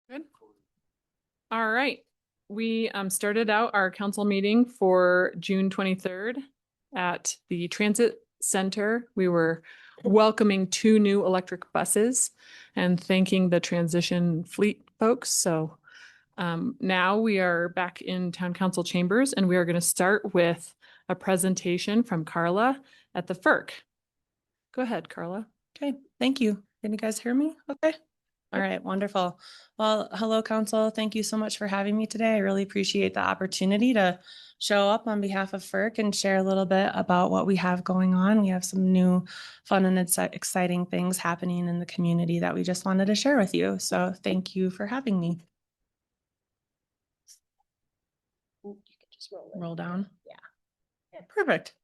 Good. All right. We started out our council meeting for June 23rd at the Transit Center. We were welcoming 2 new electric buses and thanking the transition fleet folks. So now we are back in town council chambers and we are going to start with a presentation from Carla at the FERC. Go ahead, Carla. Okay, thank you. Can you guys hear me? Okay. All right, wonderful. Well, hello, council. Thank you so much for having me today. I really appreciate the opportunity to show up on behalf of FERC and share a little bit about what we have going on. We have some new fun and exciting things happening in the community that we just wanted to share with you. So thank you for having me. You can just roll down. Yeah, perfect.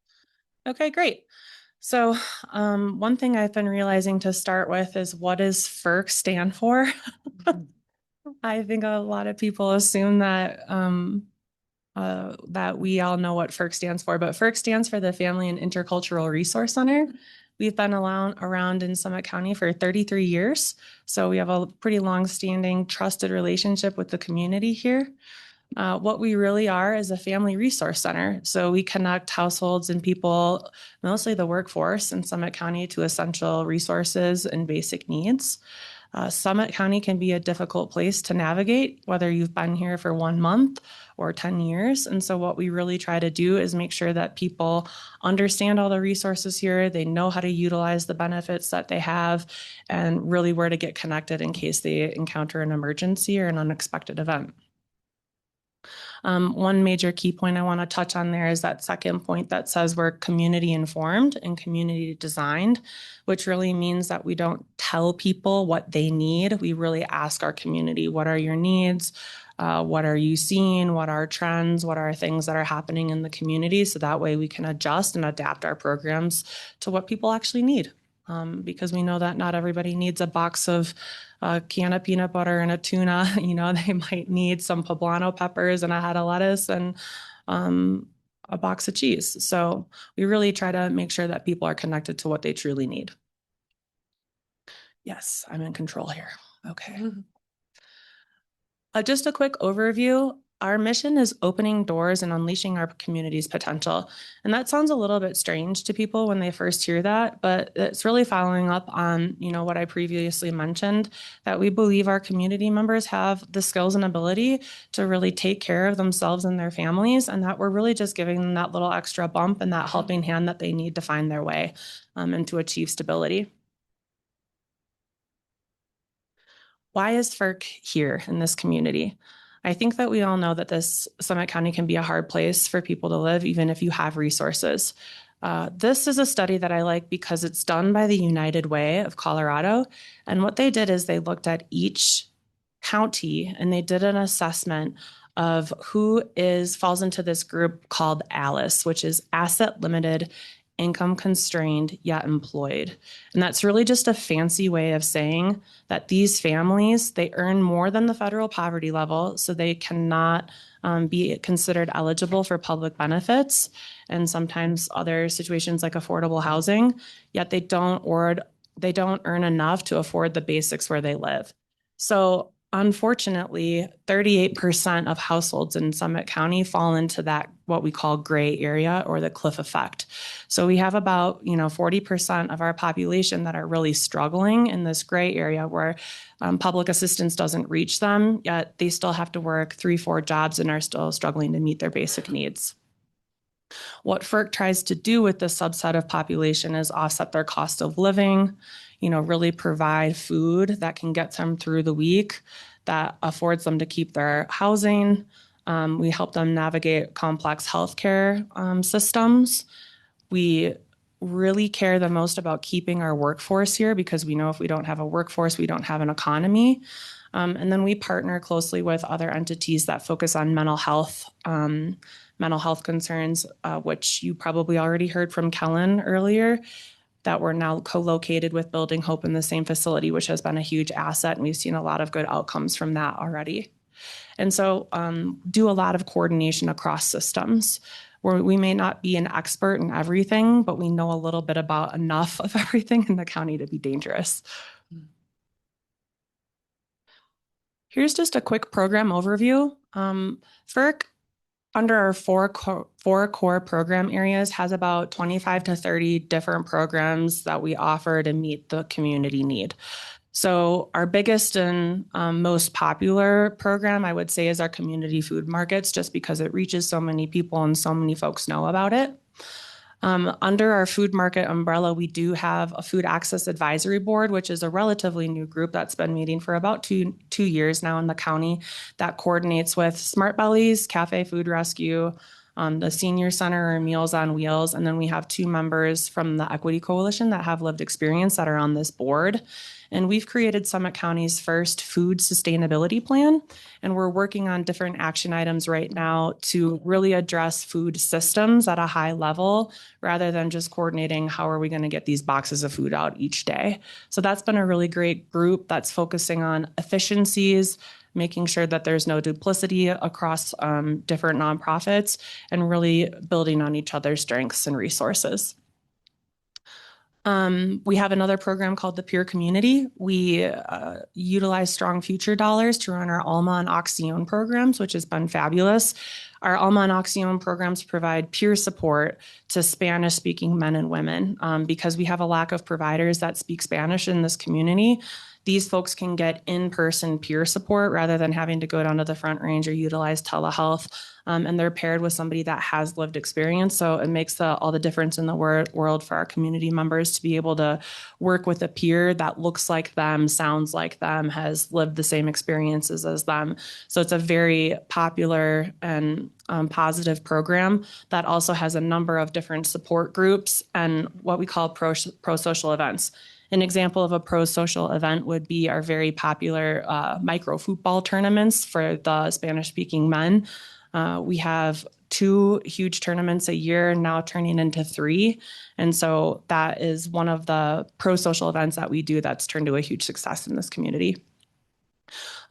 Okay, great. So one thing I've been realizing to start with is, what does FERC stand for? I think a lot of people assume that that we all know what FERC stands for, but FERC stands for the Family and Intercultural Resource Center. We've been around in Summit County for 33 years, so we have a pretty long-standing, trusted relationship with the community here. What we really are is a family resource center. So we connect households and people, mostly the workforce in Summit County, to essential resources and basic needs. Summit County can be a difficult place to navigate, whether you've been here for 1 month or 10 years. And so what we really try to do is make sure that people understand all the resources here, they know how to utilize the benefits that they have, and really where to get connected in case they encounter an emergency or an unexpected event. One major key point I want to touch on there is that second point that says we're community informed and community designed, which really means that we don't tell people what they need. We really ask our community, what are your needs? What are you seeing? What are trends? What are things that are happening in the community? So that way we can adjust and adapt our programs to what people actually need. Because we know that not everybody needs a box of a can of peanut butter and a tuna. They might need some poblano peppers and a head of lettuce and a box of cheese. So we really try to make sure that people are connected to what they truly need. Yes, I'm in control here. Okay. Just a quick overview. Our mission is opening doors and unleashing our community's potential. And that sounds a little bit strange to people when they first hear that, but it's really following up on, what I previously mentioned, that we believe our community members have the skills and ability to really take care of themselves and their families, and that we're really just giving them that little extra bump and that helping hand that they need to find their way and to achieve stability. Why is FERC here in this community? I think that we all know that this Summit County can be a hard place for people to live, even if you have resources. This is a study that I like because it's done by the United Way of Colorado. And what they did is they looked at each county and they did an assessment of who falls into this group called ALICE, which is asset limited, income constrained, yet employed. And that's really just a fancy way of saying that these families, they earn more than the federal poverty level, so they cannot be considered eligible for public benefits and sometimes other situations like affordable housing, yet they don't earn enough to afford the basics where they live. So unfortunately, 38% of households in Summit County fall into that, what we call gray area or the cliff effect. So we have about, 40% of our population that are really struggling in this gray area where public assistance doesn't reach them, yet they still have to work 3-4 jobs and are still struggling to meet their basic needs. What FERC tries to do with this subset of population is offset their cost of living, really provide food that can get them through the week, that affords them to keep their housing. We help them navigate complex healthcare systems. We really care the most about keeping our workforce here because we know if we don't have a workforce, we don't have an economy. And then we partner closely with other entities that focus on mental health concerns, which you probably already heard from Kellen earlier, that we're now co-located with Building Hope in the same facility, which has been a huge asset. And we've seen a lot of good outcomes from that already. And so do a lot of coordination across systems where we may not be an expert in everything, but we know a little bit about enough of everything in the county to be dangerous. Here's just a quick program overview. FERC, under our four core program areas, has about 25 to 30 different programs that we offer to meet the community need. So our biggest and most popular program, I would say, is our community food markets, just because it reaches so many people and so many folks know about it. Under our food market umbrella, we do have a food access advisory board, which is a relatively new group that's been meeting for about two years now in the county, that coordinates with Smart Bellies, Cafe Food Rescue, the Senior Center, or Meals on Wheels. And then we have 2 members from the Equity Coalition that have lived experience that are on this board. And we've created Summit County's first food sustainability plan. And we're working on different action items right now to really address food systems at a high level, rather than just coordinating how are we going to get these boxes of food out each day. So that's been a really great group that's focusing on efficiencies, making sure that there's no duplicity across different nonprofits, and really building on each other's strengths and resources. We have another program called the Peer Community. We utilize Strong Future dollars to run our Alma and Oxyone programs, which has been fabulous. Our Alma and Oxyone programs provide peer support to Spanish-speaking men and women. Because we have a lack of providers that speak Spanish in this community, these folks can get in-person peer support rather than having to go down to the Front Range or utilize telehealth. And they're paired with somebody that has lived experience. So it makes all the difference in the world for our community members to be able to work with a peer that looks like them, sounds like them, has lived the same experiences as them. So it's a very popular and positive program that also has a number of different support groups and what we call pro-social events. An example of a pro-social event would be our very popular micro football tournaments for the Spanish-speaking men. We have 2 huge tournaments a year, now turning into 3. And so that is one of the pro-social events that we do that's turned to a huge success in this community.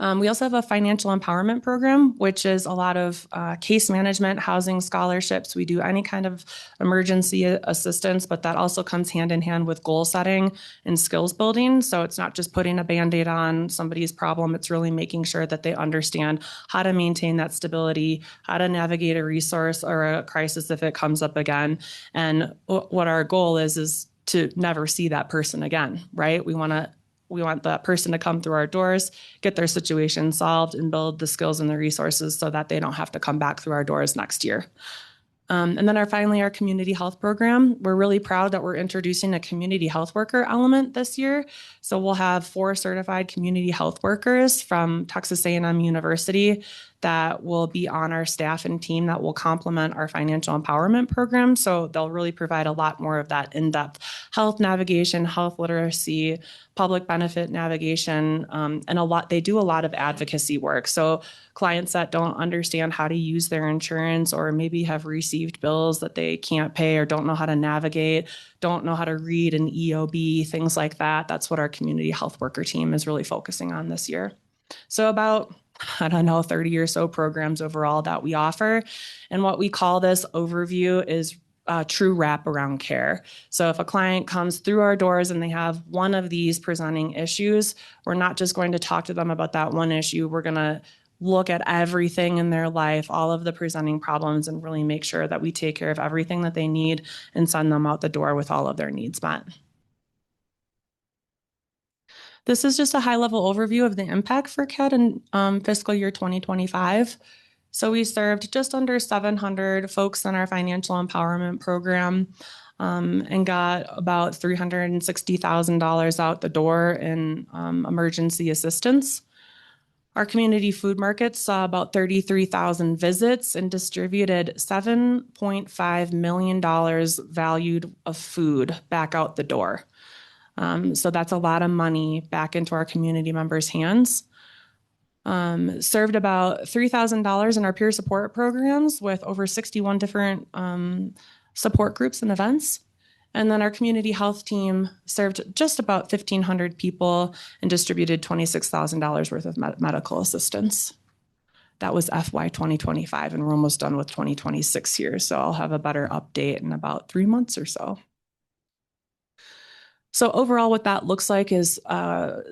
We also have a financial empowerment program, which is a lot of case management, housing scholarships. We do any kind of emergency assistance, but that also comes hand in hand with goal setting and skills building. So it's not just putting a Band-Aid on somebody's problem. It's really making sure that they understand how to maintain that stability, how to navigate a resource or a crisis if it comes up again. And what our goal is to never see that person again, right? We want that person to come through our doors, get their situation solved, and build the skills and the resources so that they don't have to come back through our doors next year. And then finally, our community health program. We're really proud that we're introducing a community health worker element this year. So we'll have 4 certified community health workers from Texas A&M University that will be on our staff and team that will complement our financial empowerment program. So they'll really provide a lot more of that in-depth health navigation, health literacy, public benefit navigation, and they do a lot of advocacy work. So clients that don't understand how to use their insurance, or maybe have received bills that they can't pay or don't know how to navigate, don't know how to read an EOB, things like that. That's what our community health worker team is really focusing on this year. So about 30 or so programs overall that we offer. And what we call this overview is true wraparound care. So if a client comes through our doors and they have one of these presenting issues, we're not just going to talk to them about that one issue. We're going to look at everything in their life, all of the presenting problems, and really make sure that we take care of everything that they need and send them out the door with all of their needs met. This is just a high-level overview of the impact for KED in fiscal year 2025. So we served just under 700 folks in our financial empowerment program, and got about $360,000 out the door in emergency assistance. Our community food markets saw about 33,000 visits and distributed $7.5 million valued of food back out the door. So that's a lot of money back into our community members' hands. Served about $3,000 in our peer support programs with over 61 different support groups and events. And then our community health team served just about 1,500 people and distributed $26,000 worth of medical assistance. That was FY 2025, and we're almost done with 2026 here. So I'll have a better update in about 3 months or so. So overall, what that looks like is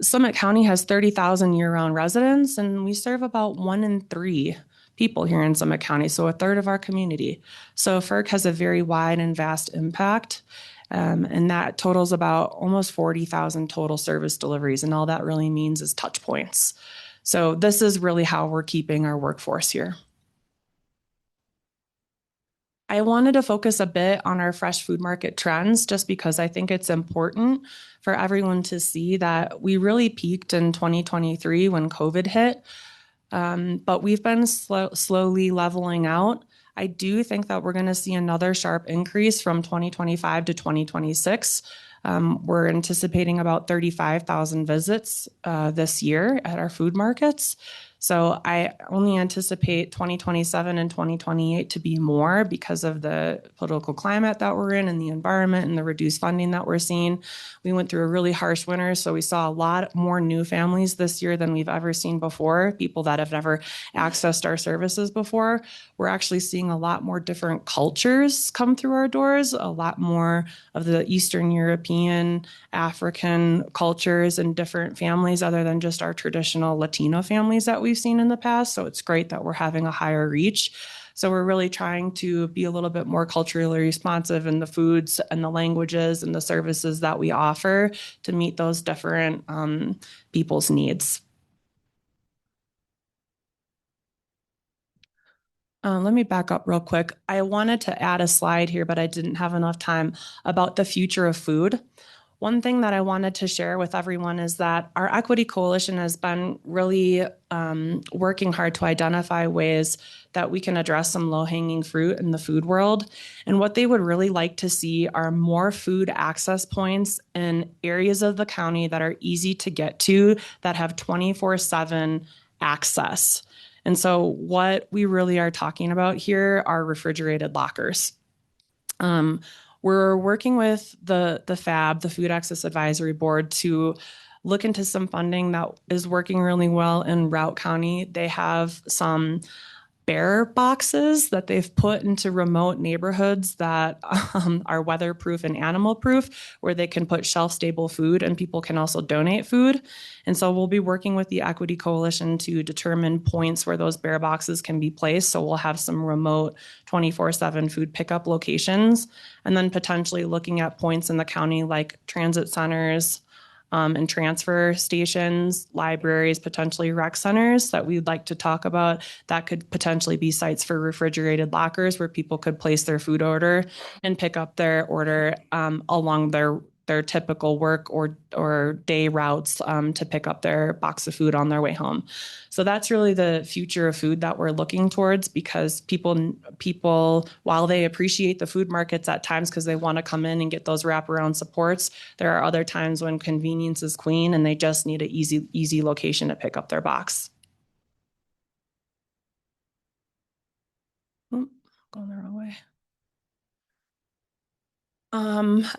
Summit County has 30,000 year-round residents, and we serve about 1 in 3 people here in Summit County, so a third of our community. So FERC has a very wide and vast impact, and that totals about almost 40,000 total service deliveries, and all that really means is touch points. So this is really how we're keeping our workforce here. I wanted to focus a bit on our fresh food market trends just because I think it's important for everyone to see that we really peaked in 2023 when COVID hit, but we've been slowly leveling out. I do think that we're going to see another sharp increase from 2025 to 2026. We're anticipating about 35,000 visits this year at our food markets. So I only anticipate 2027 and 2028 to be more because of the political climate that we're in and the environment and the reduced funding that we're seeing. We went through a really harsh winter, so we saw a lot more new families this year than we've ever seen before, people that have never accessed our services before. We're actually seeing a lot more different cultures come through our doors, a lot more of the Eastern European, African cultures and different families other than just our traditional Latino families that we've seen in the past. So it's great that we're having a higher reach. So we're really trying to be a little bit more culturally responsive in the foods and the languages and the services that we offer to meet those different people's needs. Let me back up real quick. I wanted to add a slide here, but I didn't have enough time about the future of food. One thing that I wanted to share with everyone is that our Equity Coalition has been really working hard to identify ways that we can address some low-hanging fruit in the food world. And what they would really like to see are more food access points in areas of the county that are easy to get to, that have 24/7 access. And so what we really are talking about here are refrigerated lockers. We're working with the FAB, the Food Access Advisory Board, to look into some funding that is working really well in Routt County. They have some bear boxes that they've put into remote neighborhoods that are weatherproof and animal proof, where they can put shelf stable food and people can also donate food. And so we'll be working with the Equity Coalition to determine points where those bear boxes can be placed. So we'll have some remote 24/7 food pickup locations, and then potentially looking at points in the county like transit centers, and transfer stations, libraries, potentially rec centers that we'd like to talk about. That could potentially be sites for refrigerated lockers where people could place their food order and pick up their order along their typical work or day routes to pick up their box of food on their way home. So that's really the future of food that we're looking towards, because people, while they appreciate the food markets at times because they want to come in and get those wraparound supports, there are other times when convenience is queen and they just need an easy location to pick up their box. Going the wrong way.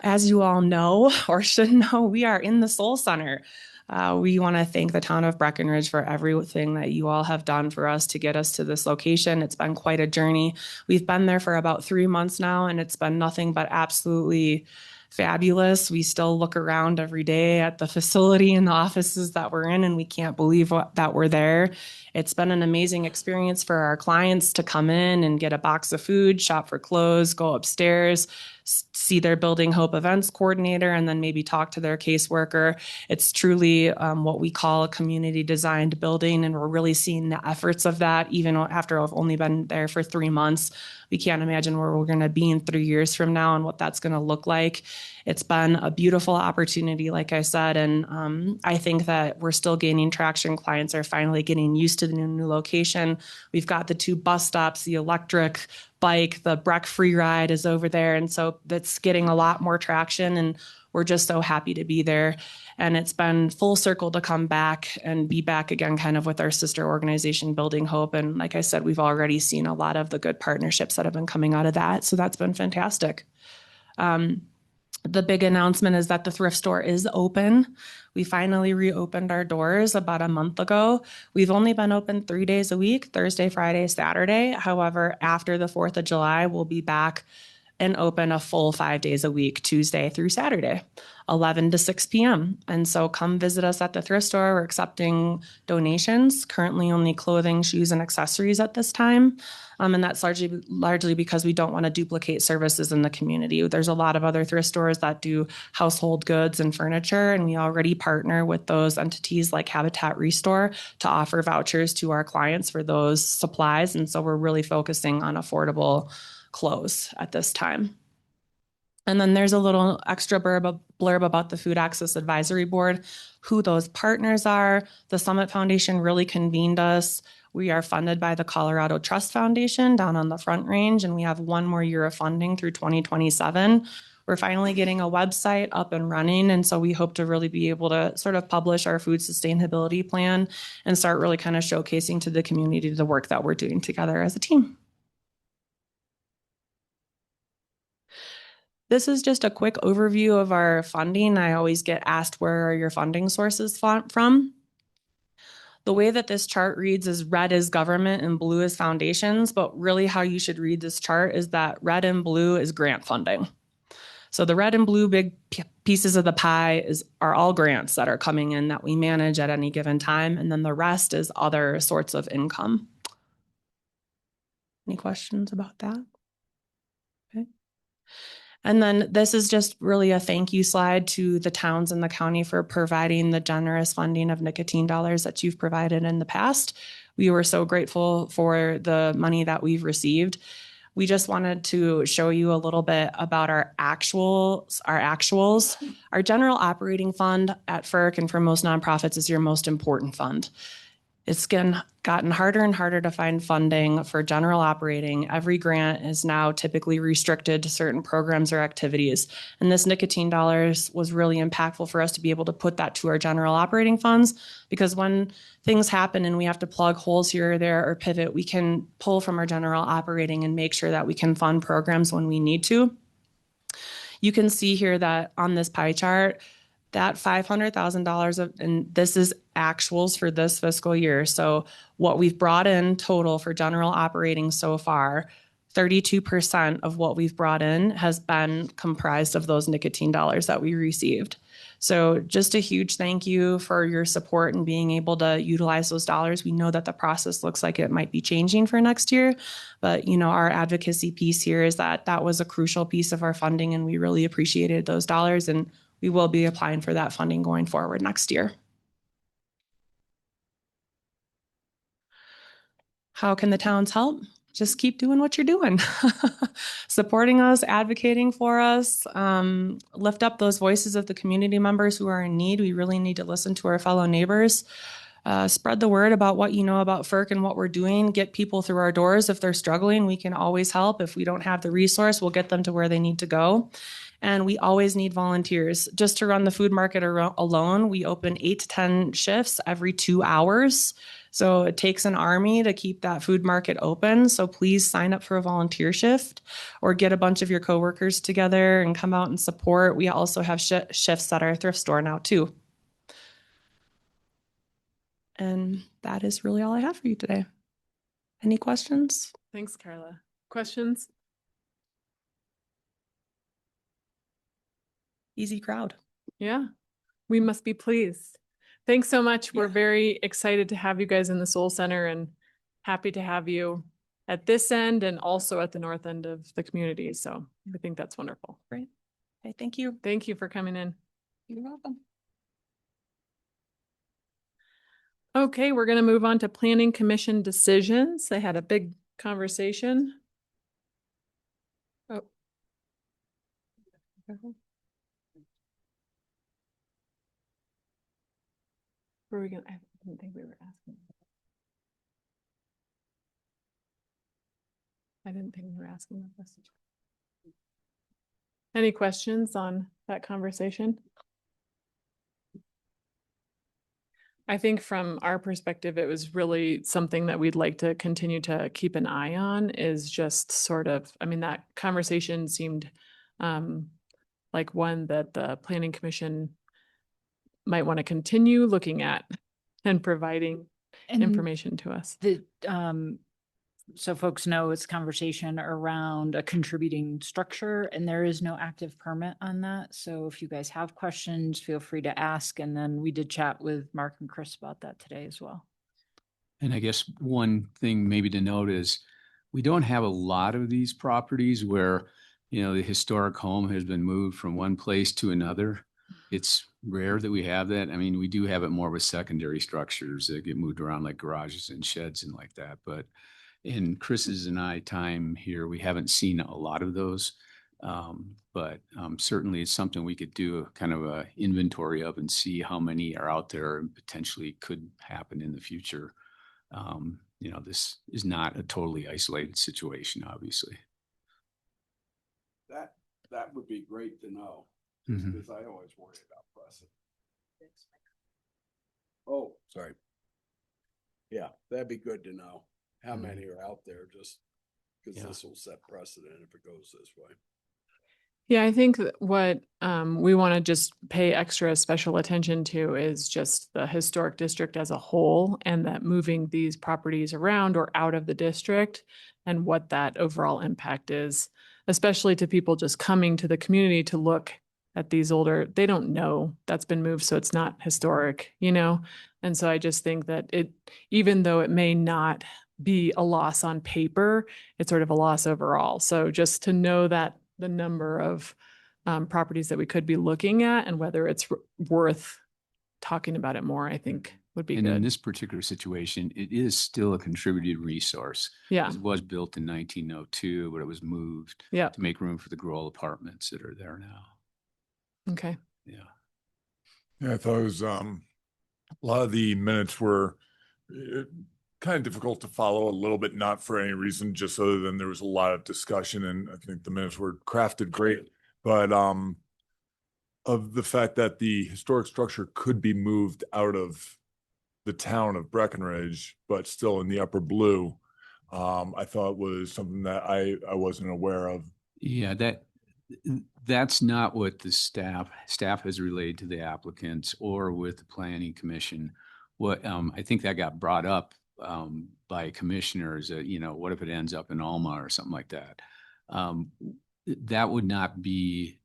As you all know or should know, we are in the Soul Center. We want to thank the town of Breckenridge for everything that you all have done for us to get us to this location. It's been quite a journey. We've been there for about 3 months now, and it's been nothing but absolutely fabulous. We still look around every day at the facility and the offices that we're in, and we can't believe that we're there. It's been an amazing experience for our clients to come in and get a box of food, shop for clothes, go upstairs, see their Building Hope events coordinator, and then maybe talk to their caseworker. It's truly what we call a community designed building, and we're really seeing the efforts of that even after I've only been there for 3 months. We can't imagine where we're going to be in 3 years from now and what that's going to look like. It's been a beautiful opportunity, like I said, and I think that we're still gaining traction. Clients are finally getting used to the new location. We've got the 2 bus stops, the electric bike, the Breck free ride is over there, and so that's getting a lot more traction, and we're just so happy to be there. And it's been full circle to come back and be back again kind of with our sister organization, Building Hope. And like I said, we've already seen a lot of the good partnerships that have been coming out of that, so that's been fantastic. The big announcement is that the thrift store is open. We finally reopened our doors about a month ago. We've only been open 3 days a week, Thursday, Friday, Saturday. However, after the 4th of July, we'll be back and open a full 5 days a week, Tuesday through Saturday, 11 to 6 p.m. And so come visit us at the thrift store. We're accepting donations, currently only clothing, shoes, and accessories at this time. And that's largely because we don't want to duplicate services in the community. There's a lot of other thrift stores that do household goods and furniture, and we already partner with those entities like Habitat Restore to offer vouchers to our clients for those supplies. And so we're really focusing on affordable clothes at this time. And then there's a little extra blurb about the Food Access Advisory Board, who those partners are. The Summit Foundation really convened us. We are funded by the Colorado Trust Foundation down on the Front Range, and we have 1 more year of funding through 2027. We're finally getting a website up and running, and so we hope to really be able to sort of publish our food sustainability plan and start really kind of showcasing to the community the work that we're doing together as a team. This is just a quick overview of our funding. I always get asked, where are your funding sources from? The way that this chart reads is red is government and blue is foundations, but really how you should read this chart is that red and blue is grant funding. So the red and blue big pieces of the pie are all grants that are coming in that we manage at any given time, and then the rest is other sorts of income. Any questions about that? Okay. And then this is just really a thank you slide to the towns in the county for providing the generous funding of nicotine dollars that you've provided in the past. We were so grateful for the money that we've received. We just wanted to show you a little bit about our actuals. Our general operating fund at FERC and for most nonprofits is your most important fund. It's gotten harder and harder to find funding for general operating. Every grant is now typically restricted to certain programs or activities. And this nicotine dollars was really impactful for us to be able to put that to our general operating funds, because when things happen and we have to plug holes here or there or pivot, we can pull from our general operating and make sure that we can fund programs when we need to. You can see here that on this pie chart, that $500,000 and this is actuals for this fiscal year. So what we've brought in total for general operating so far, 32% of what we've brought in has been comprised of those nicotine dollars that we received. So just a huge thank you for your support and being able to utilize those dollars. We know that the process looks like it might be changing for next year, but our advocacy piece here is that that was a crucial piece of our funding, and we really appreciated those dollars, and we will be applying for that funding going forward next year. How can the towns help? Just keep doing what you're doing. Supporting us, advocating for us, lift up those voices of the community members who are in need. We really need to listen to our fellow neighbors. Spread the word about what you know about FERC and what we're doing. Get people through our doors. If they're struggling, we can always help. If we don't have the resource, we'll get them to where they need to go. And we always need volunteers. Just to run the food market alone, we open 8 to 10 shifts every 2 hours. So it takes an army to keep that food market open. So please sign up for a volunteer shift or get a bunch of your coworkers together and come out and support. We also have shifts at our thrift store now too. And that is really all I have for you today. Any questions? Thanks, Carla. Questions? Easy crowd. Yeah, we must be pleased. Thanks so much. We're Yeah. very excited to have you guys in the Soul Center and happy to have you at this end and also at the north end of the community. So I think that's wonderful. Great. Okay, thank you. Thank you for coming in. You're welcome. Okay, we're going to move on to Planning Commission decisions. They had a big conversation. Oh. Were we gonna, I didn't think we were asking. I didn't think we were asking that question. Any questions on that conversation? I think from our perspective, it was really something that we'd like to continue to keep an eye on, is just sort of, I mean, that conversation seemed like one that the Planning Commission might want to continue looking at and providing information to us. The so folks know, it's conversation around a contributing structure, and there is no active permit on that. So if you guys have questions, feel free to ask. And then we did chat with Mark and Chris about that today as well. And I guess one thing maybe to note is we don't have a lot of these properties where, the historic home has been moved from one place to another. It's rare that we have that. I mean, we do have it more with secondary structures that get moved around like garages and sheds and like that. But in Chris's and I time here, we haven't seen a lot of those. But certainly it's something we could do a kind of a inventory of and see how many are out there and potentially could happen in the future. This is not a totally isolated situation, obviously. That would be great to know, Mhm. because I always worry about precedent. Oh, sorry. Yeah, that'd be good to know how many are out there, just because Yeah. this will set precedent if it goes this way. Yeah, I think what we want to just pay extra special attention to is just the historic district as a whole, and that moving these properties around or out of the district and what that overall impact is, especially to people just coming to the community to look at these older, they don't know that's been moved, so it's not historic, And so I just think that even though it may not be a loss on paper, it's sort of a loss overall. So just to know that the number of properties that we could be looking at and whether it's worth talking about it more, I think would be And in good. this particular situation, it is still a contributed resource. Yeah, It was built in 1902, but it was moved yeah, to make room for the Grohl apartments that are there now. okay. Yeah. Yeah, I thought it was, a lot of the minutes were kind of difficult to follow a little bit, not for any reason, just other than there was a lot of discussion, and I think the minutes were crafted great. But of the fact that the historic structure could be moved out of the town of Breckenridge, but still in the upper blue, I thought was something that I wasn't aware of. Yeah, that's not what the staff has relayed to the applicants or with the planning commission. What I think that got brought up by commissioners, what if it ends up in Alma or something like that? That would not be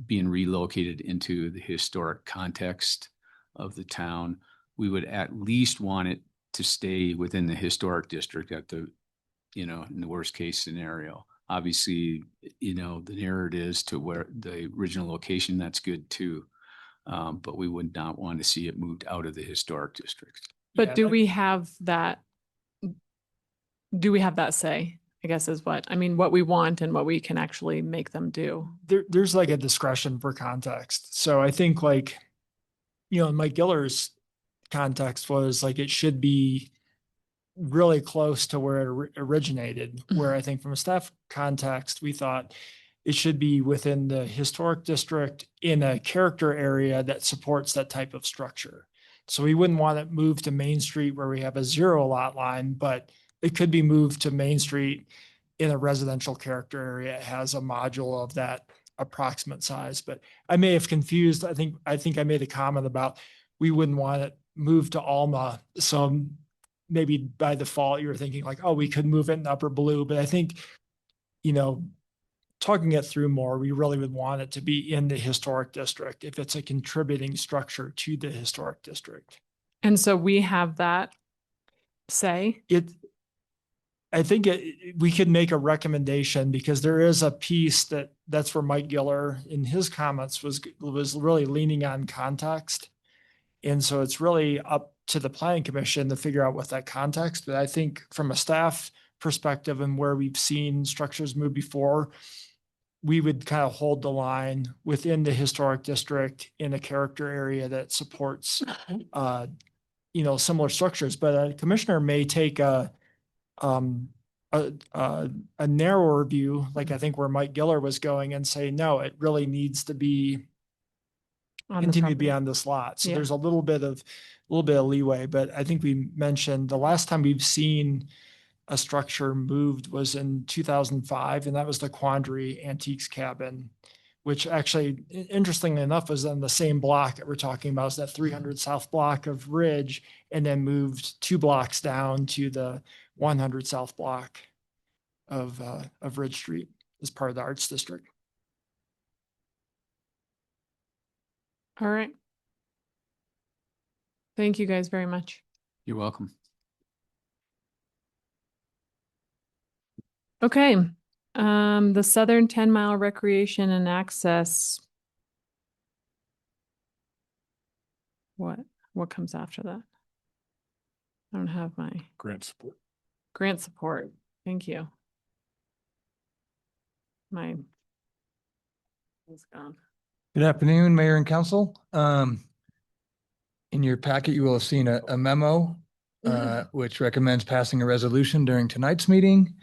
being relocated into the historic context of the town. We would at least want it to stay within the historic district in the worst case scenario. Obviously, the nearer it is to where the original location, that's good too. But we would not want to see it moved out of the historic district. But Yeah, do we have that? Do we have that say? I guess is what what we want and what we can actually make them do. there's like a discretion for context. So I think Mike Giller's context was like, it should be really close to where it originated, where I think from a staff context, we thought it should be within the historic district in a character area that supports that type of structure. So we wouldn't want it moved to Main Street where we have a 0 lot line, but it could be moved to Main Street in a residential character area. It has a module of that approximate size, but I may have confused. I think I made a comment about we wouldn't want it moved to Alma. So maybe by default you're thinking like, oh, we could move it in upper blue, but I think, talking it through more, we really would want it to be in the historic district if it's a contributing structure to the historic district. And so we have that say. I think we could make a recommendation because there is a piece that's where Mike Giller in his comments was really leaning on context. And so it's really up to the planning commission to figure out what that context, but I think from a staff perspective and where we've seen structures move before, we would kind of hold the line within the historic district in a character area that supports, similar structures. But a commissioner may take a narrower view, like I think where Mike Giller was going, and say, no, it really needs to be continue to be on this lot. So Yeah. there's a little bit of leeway, but I think we mentioned the last time we've seen a structure moved was in 2005, and that was the Quandary Antiques Cabin, which actually, interestingly enough, was on the same block that we're talking about, is that 300 South block of Ridge, and then moved 2 blocks down to the 100 South block of Ridge Street as part of the Arts District. All right. Thank you guys very much. You're welcome. Okay, the Southern 10-mile recreation and access. What comes after that? I don't have my Grant support. grant support. Thank you. My it's gone. Good afternoon, Mayor and Council. In your packet, you will have seen a memo which recommends passing a resolution during tonight's meeting,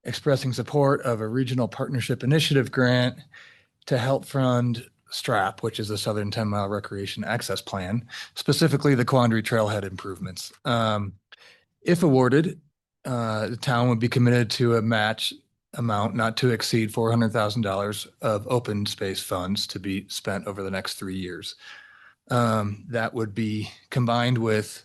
expressing support of a regional partnership initiative grant to help fund STRAP, which is the Southern 10-mile Recreation Access Plan, specifically the Quandary Trailhead improvements. If awarded, the town would be committed to a match amount not to exceed $400,000 of open space funds to be spent over the next 3 years. That would be combined with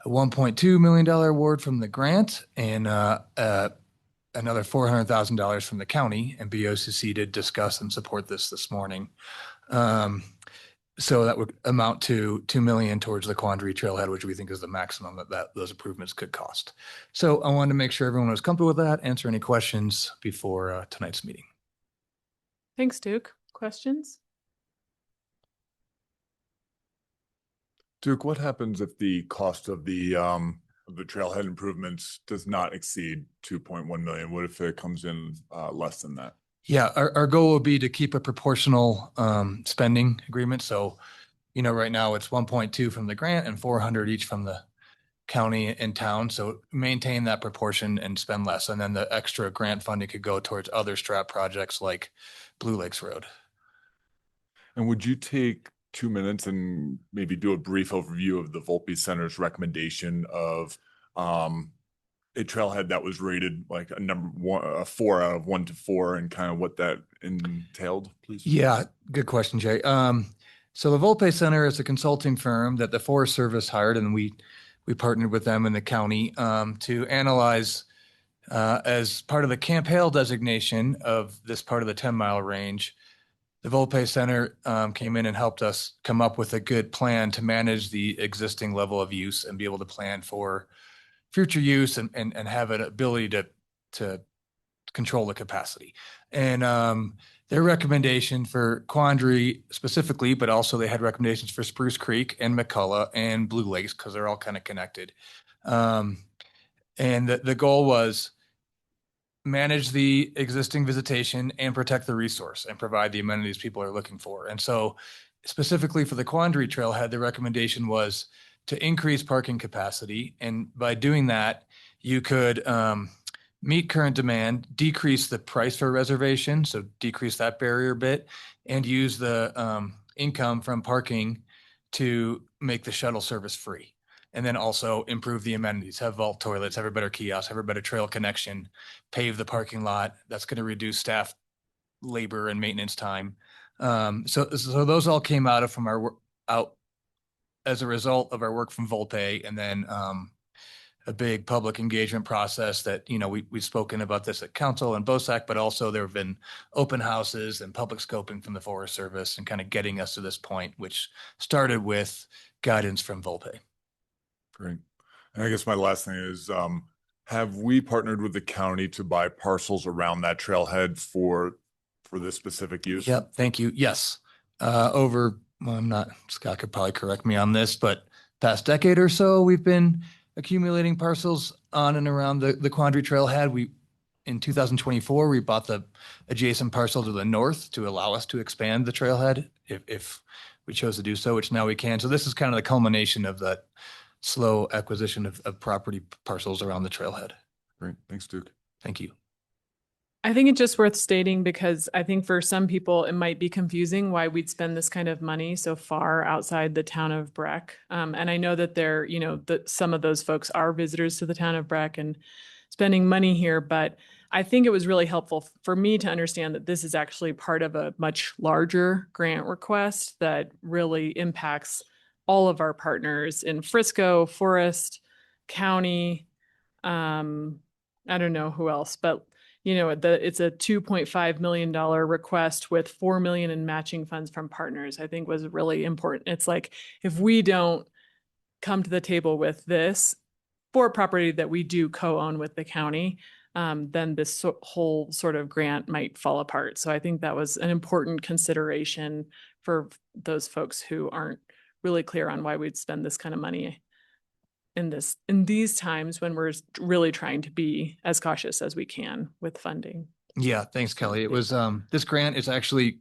a $1.2 million award from the grant and another $400,000 from the county, and BOCC did discuss and support this morning. So that would amount to $2 million towards the Quandary Trailhead, which we think is the maximum that those improvements could cost. So I wanted to make sure everyone was comfortable with that, answer any questions before tonight's meeting. Thanks, Duke. Questions? Duke, what happens if the cost of the trailhead improvements does not exceed 2.1 million? What if it comes in less than that? Yeah, our goal would be to keep a proportional spending agreement. So, right now it's 1.2 from the grant and 400 each from the county and town. So maintain that proportion and spend less. And then the extra grant funding could go towards other STRAP projects like Blue Lakes Road. And would you take 2 minutes and maybe do a brief overview of the Volpe Center's recommendation of a trailhead that was rated like a 4 out of 1 to 4, and kind of what that entailed, please? Yeah, good question, Jay. So the Volpe Center is a consulting firm that the Forest Service hired, and we partnered with them in the county to analyze as part of the Camp Hale designation of this part of the 10-mile range. The Volpe Center came in and helped us come up with a good plan to manage the existing level of use and be able to plan for future use and have an ability to control the capacity. And their recommendation for Quandary specifically, but also they had recommendations for Spruce Creek and McCullough and Blue Lakes because they're all kind of connected. And the goal was manage the existing visitation and protect the resource and provide the amenities people are looking for. And so specifically for the Quandary Trailhead, the recommendation was to increase parking capacity. And by doing that, you could meet current demand, decrease the price for reservation, so decrease that barrier a bit, and use the income from parking to make the shuttle service free. And then also improve the amenities, have vault toilets, have a better kiosk, have a better trail connection, pave the parking lot. That's going to reduce staff labor and maintenance time. So those all came out as a result of our work from Volpe, and then a big public engagement process that, we've spoken about this at council and BOSAC, but also there have been open houses and public scoping from the Forest Service and kind of getting us to this point, which started with guidance from Volpe. Great. And I guess my last thing is, have we partnered with the county to buy parcels around that trailhead for this specific use? Yep. Thank you. Yes. Scott could probably correct me on this, but past decade or so, we've been accumulating parcels on and around the Quandary Trailhead. In 2024, we bought the adjacent parcel to the north to allow us to expand the trailhead if we chose to do so, which now we can. So this is kind of the culmination of that slow acquisition of property parcels around the trailhead. Great. Thanks, Duke. Thank you. I think it's just worth stating because I think for some people it might be confusing why we'd spend this kind of money so far outside the town of Breck. And I know that some of those folks are visitors to the town of Breck and spending money here, but I think it was really helpful for me to understand that this is actually part of a much larger grant request that really impacts all of our partners in Frisco, Forest, County. I don't know who else, but it's a $2.5 million request with 4 million in matching funds from partners, I think was really important. It's like, if we don't come to the table with this for property that we do co-own with the county, then this whole sort of grant might fall apart. So I think that was an important consideration for those folks who aren't really clear on why we'd spend this kind of money in these times when we're really trying to be as cautious as we can with funding. Yeah, thanks, Kelly. It was, this grant is actually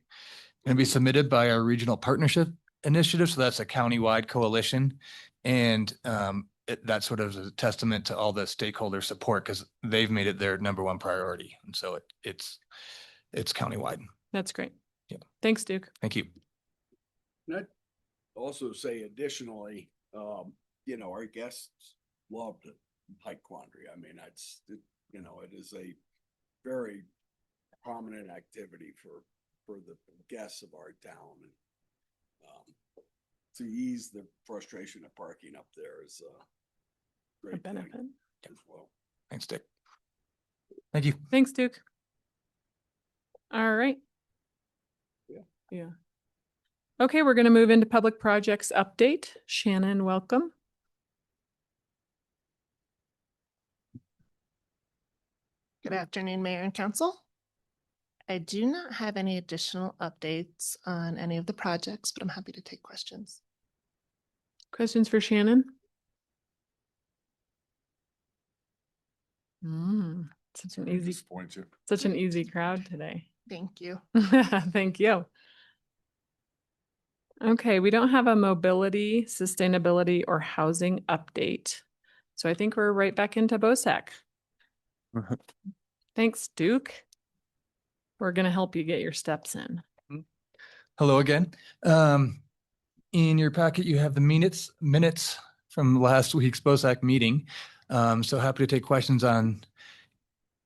going to be submitted by our regional partnership initiative. So that's a countywide coalition. And that sort of is a testament to all the stakeholder support because they've made it their number one priority. And so it's countywide. That's great. Yeah. Thanks, Duke. Thank you. And I'd also say additionally, our guests love to hike Quandary. I mean, it is a very prominent activity for the guests of our town. And to ease the frustration of parking up there is a A great thing benefit. as well. Thanks, Dick. Thank you. Thanks, Duke. All right. Yeah. Okay, we're going to move into public projects update. Shannon, welcome. Good afternoon, Mayor and Council. I do not have any additional updates on any of the projects, but I'm happy to take questions. Questions for Shannon? Such an easy crowd today. Thank you. Thank you. Okay, we don't have a mobility, sustainability, or housing update. So I think we're right back into BOSAC. Thanks, Duke. We're going to help you get your steps in. Hello again. In your packet, you have the minutes from last week's BOSAC meeting. So happy to take questions on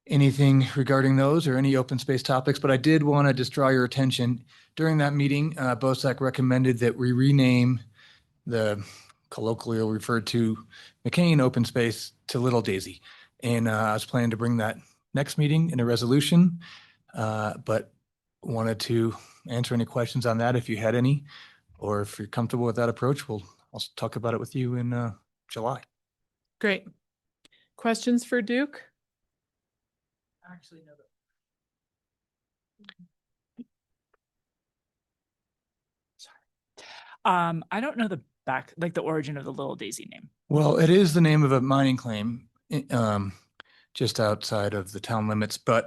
anything regarding those or any open space topics, but I did want to just draw your attention. During that meeting, BOSAC recommended that we rename the colloquially referred to McCain open space to Little Daisy. And I was planning to bring that next meeting in a resolution, but wanted to answer any questions on that if you had any, or if you're comfortable with that approach, I'll talk about it with you in July. Great. Questions for Duke? Actually, no. Sorry. I don't know the origin of the Little Daisy name. Well, it is the name of a mining claim just outside of the town limits, but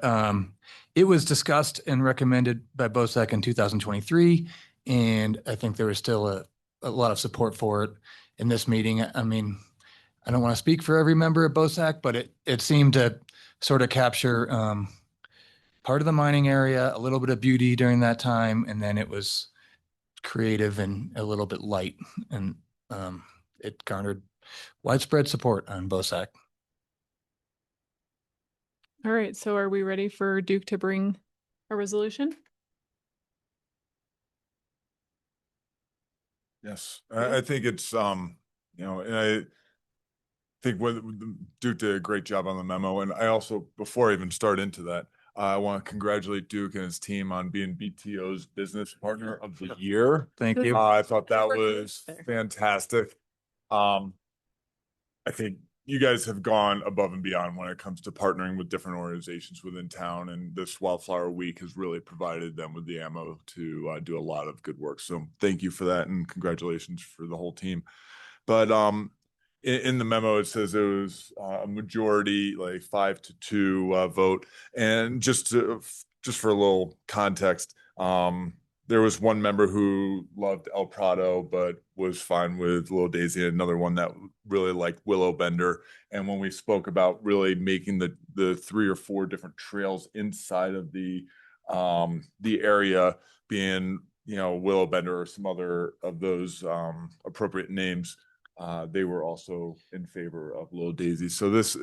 it was discussed and recommended by BOSAC in 2023. And I think there was still a lot of support for it in this meeting. I mean, I don't want to speak for every member of BOSAC, but it seemed to sort of capture part of the mining area, a little bit of beauty during that time, and then it was creative and a little bit light, and it garnered widespread support on BOSAC. All right, so are we ready for Duke to bring a resolution? Yes, I think it's, and I think Duke did a great job on the memo. And I also, before I even start into that, I want to congratulate Duke and his team on being BTO's Business Partner of the Year. Thank you. I thought that Good work was there. fantastic. I think you guys have gone above and beyond when it comes to partnering with different organizations within town, and this Wildflower Week has really provided them with the ammo to do a lot of good work. So thank you for that, and congratulations for the whole team. But in the memo, it says it was a majority, like 5-2 vote. And just for a little context, there was one member who loved El Prado, but was fine with Little Daisy, and another one that really liked Willow Bender. And when we spoke about really making the 3 or 4 different trails inside of the area being, Willow Bender or some other of those appropriate names, they were also in favor of Little Daisy. So this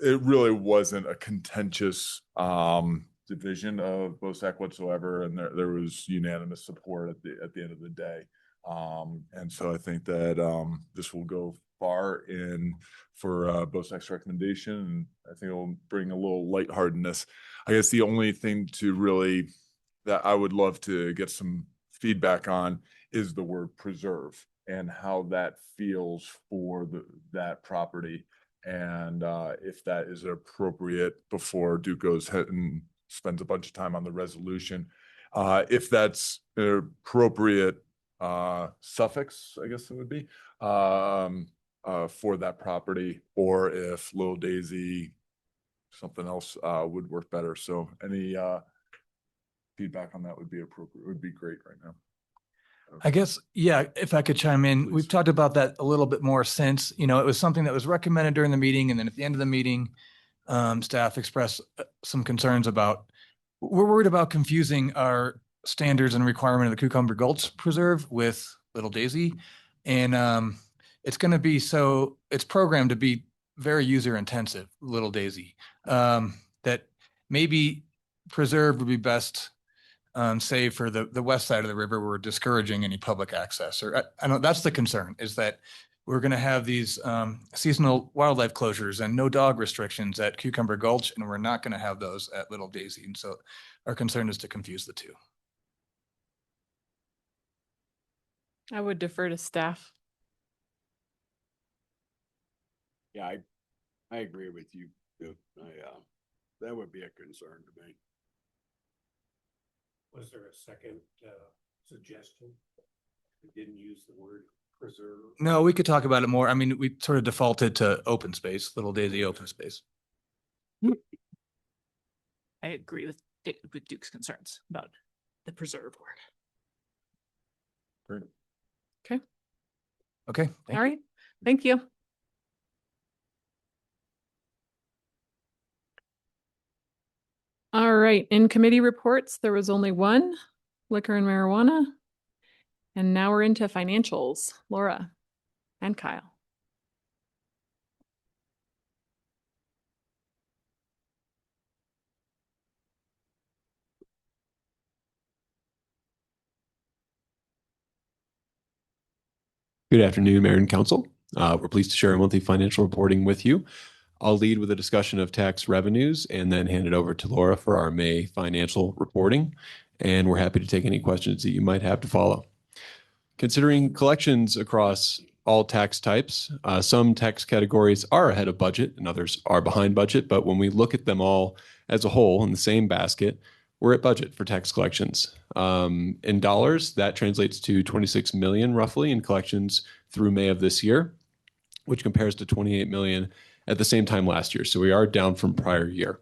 it really wasn't a contentious division of BOSAC whatsoever, and there was unanimous support at the end of the day. And so I think that this will go far in for BOSAC's recommendation, and I think it will bring a little lightheartedness. I guess the only thing to really that I would love to get some feedback on is the word preserve and how that feels for that property, and if that is appropriate before Duke goes ahead and spends a bunch of time on the resolution. If that's an appropriate suffix, I guess it would be, for that property, or if Little Daisy, something else would work better. So any feedback on that would be appropriate, would be great right now. I guess, yeah, if I could chime in, Please. we've talked about that a little bit more since, it was something that was recommended during the meeting. And then at the end of the meeting, staff expressed some concerns we're worried about confusing our standards and requirement of the Cucumber Gulch Preserve with Little Daisy. And it's going to be it's programmed to be very user intensive, Little Daisy, that maybe preserve would be best save for the west side of the river. We're discouraging any public access, or I know that's the concern, is that we're going to have these seasonal wildlife closures and no dog restrictions at Cucumber Gulch, and we're not going to have those at Little Daisy. And so our concern is to confuse the two. I would defer to staff. Yeah, I agree with you. Duke. That would be a concern to me. Was there a second suggestion? We didn't use the word preserve. No, we could talk about it more. I mean, we sort of defaulted to open space, Little Daisy open space. I agree with Duke's concerns about the preserve word. Great. Okay. All right. Thank you. All right. In committee reports, there was only one, liquor and marijuana. And now we're into financials, Laura and Kyle. Good afternoon, Mayor and Council. We're pleased to share our monthly financial reporting with you. I'll lead with a discussion of tax revenues and then hand it over to Laura for our May financial reporting. And we're happy to take any questions that you might have to follow. Considering collections across all tax types, some tax categories are ahead of budget and others are behind budget. But when we look at them all as a whole in the same basket, we're at budget for tax collections. In dollars, that translates to 26 million roughly in collections through May of this year, which compares to 28 million at the same time last year. So we are down from prior year.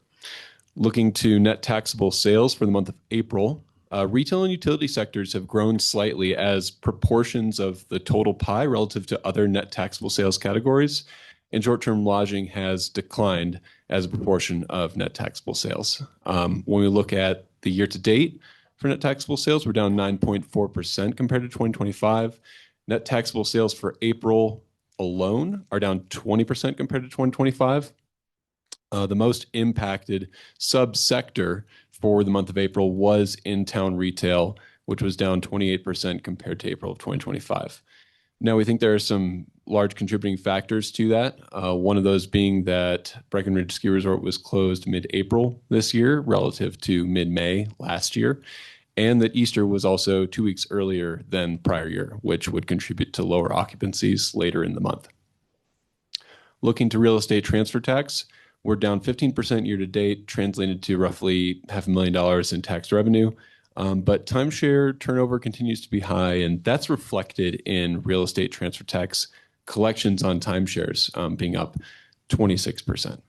Looking to net taxable sales for the month of April, retail and utility sectors have grown slightly as proportions of the total pie relative to other net taxable sales categories, and short-term lodging has declined as a proportion of net taxable sales. When we look at the year-to-date for net taxable sales, we're down 9.4% compared to 2025. Net taxable sales for April alone are down 20% compared to 2025. The most impacted subsector for the month of April was in-town retail, which was down 28% compared to April of 2025. Now, we think there are some large contributing factors to that. One of those being that Breckenridge Ski Resort was closed mid-April this year relative to mid-May last year, and that Easter was also 2 weeks earlier than prior year, which would contribute to lower occupancies later in the month. Looking to real estate transfer tax, we're down 15% year to date, translated to roughly $500,000 in tax revenue. But timeshare turnover continues to be high, and that's reflected in real estate transfer tax collections on timeshares being up 26%.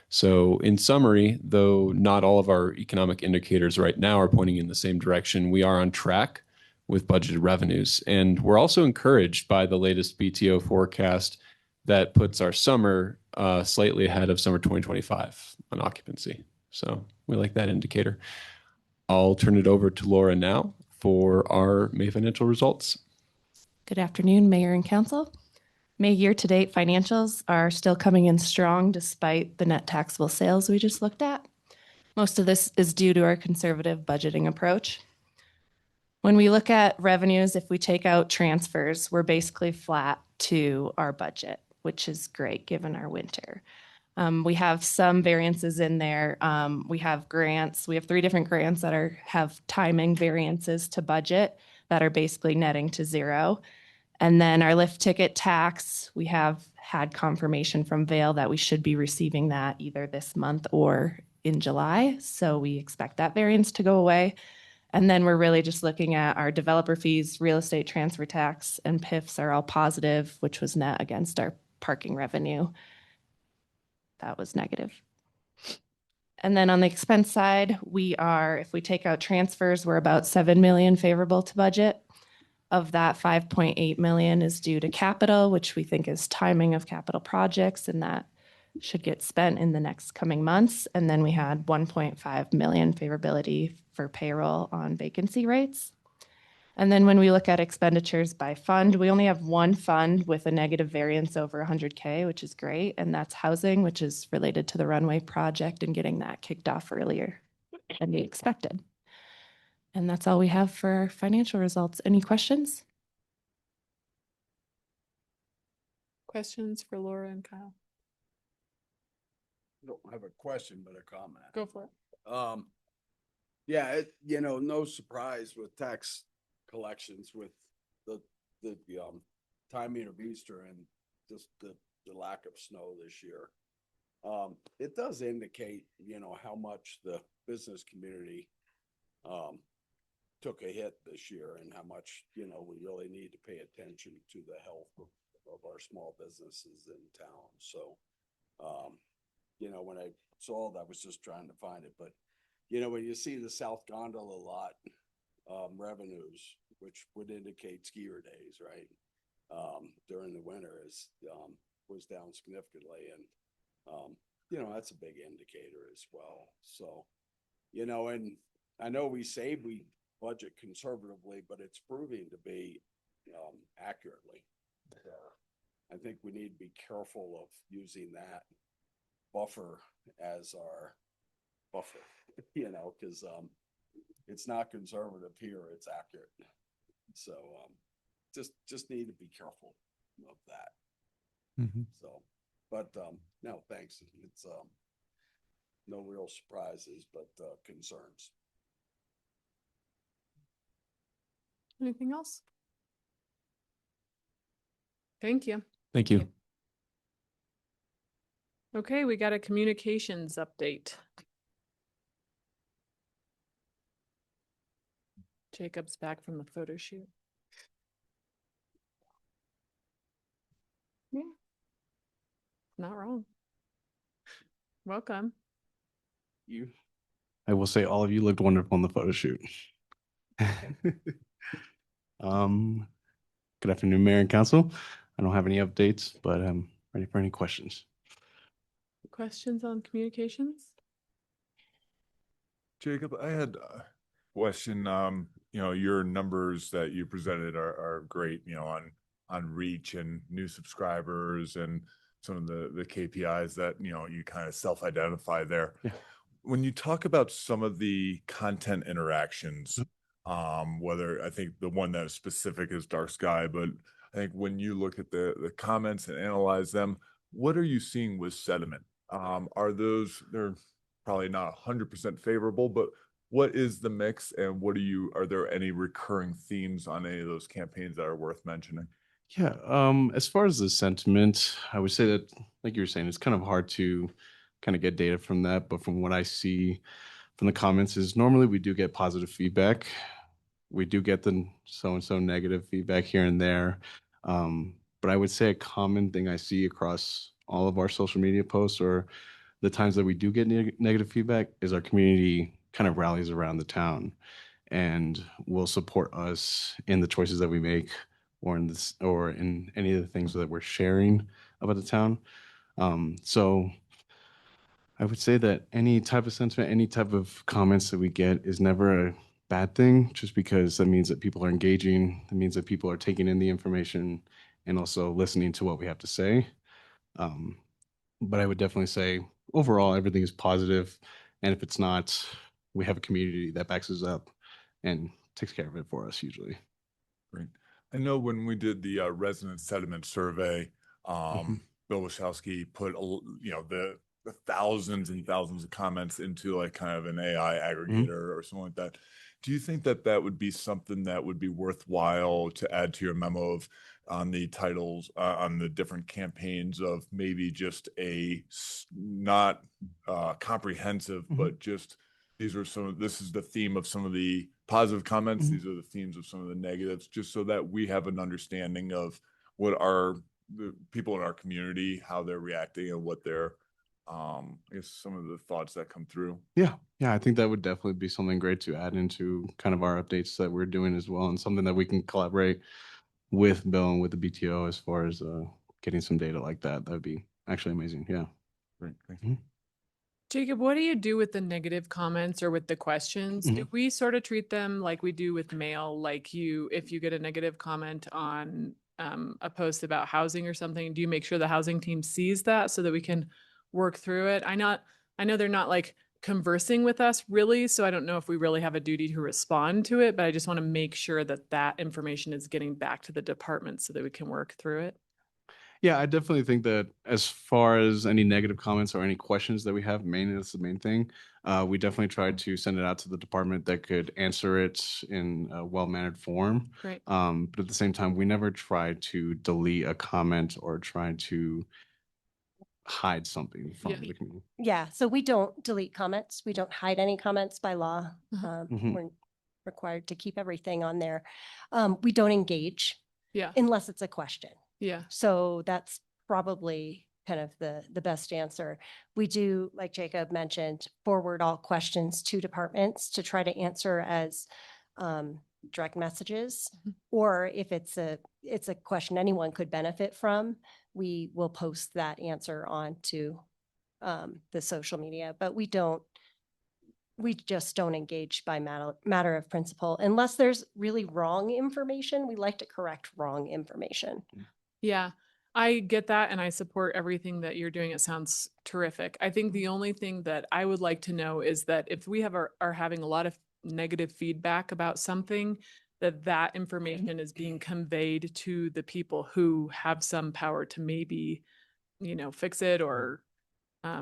So in summary, though not all of our economic indicators right now are pointing in the same direction, we are on track with budgeted revenues. And we're also encouraged by the latest BTO forecast that puts our summer slightly ahead of summer 2025 on occupancy. So we like that indicator. I'll turn it over to Laura now for our May financial results. Good afternoon, Mayor and Council. May year-to-date financials are still coming in strong despite the net taxable sales we just looked at. Most of this is due to our conservative budgeting approach. When we look at revenues, if we take out transfers, we're basically flat to our budget, which is great given our winter. We have some variances in there. We have grants. We have 3 different grants that have timing variances to budget that are basically netting to 0. And then our lift ticket tax, we have had confirmation from Vail that we should be receiving that either this month or in July. So we expect that variance to go away. And then we're really just looking at our developer fees, real estate transfer tax, and PIFs are all positive, which was net against our parking revenue. That was negative. And then on the expense side, if we take out transfers, we're about 7 million favorable to budget. Of that, 5.8 million is due to capital, which we think is timing of capital projects, and that should get spent in the next coming months. And then we had 1.5 million favorability for payroll on vacancy rates. And then when we look at expenditures by fund, we only have one fund with a negative variance over 100K, which is great. And that's housing, which is related to the runway project and getting that kicked off earlier than we expected. And that's all we have for our financial results. Any questions? Questions for Laura and Kyle? I don't have a question, but a comment. Go for it. Yeah, no surprise with tax collections with the timing of Easter and just the lack of snow this year. It does indicate, how much the business community took a hit this year and how much, we really need to pay attention to the health of our small businesses in town. So, when I saw that, I was just trying to find it, but when you see the South Gondola lot revenues, which would indicate skier days, right? During the winter was down significantly, and that's a big indicator as well. So, and I know we budget conservatively, but it's proving to be accurately. I think we need to be careful of using that buffer as our buffer, because it's not conservative here, it's accurate. So just need to be careful of that. So, but no, thanks. It's no real surprises, but concerns. Anything else? Thank you. Thank you. Okay, we got a communications update. Jacob's back from the photo shoot. Yeah. Not wrong. Welcome. I will say all of you looked wonderful on the photo shoot. Good afternoon, Mayor and Council. I don't have any updates, but I'm ready for any questions. Questions on communications? Jacob, I had a question. Your numbers that you presented are great, on reach and new subscribers and some of the KPIs that, you kind of self-identify there. Yeah. When you talk about some of the content interactions, whether I think the one that is specific is Dark Sky, but I think when you look at the comments and analyze them, what are you seeing with sentiment? They're probably not 100% favorable, but what is the mix and are there any recurring themes on any of those campaigns that are worth mentioning? Yeah, as far as the sentiment, I would say that, like you were saying, it's kind of hard to kind of get data from that. But from what I see from the comments is normally we do get positive feedback. We do get the so-and-so negative feedback here and there. But I would say a common thing I see across all of our social media posts or the times that we do get negative feedback is our community kind of rallies around the town and will support us in the choices that we make or in any of the things that we're sharing about the town. So I would say that any type of sentiment, any type of comments that we get is never a bad thing, just because that means that people are engaging. It means that people are taking in the information and also listening to what we have to say. But I would definitely say overall, everything is positive. And if it's not, we have a community that backs us up and takes care of it for us usually. Great. I know when we did the resident sentiment survey, Bill Wachowski put, the thousands and thousands of comments into like kind of an AI aggregator or something like that. Do you think that that would be something that would be worthwhile to add to your memo of on the titles, on the different campaigns of maybe just not comprehensive, but just this is the theme of some of the positive comments. These are the themes of some of the negatives, just so that we have an understanding of what the people in our community, how they're reacting and what they're, I guess some of the thoughts that come through. Yeah. I think that would definitely be something great to add into kind of our updates that we're doing as well, and something that we can collaborate with Bill and with the BTO as far as getting some data like that. That would be actually amazing. Yeah. Great. Thank you. Jacob, what do you do with the negative comments or with the questions? Do we sort of treat them like we do with mail? Like if you get a negative comment on a post about housing or something, do you make sure the housing team sees that so that we can work through it? I know they're not like conversing with us really, so I don't know if we really have a duty to respond to it, but I just want to make sure that that information is getting back to the department so that we can work through it. Yeah, I definitely think that as far as any negative comments or any questions that we have, mainly that's the main thing. We definitely tried to send it out to the department that could answer it in a well-mannered form. Great. But at the same time, we never tried to delete a comment or try to hide something from the community. Yeah, so we don't delete comments. We don't hide any comments by law. We're required to keep everything on there. We don't engage unless it's a question. Yeah. So that's probably kind of the best answer. We do, like Jacob mentioned, forward all questions to departments to try to answer as direct messages, or if it's a question anyone could benefit from, we will post that answer onto the social media. But we just don't engage by matter of principle unless there's really wrong information. We like to correct wrong information. Yeah, I get that. And I support everything that you're doing. It sounds terrific. I think the only thing that I would like to know is that if we are having a lot of negative feedback about something, that information is being conveyed to the people who have some power to maybe, fix it or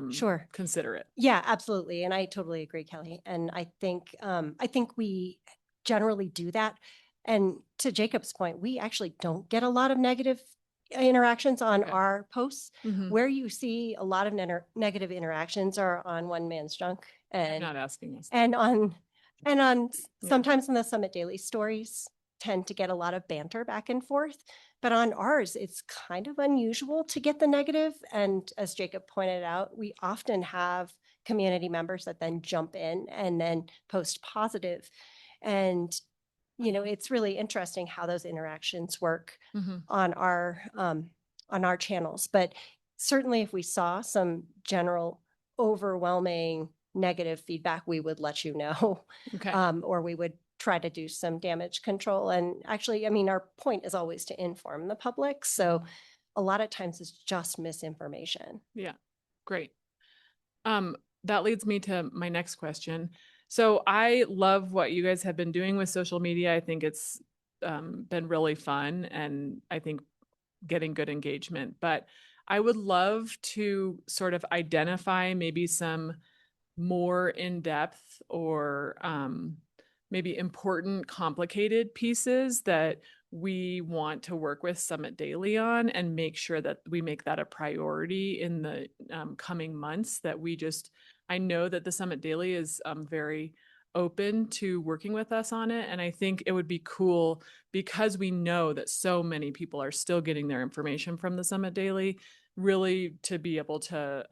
Sure. consider it. Yeah, absolutely. And I totally agree, Kelly. And I think we generally do that. And to Jacob's point, we actually don't get a lot of negative interactions on our posts. Where you see a lot of negative interactions are on One Man's Junk and not asking us. and on sometimes in the Summit Daily stories tend to get a lot of banter back and forth, but on ours it's kind of unusual to get the negative. And as Jacob pointed out, we often have community members that then jump in and then post positive. And it's really interesting how those interactions work on our channels. But certainly if we saw some general overwhelming negative feedback, we would let you know. Okay. Or we would try to do some damage control. And actually, our point is always to inform the public. So a lot of times it's just misinformation. Yeah, great. That leads me to my next question. So I love what you guys have been doing with social media. I think it's been really fun and I think getting good engagement, but I would love to sort of identify maybe some more in-depth or maybe important, complicated pieces that we want to work with Summit Daily on and make sure that we make that a priority in the coming months. I know that the Summit Daily is very open to working with us on it. And I think it would be cool because we know that so many people are still getting their information from the Summit Daily, really to be able to,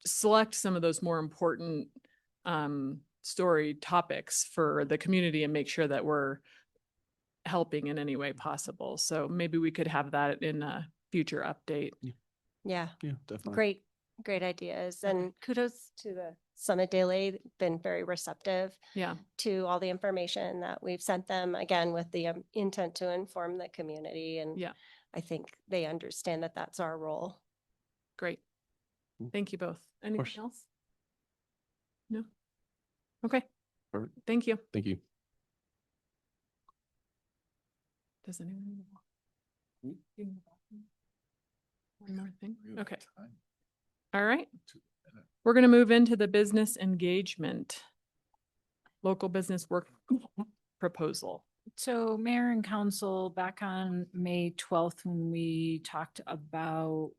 select some of those more important story topics for the community and make sure that we're helping in any way possible. So maybe we could have that in a future update. Yeah. Yeah, definitely. Great ideas. And kudos to the Summit Daily been very receptive Yeah. to all the information that we've sent them, again, with the intent to inform the community. And Yeah. I think they understand that that's our role. Great. Thank you both. Anything course. else? No? Okay. Perfect. Thank you. Thank you. Does anyone? One more thing? Okay. All right. We're going to move into the business engagement. Local business work proposal. So Mayor and Council, back on May 12th, when we talked about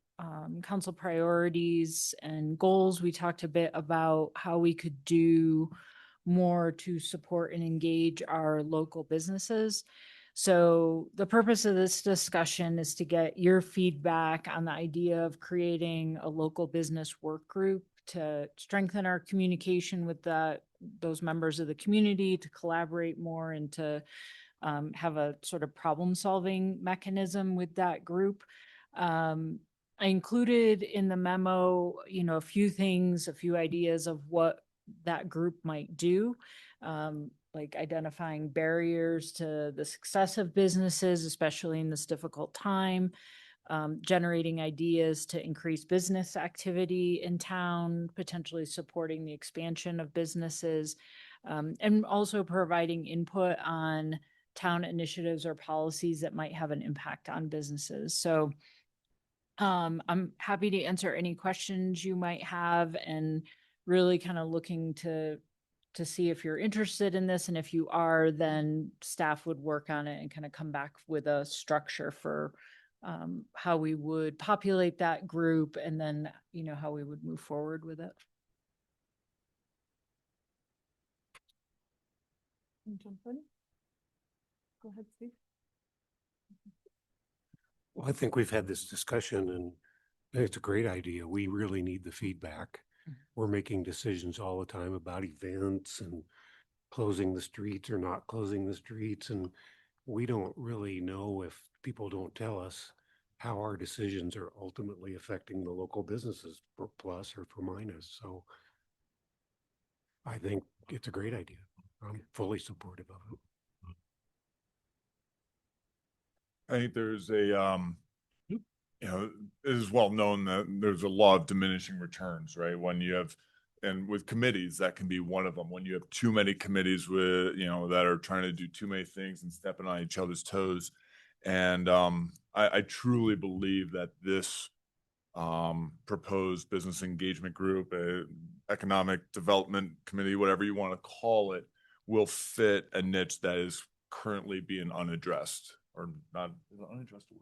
council priorities and goals, we talked a bit about how we could do more to support and engage our local businesses. So the purpose of this discussion is to get your feedback on the idea of creating a local business work group to strengthen our communication with those members of the community, to collaborate more, and to have a sort of problem-solving mechanism with that group. I included in the memo, a few things, a few ideas of what that group might do. Like identifying barriers to the success of businesses, especially in this difficult time, generating ideas to increase business activity in town, potentially supporting the expansion of businesses, and also providing input on town initiatives or policies that might have an impact on businesses. So I'm happy to answer any questions you might have, and really kind of looking to see if you're interested in this. And if you are, then staff would work on it and kind of come back with a structure for how we would populate that group, and then, how we would move forward with it. Go ahead, Steve. Well, I think we've had this discussion and it's a great idea. We really need the feedback. We're making decisions all the time about events and closing the streets or not closing the streets. And we don't really know, if people don't tell us, how our decisions are ultimately affecting the local businesses for plus or for minus. So I think it's a great idea. I'm fully supportive of it. I think there's it is well known that there's a law of diminishing returns, right? When you have, and with committees, that can be one of them. When you have too many committees with, that are trying to do too many things and stepping on each other's toes. And I truly believe that this proposed business engagement group, economic development committee, whatever you want to call it, will fit a niche that is currently being unaddressed, or not unaddressed word.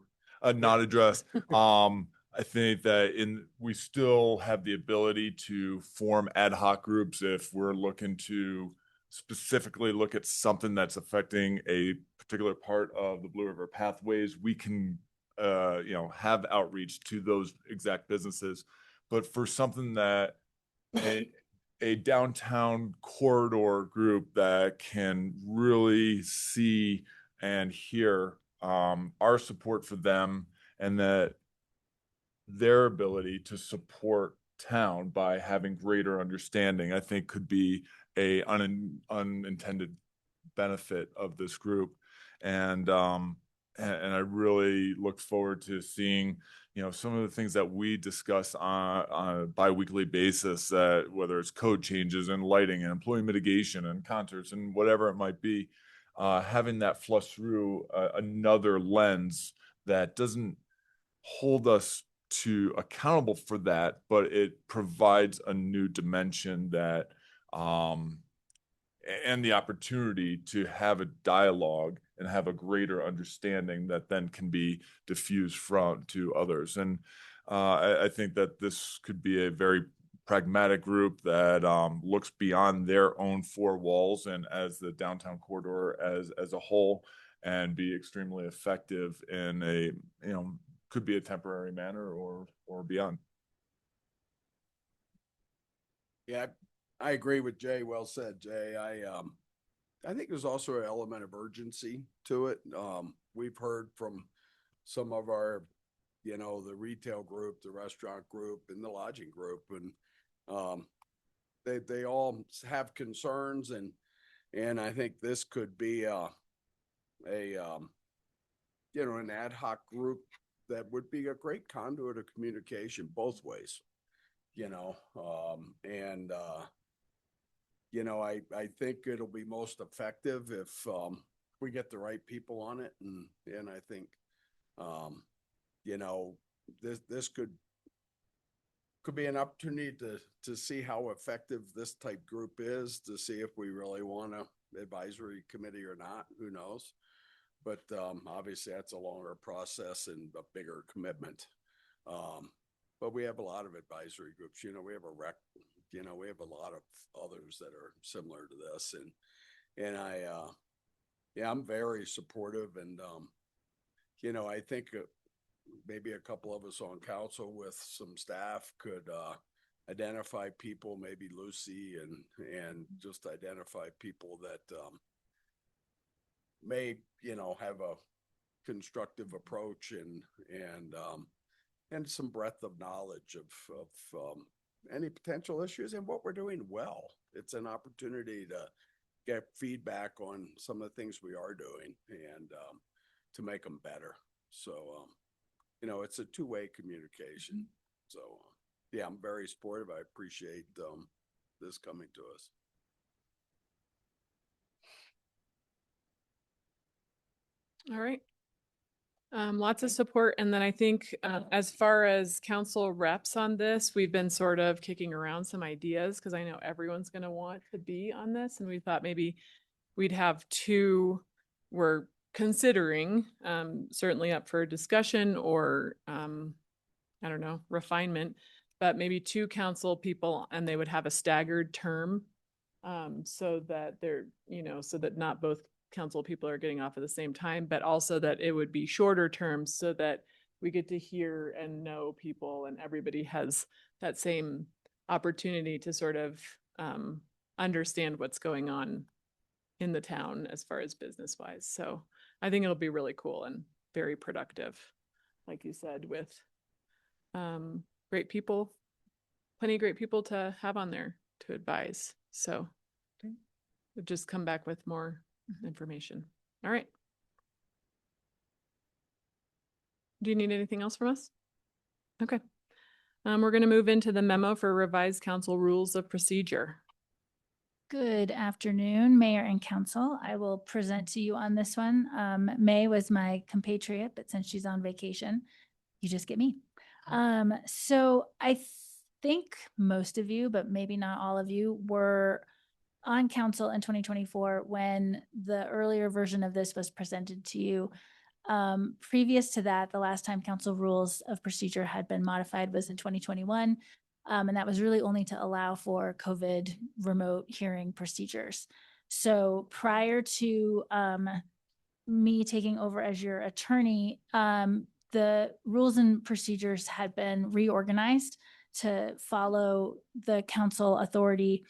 Not addressed. I think that we still have the ability to form ad hoc groups if we're looking to specifically look at something that's affecting a particular part of the Blue River Pathways. We can, have outreach to those exact businesses. But for something that a downtown corridor group that can really see and hear our support for them, and that their ability to support town by having greater understanding, I think could be a unintended benefit of this group. And I really look forward to seeing, some of the things that we discuss on a bi-weekly basis, that whether it's code changes and lighting and employee mitigation and concerts and whatever it might be, having that flush through another lens that doesn't hold us to accountable for that, but it provides a new dimension that and the opportunity to have a dialogue and have a greater understanding that then can be diffused to others. And I think that this could be a very pragmatic group that looks beyond their own four walls and as the downtown corridor as a whole, and be extremely effective in a, could be a temporary manner or beyond. Yeah, I agree with Jay. Well said, Jay. I think there's also an element of urgency to it. We've heard from some of our, the retail group, the restaurant group, and the lodging group, and they all have concerns, and I think this could be you know, an ad hoc group that would be a great conduit of communication both ways, you know, you know, I think it'll be most effective if we get the right people on it, and I think you know, this could be an opportunity to see how effective this type group is, to see if we really want a advisory committee or not, who knows? But obviously that's a longer process and a bigger commitment. But we have a lot of advisory groups, you know, we have a rec, you know, we have a lot of others that are similar to this, and yeah, I'm very supportive, and you know, I think maybe a couple of us on council with some staff could identify people, maybe Lucy, and just identify people that may, you know, have a constructive approach and some breadth of knowledge of any potential issues and what we're doing well. It's an opportunity to get feedback on some of the things we are doing and to make them better. So, you know, it's a two-way communication. So, yeah, I'm very supportive. I appreciate this coming to us. All right. Lots of support. And then I think as far as council reps on this, we've been sort of kicking around some ideas because I know everyone's going to want to be on this. And we thought maybe we'd have two we're considering, certainly up for discussion or, I don't know, refinement, but maybe two council people, and they would have a staggered term. So that they're, you know, so that not both council people are getting off at the same time, but also that it would be shorter terms so that we get to hear and know people and everybody has that same opportunity to sort of understand what's going on in the town as far as business wise. So I think it'll be really cool and very productive, like you said, with great people, plenty of great people to have on there to advise. So we'll just come back with more information. All right. Do you need anything else from us? Okay. We're going to move into the memo for revised council rules of procedure. Good afternoon, Mayor and Council. I will present to you on this one. May was my compatriot, but since she's on vacation, you just get me. So I think most of you, but maybe not all of you, were on council in 2024 when the earlier version of this was presented to you. Previous to that, the last time council rules of procedure had been modified was in 2021. And that was really only to allow for COVID remote hearing procedures. So prior to me taking over as your attorney, the rules and procedures had been reorganized to follow the council authority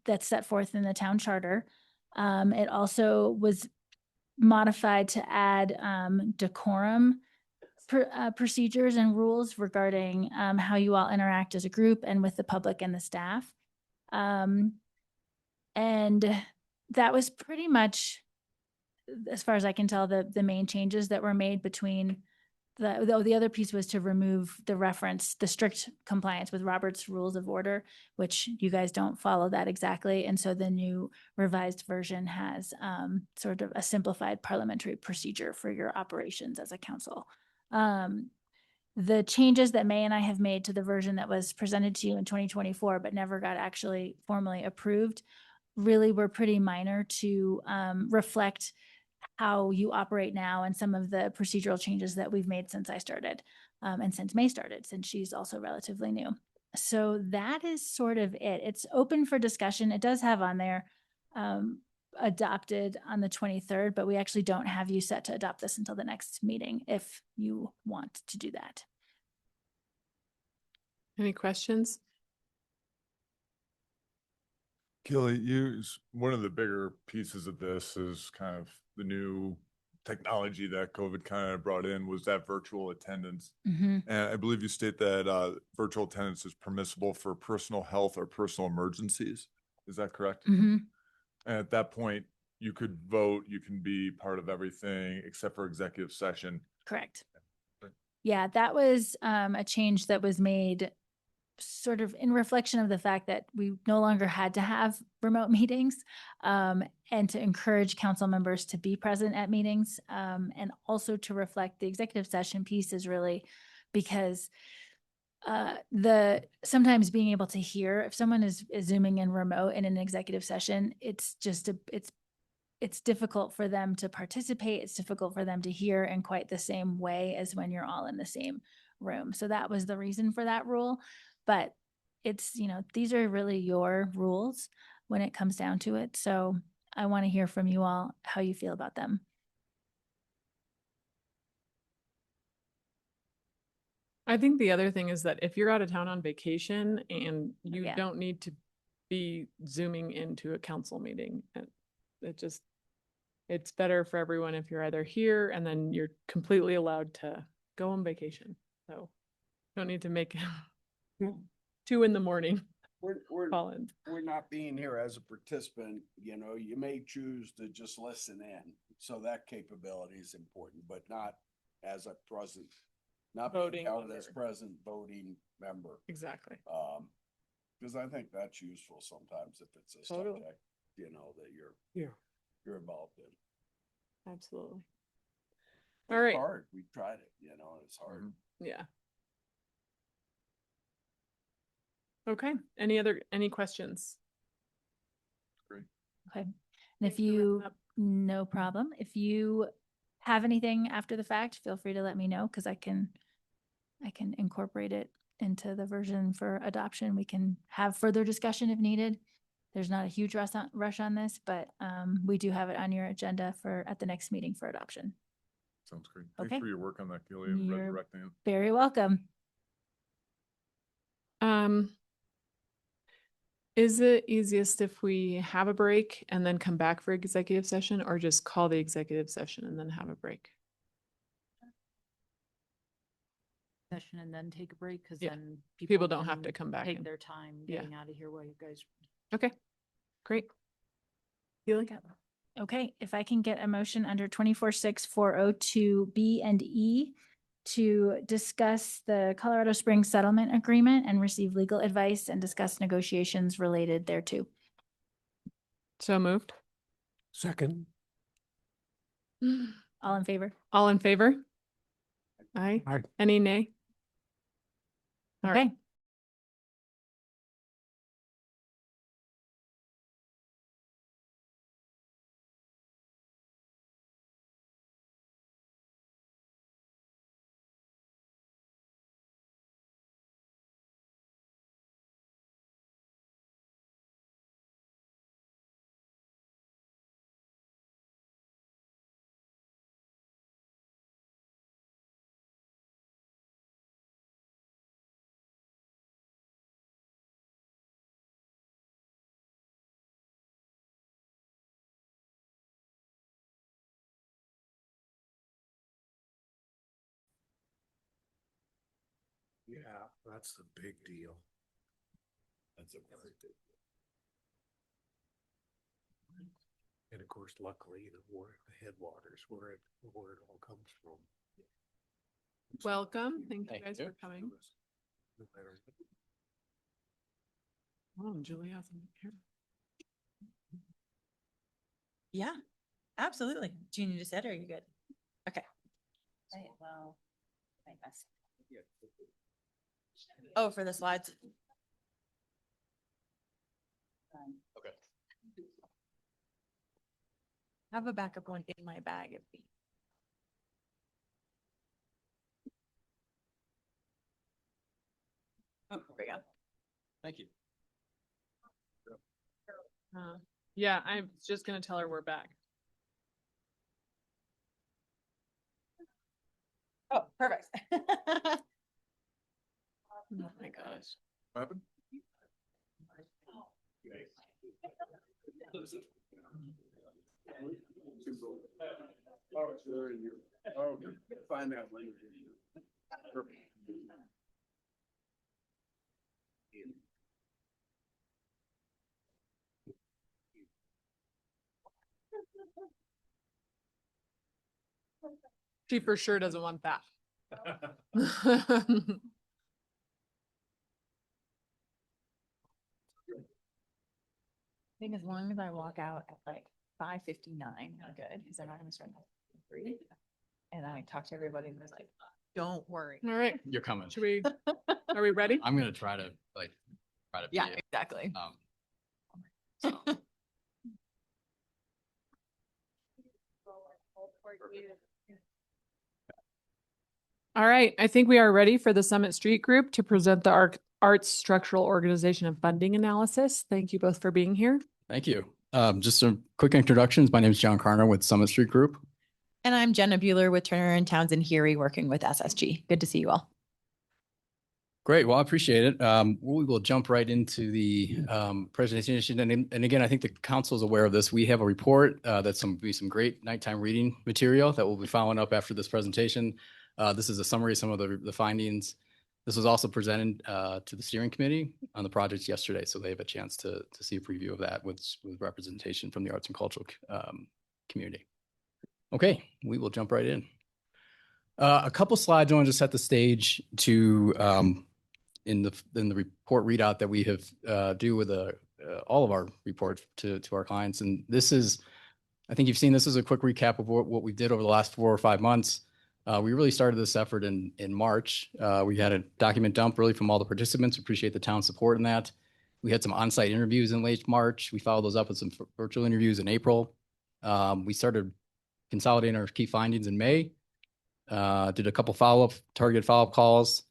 that's set forth in the town charter. It also was modified to add decorum procedures and rules regarding how you all interact as a group and with the public and the staff. And that was pretty much, as far as I can tell, the main changes that were made between the other piece was to remove the reference, the strict compliance with Robert's Rules of Order, which you guys don't follow that exactly. And so the new revised version has sort of a simplified parliamentary procedure for your operations as a council. The changes that May and I have made to the version that was presented to you in 2024, but never got actually formally approved, really were pretty minor to reflect how you operate now and some of the procedural changes that we've made since I started and since May started, since she's also relatively new. So that is sort of it. It's open for discussion. It does have on there adopted on the 23rd, but we actually don't have you set to adopt this until the next meeting if you want to do that. Any questions? Kelly, one of the bigger pieces of this is kind of the new technology that COVID kind of brought in was that virtual attendance. Mhm. And I believe you state that virtual attendance is permissible for personal health or personal emergencies. Is that correct? Mhm. And at that point, you could vote, you can be part of everything except for executive session. Correct. Yeah, that was a change that was made sort of in reflection of the fact that we no longer had to have remote meetings, and to encourage council members to be present at meetings, and also to reflect the executive session piece is really because sometimes being able to hear if someone is zooming in remote in an executive session, it's just it's difficult for them to participate. It's difficult for them to hear in quite the same way as when you're all in the same room. So that was the reason for that rule. But it's, these are really your rules when it comes down to it. So I want to hear from you all how you feel about them. I think the other thing is that if you're out of town on vacation and you Yeah. don't need to be zooming into a council meeting, it's better for everyone if you're either here and then you're completely allowed to go on vacation. So don't need to make 2 a.m. call in. We're not being here as a participant, you may choose to just listen in. So that capability is important, but not as a present, not Voting voting out as member. present voting member. Exactly. Because I think that's useful sometimes if it's a Totally. subject, that you're involved in. Absolutely. It's All right. hard. We tried it, it's hard. Yeah. Okay. Any questions? Great. Okay. And Thanks if for wrapping you, up. no problem. If you have anything after the fact, feel free to let me know because I can incorporate it into the version for adoption. We can have further discussion if needed. There's not a huge rush on this, but we do have it on your agenda at the next meeting for adoption. Sounds great. Thanks Okay. for your work on that, Gillian, You're resurrecting it. very welcome. Is it easiest if we have a break and then come back for executive session, or just call the executive session and then have a break? Session and then take a break because Yeah. then People don't have can to come back Take in. their time Yeah. getting out of here while you guys. Okay, great. Okay, if I can get a motion under 246402B and E to discuss the Colorado Springs settlement agreement and receive legal advice and discuss negotiations related thereto. So moved. Second. All in favor? All in favor? Aye. Aye. Any nay? All right. Okay. Yeah, that's the big deal. That's a very big deal. And of course, luckily, we're at the headwaters, where it all comes from. Welcome. Thank you guys for coming. Oh, Julia's in here. Yeah, absolutely. Do you need to sit or are you good? Okay. Right, well, my best. Oh, for the slides. Okay. I have a backup one in my bag if we. Oh, there we go. Thank you. Yeah, I'm just gonna tell her we're back. Oh, perfect. Oh my gosh. What happened? Oh, it's there in your, oh, okay. Find that later. Perfect. She for sure doesn't want that. I think as long as I walk out at like 5:59, I'm good, because I'm not gonna start at 3. And I talked to everybody and was like, don't worry. All right, You're coming. should we, are we ready? I'm gonna try to be Yeah, it. exactly. So, All right, I think we are ready for the Summit Street Group to present the Arts Structural Organization and Funding Analysis. Thank you both for being here. Thank you. Just some quick introductions. My name is John Carner with Summit Street Group. And I'm Jenna Bueller with Turner and Townsend Heary, working with SSG. Good to see you all. Great. Well, I appreciate it. We will jump right into the presentation. And again, I think the council is aware of this. We have a report that's some great nighttime reading material that we'll be following up after this presentation. This is a summary of some of the findings. This was also presented to the steering committee on the projects yesterday, so they have a chance to see a preview of that with representation from the arts and cultural community. Okay, we will jump right in. A couple slides I want to set the stage to in the report readout that we have do with all of our reports to our clients, and this is, I think you've seen this is a quick recap of what we did over the last 4 or 5 months. We really started this effort in March. We had a document dump really from all the participants. Appreciate the town's support in that. We had some on-site interviews in late March. We followed those up with some virtual interviews in April. We started consolidating our key findings in May. Did a couple targeted follow-up calls,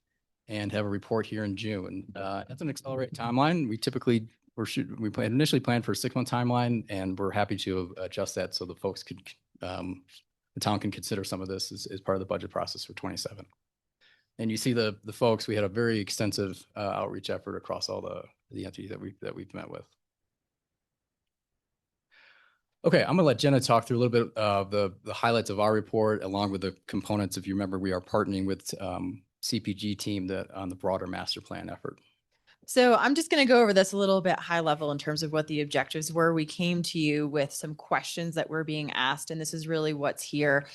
and have a report here in June. That's an accelerated timeline. We initially planned for a 6-month timeline, and we're happy to adjust that so the folks could the town can consider some of this as part of the budget process for 27. And you see the folks, we had a very extensive outreach effort across all the entities that we've met with. Okay, I'm gonna let Jenna talk through a little bit of the highlights of our report, along with the components. If you remember, we are partnering with CPG team on the broader master plan effort. So I'm just going to go over this a little bit high level in terms of what the objectives were. We came to you with some questions that were being asked, and this is really what's here.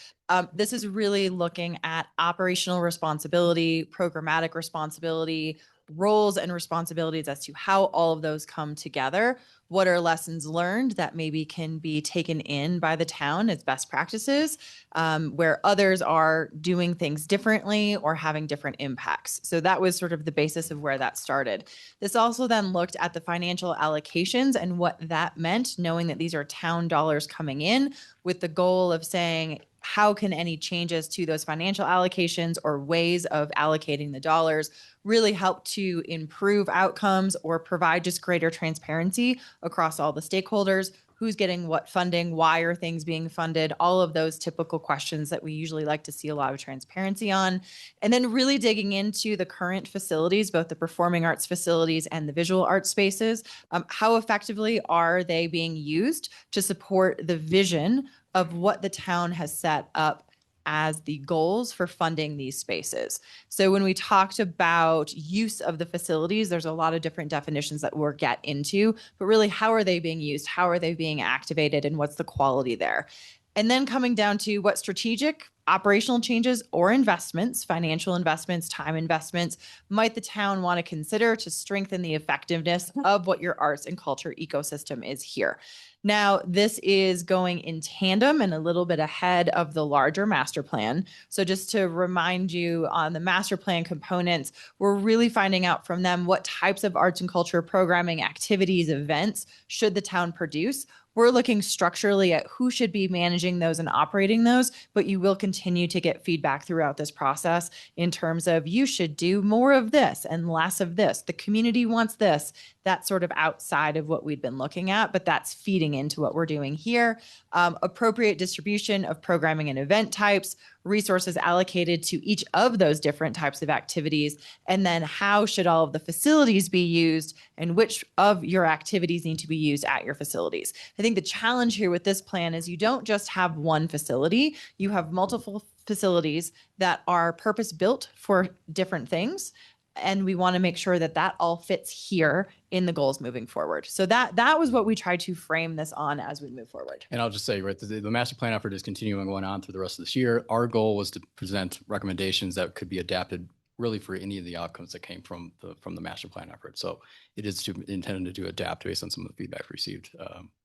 This is really looking at operational responsibility, programmatic responsibility, roles and responsibilities as to how all of those come together. What are lessons learned that maybe can be taken in by the town as best practices, where others are doing things differently or having different impacts. So that was sort of the basis of where that started. This also then looked at the financial allocations and what that meant, knowing that these are town dollars coming in, with the goal of saying, how can any changes to those financial allocations or ways of allocating the dollars really help to improve outcomes or provide just greater transparency across all the stakeholders? Who's getting what funding? Why are things being funded? All of those typical questions that we usually like to see a lot of transparency on. And then really digging into the current facilities, both the performing arts facilities and the visual arts spaces. How effectively are they being used to support the vision of what the town has set up as the goals for funding these spaces? So when we talked about use of the facilities, there's a lot of different definitions that we'll get into, but really, how are they being used? How are they being activated? And what's the quality there? And then coming down to what strategic operational changes or investments, financial investments, time investments, might the town want to consider to strengthen the effectiveness of what your arts and culture ecosystem is here. Now, this is going in tandem and a little bit ahead of the larger master plan. So just to remind you on the master plan components, we're really finding out from them what types of arts and culture programming, activities, events should the town produce. We're looking structurally at who should be managing those and operating those, but you will continue to get feedback throughout this process in terms of you should do more of this and less of this. The community wants this. That's sort of outside of what we've been looking at, but that's feeding into what we're doing here. Appropriate distribution of programming and event types, resources allocated to each of those different types of activities? And then how should all of the facilities be used and which of your activities need to be used at your facilities? I think the challenge here with this plan is you don't just have one facility, you have multiple facilities that are purpose built for different things. And we want to make sure that that all fits here in the goals moving forward. So that was what we tried to frame this on as we move forward. And I'll just say, right, the master plan effort is continuing going on through the rest of this year. Our goal was to present recommendations that could be adapted really for any of the outcomes that came from the master plan effort. So it is intended to adapt based on some of the feedback received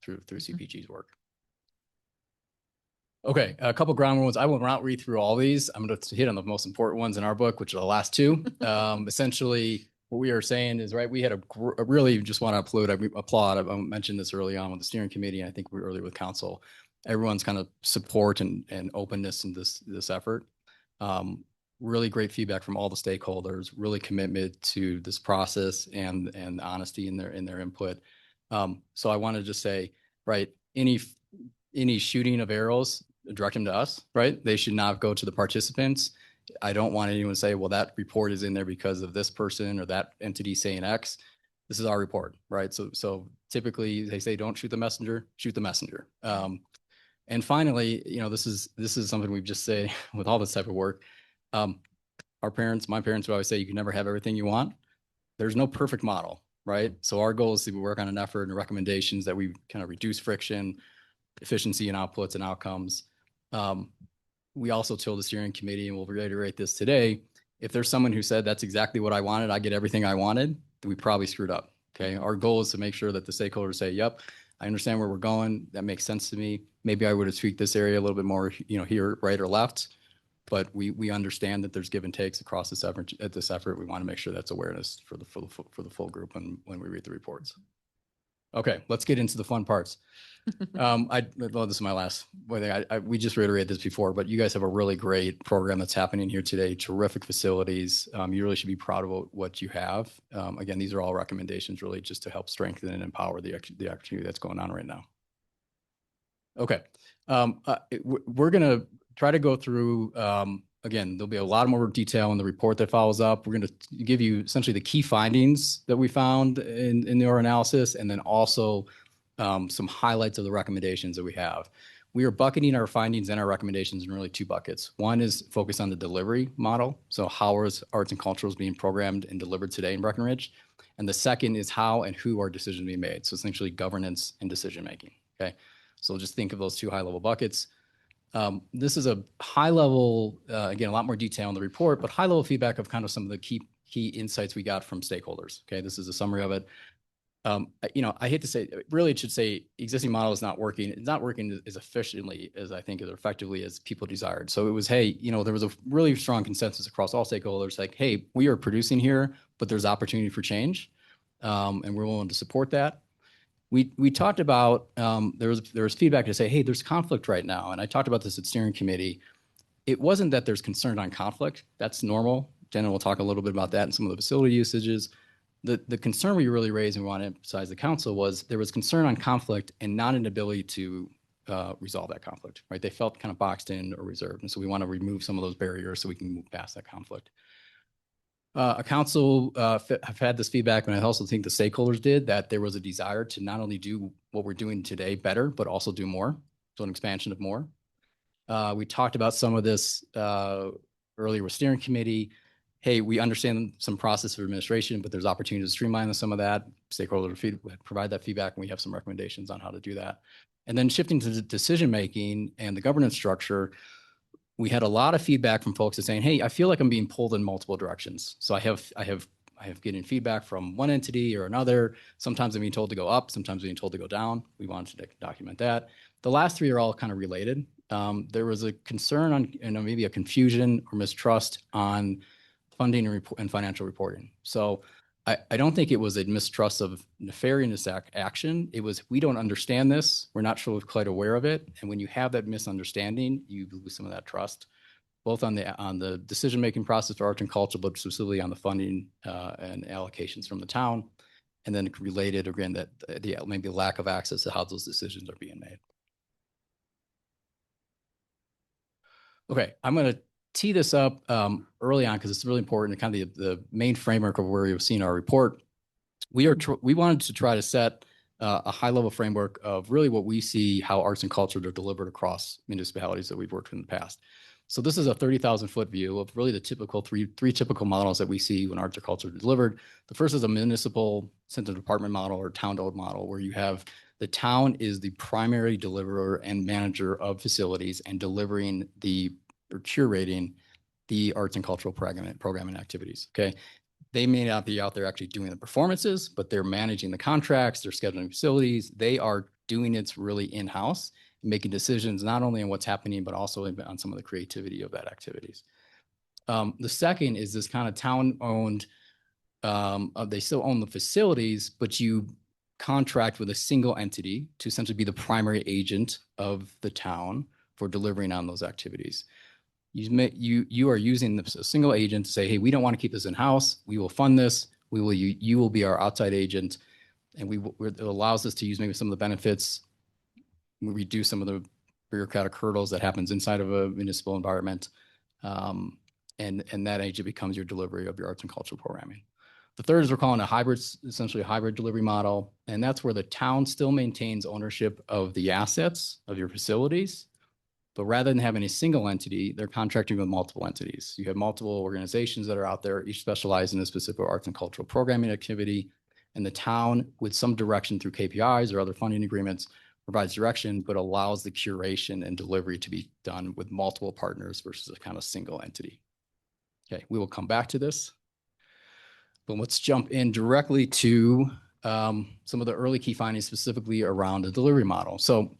through CPG's work. Okay, a couple ground rules. I will not read through all these. I'm going to hit on the most important ones in our book, which are the last two. Essentially, what we are saying is, right, we had a really just want to applaud. I mentioned this early on with the steering committee, and I think we were earlier with council. Everyone's kind of support and openness in this effort. Really great feedback from all the stakeholders. Really commitment to this process and honesty in their input. So I want to just say, right, any shooting of arrows, direct them to us, right? They should not go to the participants. I don't want anyone to say, well, that report is in there because of this person or that entity saying X. This is our report, right? So typically they say, don't shoot the messenger, shoot the messenger. And finally, this is something we've just say with all this type of work. My parents would always say, you can never have everything you want. There's no perfect model, right? So our goal is to work on an effort and recommendations that we kind of reduce friction, efficiency and outputs and outcomes. We also told the steering committee, and we'll reiterate this today, if there's someone who said that's exactly what I wanted, I get everything I wanted, then we probably screwed up. Okay. Our goal is to make sure that the stakeholders say, yep, I understand where we're going. That makes sense to me. Maybe I would have tweaked this area a little bit more, here, right or left. But we understand that there's give and takes across this effort. We want to make sure that's awareness for the full group when we read the reports. Okay, let's get into the fun parts. Well, this is my last thing. We just reiterated this before, but you guys have a really great program that's happening here today. Terrific facilities. You really should be proud of what you have. Again, these are all recommendations really just to help strengthen and empower the activity that's going on right now. Okay, we're gonna try to go through. Again, there'll be a lot more detail in the report that follows up. We're going to give you essentially the key findings that we found in our analysis, and then also some highlights of the recommendations that we have. We are bucketing our findings and our recommendations in really two buckets. One is focused on the delivery model. So how is arts and culturals being programmed and delivered today in Breckenridge? And the second is how and who are decisions being made. So essentially governance and decision making. Okay. So just think of those two high level buckets. This is a high level, again, a lot more detail in the report, but high level feedback of kind of some of the key insights we got from stakeholders. Okay, this is a summary of it. I hate to say, really it should say existing model is not working. It's not working as efficiently as I think as effectively as people desired. So it was, hey, there was a really strong consensus across all stakeholders like, hey, we are producing here, but there's opportunity for change. And we're willing to support that. We talked about, there was feedback to say, hey, there's conflict right now. And I talked about this at steering committee. It wasn't that there's concern on conflict. That's normal. Jenna will talk a little bit about that in some of the facility usages. The concern we really raised and we want to emphasize the council was there was concern on conflict and not an ability to resolve that conflict, right? They felt kind of boxed in or reserved. And so we want to remove some of those barriers so we can move past that conflict. A council have had this feedback, and I also think the stakeholders did, that there was a desire to not only do what we're doing today better, but also do more. So an expansion of more. We talked about some of this earlier with steering committee. Hey, we understand some process of administration, but there's opportunity to streamline some of that. Stakeholders provide that feedback, and we have some recommendations on how to do that. And then shifting to the decision-making and the governance structure, we had a lot of feedback from folks that saying, hey, I feel like I'm being pulled in multiple directions. So I have getting feedback from one entity or another. Sometimes I'm being told to go up, sometimes I'm being told to go down. We wanted to document that. The last three are all kind of related. There was a concern on, maybe a confusion or mistrust on funding and financial reporting. So I don't think it was a mistrust of nefarious action. It was, we don't understand this. We're not sure we're quite aware of it. And when you have that misunderstanding, you lose some of that trust, both on the decision-making process for arts and culture, but specifically on the funding and allocations from the town. And then related again, that maybe lack of access to how those decisions are being made. Okay, I'm going to tee this up early on because it's really important. Kind of the main framework of where you've seen our report. We wanted to try to set a high level framework of really what we see how arts and culture are delivered across municipalities that we've worked with in the past. So this is a 30,000 foot view of really the typical three typical models that we see when arts or culture are delivered. The first is a municipal center department model or town-owned model, where you have the town is the primary deliverer and manager of facilities and delivering or curating the arts and cultural programming activities. Okay. They may not be out there actually doing the performances, but they're managing the contracts, they're scheduling facilities. They are doing it really in-house, making decisions not only on what's happening, but also on some of the creativity of that activities. The second is this kind of town-owned, they still own the facilities, but you contract with a single entity to essentially be the primary agent of the town for delivering on those activities. You are using a single agent to say, hey, we don't want to keep this in-house. We will fund this. You will be our outside agent. And it allows us to use maybe some of the benefits. We reduce some of the bureaucratic hurdles that happens inside of a municipal environment. And that agent becomes your delivery of your arts and cultural programming. The third is we're calling essentially a hybrid delivery model. And that's where the town still maintains ownership of the assets of your facilities. But rather than having a single entity, they're contracting with multiple entities. You have multiple organizations that are out there, each specialized in a specific arts and cultural programming activity. And the town, with some direction through KPIs or other funding agreements, provides direction, but allows the curation and delivery to be done with multiple partners versus a kind of single entity. Okay, we will come back to this. But let's jump in directly to some of the early key findings, specifically around the delivery model. So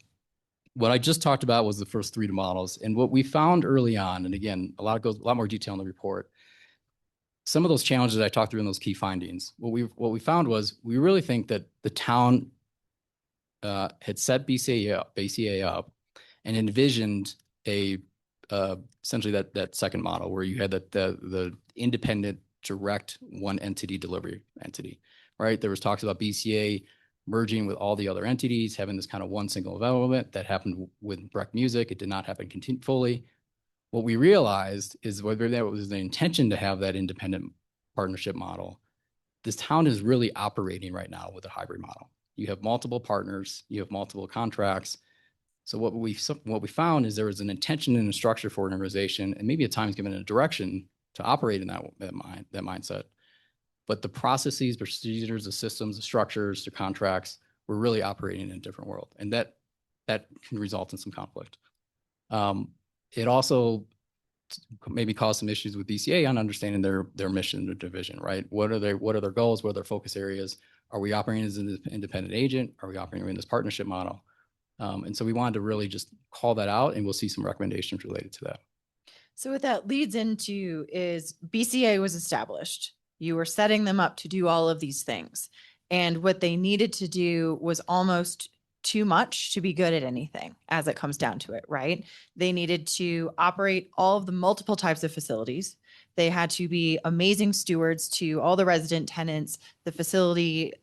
what I just talked about was the first three models. And what we found early on, and again, a lot more detail in the report, some of those challenges I talked through in those key findings, what we found was we really think that the town had set BCA up and envisioned essentially that second model where you had the independent direct one entity delivery entity, right? There was talks about BCA merging with all the other entities, having this kind of one single development that happened with Breck Music. It did not happen fully. What we realized is whether that was the intention to have that independent partnership model, this town is really operating right now with a hybrid model. You have multiple partners, you have multiple contracts. So what we found is there was an intention and a structure for an organization, and maybe at times given a direction to operate in that mindset. But the processes, procedures, the systems, the structures, the contracts were really operating in a different world. And that can result in some conflict. It also maybe caused some issues with BCA on understanding their mission or division, right? What are their goals? What are their focus areas? Are we operating as an independent agent? Are we operating in this partnership model? And so we wanted to really just call that out, and we'll see some recommendations related to that. So what that leads into is BCA was established. You were setting them up to do all of these things. And what they needed to do was almost too much to be good at anything as it comes down to it, right? They needed to operate all of the multiple types of facilities. They had to be amazing stewards to all the resident tenants, the facility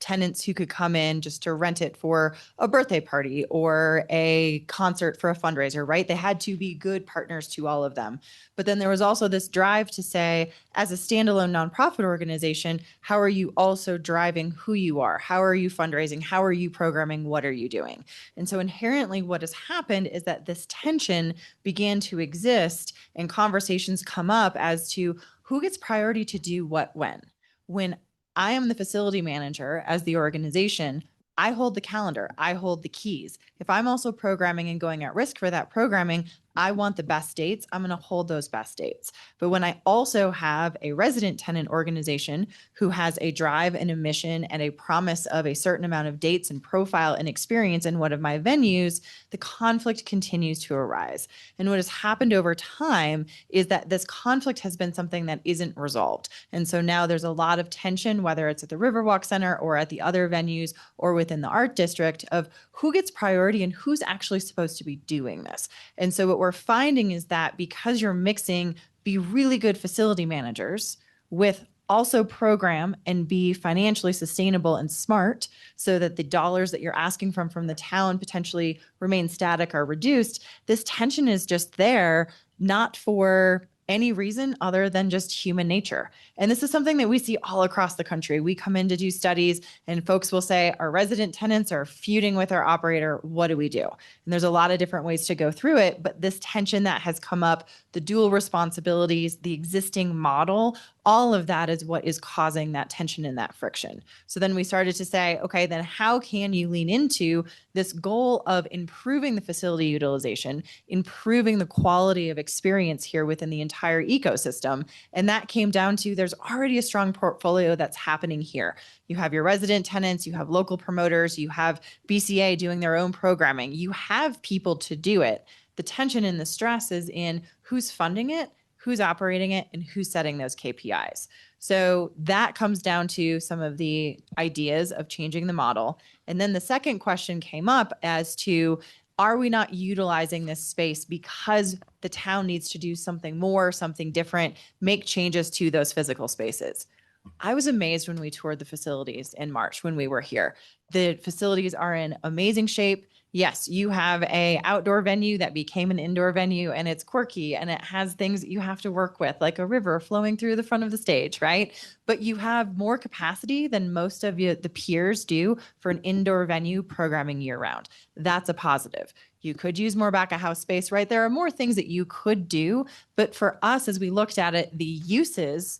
tenants who could come in just to rent it for a birthday party or a concert for a fundraiser, right? They had to be good partners to all of them. But then there was also this drive to say, as a standalone nonprofit organization, how are you also driving who you are? How are you fundraising? How are you programming? What are you doing? And so inherently what has happened is that this tension began to exist and conversations come up as to who gets priority to do what when. When I am the facility manager as the organization, I hold the calendar, I hold the keys. If I'm also programming and going at risk for that programming, I want the best dates, I'm going to hold those best dates. But when I also have a resident tenant organization who has a drive and a mission and a promise of a certain amount of dates and profile and experience in one of my venues, the conflict continues to arise. And what has happened over time is that this conflict has been something that isn't resolved. And so now there's a lot of tension, whether it's at the Riverwalk Center or at the other venues or within the art district, of who gets priority and who's actually supposed to be doing this. And so what we're finding is that because you're mixing be really good facility managers with also program and be financially sustainable and smart so that the dollars that you're asking from the town potentially remain static or reduced. This tension is just there, not for any reason other than just human nature. And this is something that we see all across the country. We come in to do studies and folks will say, our resident tenants are feuding with our operator. What do we do? And there's a lot of different ways to go through it, but this tension that has come up, the dual responsibilities, the existing model, all of that is what is causing that tension and that friction. So then we started to say, okay, then how can you lean into this goal of improving the facility utilization, improving the quality of experience here within the entire ecosystem? And that came down to there's already a strong portfolio that's happening here. You have your resident tenants, you have local promoters, you have BCA doing their own programming. You have people to do it. The tension and the stress is in who's funding it, who's operating it, and who's setting those KPIs. So that comes down to some of the ideas of changing the model. And then the second question came up as to, are we not utilizing this space because the town needs to do something more, something different, make changes to those physical spaces? I was amazed when we toured the facilities in March when we were here. The facilities are in amazing shape. Yes, you have an outdoor venue that became an indoor venue and it's quirky and it has things that you have to work with, like a river flowing through the front of the stage, right? But you have more capacity than most of the peers do for an indoor venue programming year round. That's a positive. You could use more back of house space, right? There are more things that you could do. But for us, as we looked at it, the uses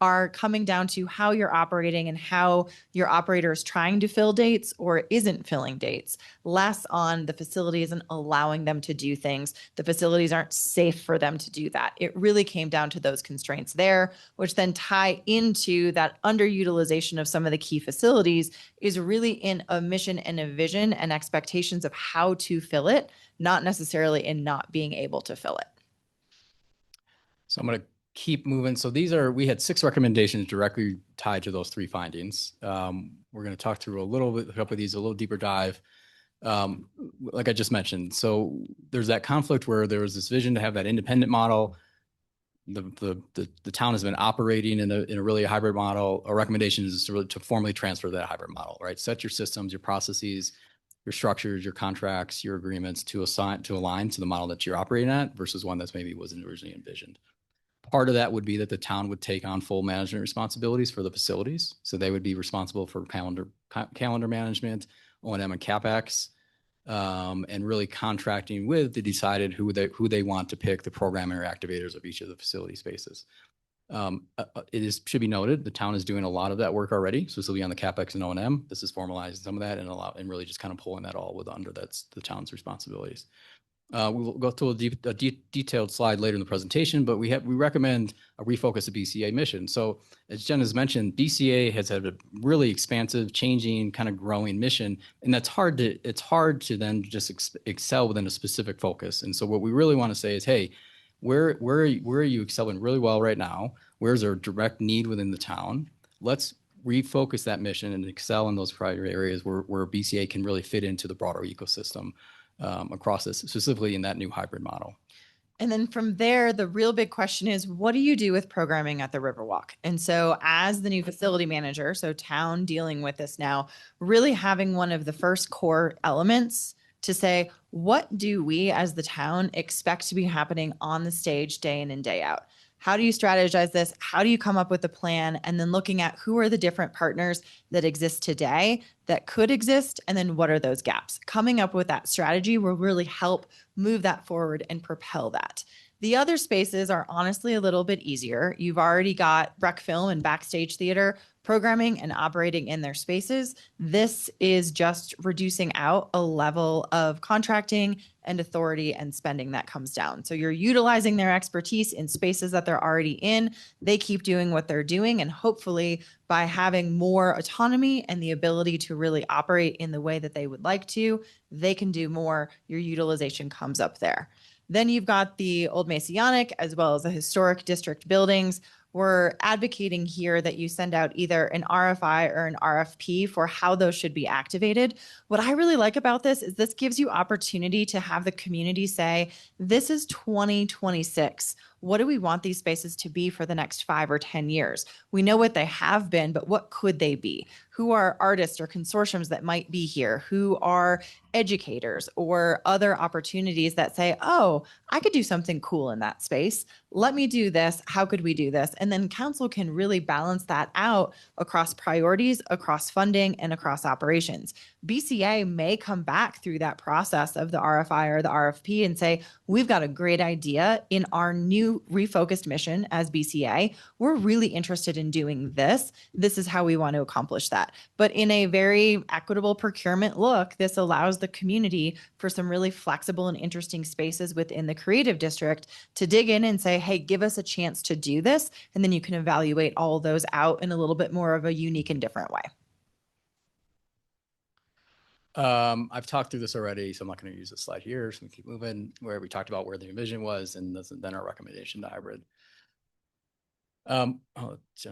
are coming down to how you're operating and how your operator is trying to fill dates or isn't filling dates, less on the facilities and allowing them to do things. The facilities aren't safe for them to do that. It really came down to those constraints there, which then tie into that underutilization of some of the key facilities is really in a mission and a vision and expectations of how to fill it, not necessarily in not being able to fill it. So I'm going to keep moving. So we had 6 recommendations directly tied to those 3 findings. We're going to talk through a couple of these, a little deeper dive. Like I just mentioned, so there's that conflict where there was this vision to have that independent model. The town has been operating in a really hybrid model. A recommendation is to formally transfer that hybrid model, right? Set your systems, your processes, your structures, your contracts, your agreements to align to the model that you're operating at versus one that's maybe wasn't originally envisioned. Part of that would be that the town would take on full management responsibilities for the facilities. So they would be responsible for calendar management, O&M and CapEx, and really contracting with the decided who they want to pick the programming or activators of each of the facility spaces. Should be noted, the town is doing a lot of that work already. So this will be on the CapEx and O&M. This is formalizing some of that and really just kind of pulling that all that's the town's responsibilities. We will go through a detailed slide later in the presentation, but we recommend a refocus of BCA mission. So as Jen has mentioned, BCA has had a really expansive, changing, kind of growing mission, and it's hard to then just excel within a specific focus. And so what we really want to say is, hey, where are you excelling really well right now? Where's there a direct need within the town? Let's refocus that mission and excel in those prior areas where BCA can really fit into the broader ecosystem. Across this, specifically in that new hybrid model. And then from there, the real big question is, what do you do with programming at the Riverwalk? And so as the new facility manager, so town dealing with this now, really having one of the first core elements to say, what do we as the town expect to be happening on the stage day in and day out? How do you strategize this? How do you come up with a plan? And then looking at who are the different partners that exist today that could exist, and then what are those gaps? Coming up with that strategy will really help move that forward and propel that. The other spaces are honestly a little bit easier. You've already got rec film and backstage theater programming and operating in their spaces. This is just reducing out a level of contracting and authority and spending that comes down. So you're utilizing their expertise in spaces that they're already in. They keep doing what they're doing, and hopefully by having more autonomy and the ability to really operate in the way that they would like to, they can do more. Your utilization comes up there. Then you've got the Old Messianic as well as the historic district buildings. we're advocating here that you send out either an RFI or an RFP for how those should be activated. What I really like about this is this gives you opportunity to have the community say, this is 2026. What do we want these spaces to be for the next 5 or 10 years? We know what they have been, but what could they be? Who are artists or consortiums that might be here? Who are educators or other opportunities that say, oh, I could do something cool in that space. Let me do this. How could we do this? And then council can really balance that out across priorities, across funding, and across operations. BCA may come back through that process of the RFI or the RFP and say, we've got a great idea in our new refocused mission as BCA. We're really interested in doing this. This is how we want to accomplish that. But in a very equitable procurement look, this allows the community for some really flexible and interesting spaces within the creative district to dig in and say, hey, give us a chance to do this. And then you can evaluate all those out in a little bit more of a unique and different way. I've talked through this already, so I'm not going to use this slide here. So we keep moving where we talked about where the vision was and then our recommendation to hybrid. I'll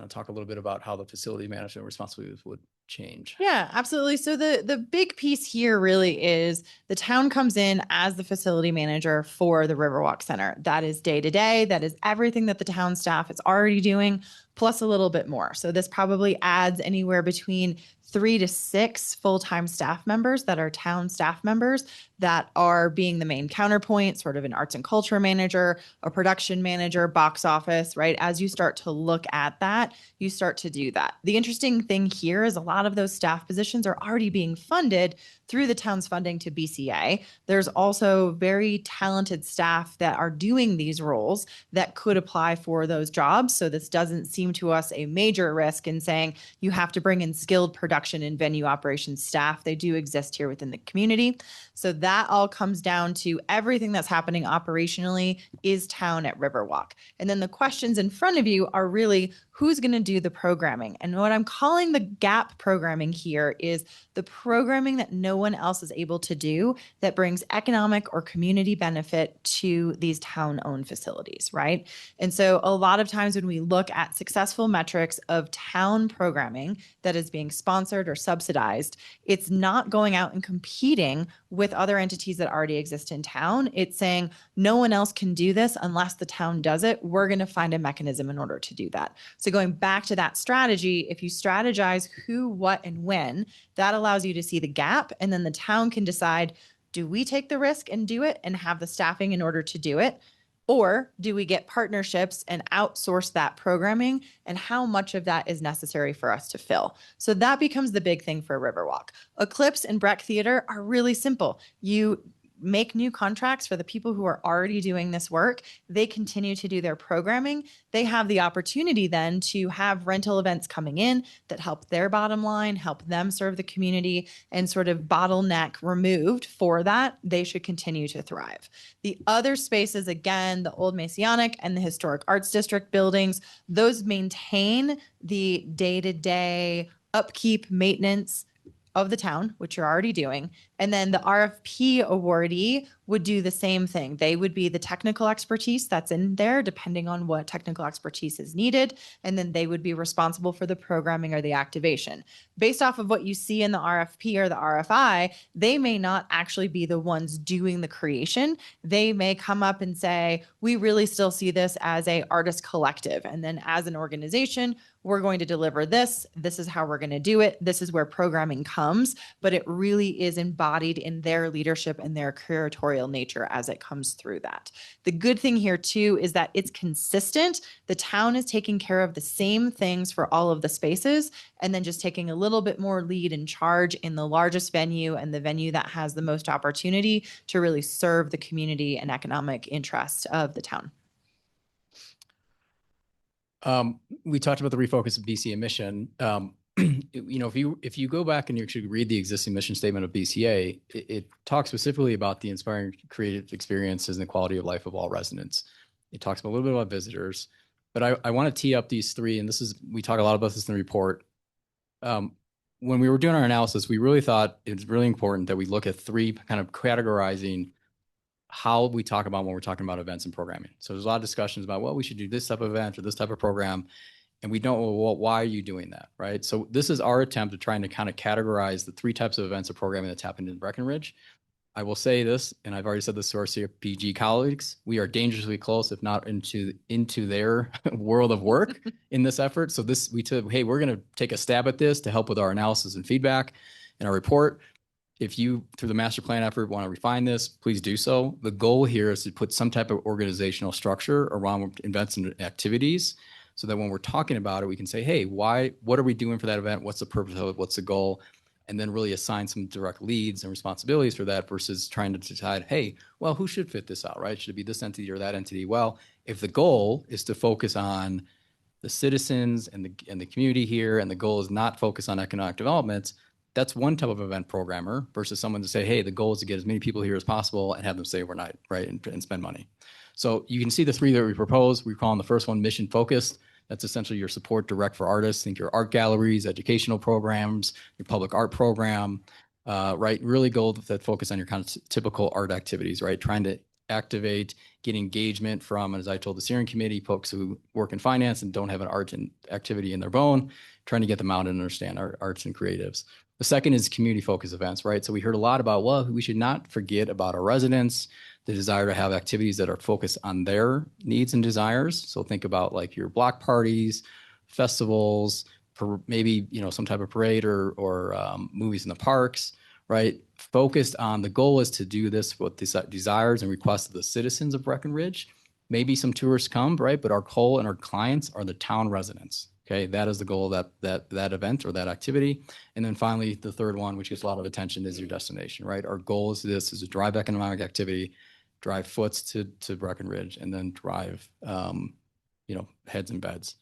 talk a little bit about how the facility management responsibilities would change. Yeah, absolutely. So the big piece here really is the town comes in as the facility manager for the Riverwalk Center. That is day to day. That is everything that the town staff is already doing, plus a little bit more. So this probably adds anywhere between 3 to 6 full-time staff members that are town staff members that are being the main counterpoint, sort of an arts and culture manager, a production manager, box office, right? As you start to look at that, you start to do that. The interesting thing here is a lot of those staff positions are already being funded through the town's funding to BCA. There's also very talented staff that are doing these roles that could apply for those jobs. So this doesn't seem to us a major risk in saying you have to bring in skilled production and venue operations staff. They do exist here within the community. So that all comes down to everything that's happening operationally is town at Riverwalk. And then the questions in front of you are really who's going to do the programming. And what I'm calling the gap programming here is the programming that no one else is able to do that brings economic or community benefit to these town-owned facilities, right? And so a lot of times when we look at successful metrics of town programming that is being sponsored or subsidized, it's not going out and competing with other entities that already exist in town. It's saying no one else can do this unless the town does it. We're going to find a mechanism in order to do that. So going back to that strategy, if you strategize who, what, and when, that allows you to see the gap. And then the town can decide, do we take the risk and do it and have the staffing in order to do it? Or do we get partnerships and outsource that programming, and how much of that is necessary for us to fill? So that becomes the big thing for Riverwalk. Eclipse and Breck Theater are really simple. You make new contracts for the people who are already doing this work. They continue to do their programming. They have the opportunity then to have rental events coming in that help their bottom line, help them serve the community, and sort of bottleneck removed for that. They should continue to thrive. The other spaces, again, the Old Messianic and the Historic Arts District buildings, those maintain the day-to-day upkeep, maintenance of the town, which you're already doing. And then the RFP awardee would do the same thing. They would be the technical expertise that's in there, depending on what technical expertise is needed. And then they would be responsible for the programming or the activation. Based off of what you see in the RFP or the RFI, they may not actually be the ones doing the creation. They may come up and say, we really still see this as a artist collective. And then as an organization, we're going to deliver this. This is how we're going to do it. This is where programming comes, but it really is embodied in their leadership and their curatorial nature as it comes through that. The good thing here too is that it's consistent. The town is taking care of the same things for all of the spaces, and then just taking a little bit more lead and charge in the largest venue and the venue that has the most opportunity to really serve the community and economic interest of the town. We talked about the refocus of BCA mission. You know, if you go back and you actually read the existing mission statement of BCA, it talks specifically about the inspiring creative experiences and the quality of life of all residents. It talks a little bit about visitors, but I want to tee up these three, and we talk a lot about this in the report. When we were doing our analysis, we really thought it was really important that we look at three kind of categorizing how we talk about when we're talking about events and programming. So there's a lot of discussions about, well, we should do this type of event or this type of program. And we don't know, well, why are you doing that, right? So this is our attempt at trying to kind of categorize the three types of events or programming that's happened in Breckenridge. I will say this, and I've already said this to our CRPG colleagues, we are dangerously close, if not into their world of work in this effort. So this, we took, hey, we're going to take a stab at this to help with our analysis and feedback in our report. If you, through the master plan effort, want to refine this, please do so. The goal here is to put some type of organizational structure around events and activities so that when we're talking about it, we can say, hey, what are we doing for that event? What's the purpose of it? What's the goal? And then really assign some direct leads and responsibilities for that versus trying to decide, hey, well, who should fit this out, right? Should it be this entity or that entity? Well, if the goal is to focus on the citizens and the community here, and the goal is not focus on economic development, that's one type of event programmer versus someone to say, hey, the goal is to get as many people here as possible and have them stay overnight, right? And spend money. So you can see the three that we propose. We're calling the first one mission focused. That's essentially your support direct for artists. Think your art galleries, educational programs, your public art program, right? Really goals that focus on your kind of typical art activities, right? Trying to activate, get engagement from, as I told the steering committee, folks who work in finance and don't have an art and activity in their bone, trying to get them out and understand our arts and creatives. The second is community focused events, right? So we heard a lot about, well, we should not forget about our residents, the desire to have activities that are focused on their needs and desires. So think about like your block parties, festivals, maybe, some type of parade or movies in the parks, right? Focused on the goal is to do this with the desires and requests of the citizens of Breckenridge. Maybe some tourists come, right? But our goal and our clients are the town residents. Okay, that is the goal of that event or that activity. And then finally, the third one, which gets a lot of attention, is your destination, right? Our goal is to drive economic activity, drive foots to Breckenridge, and then drive, heads and beds.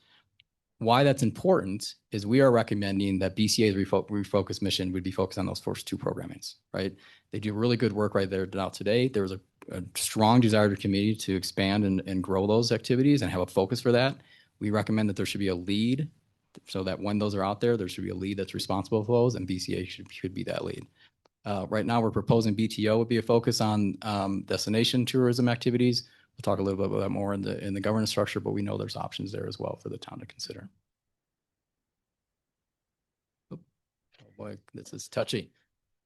Why that's important is we are recommending that BCA's refocus mission would be focused on those first two programmings, right? They do really good work right there now today. There was a strong desire of the community to expand and grow those activities and have a focus for that. We recommend that there should be a lead so that when those are out there, there should be a lead that's responsible for those, and BCA should be that lead. Right now, we're proposing BTO would be a focus on destination tourism activities. We'll talk a little bit about that more in the governance structure, but we know there's options there as well for the town to consider. Oh boy, this is touchy.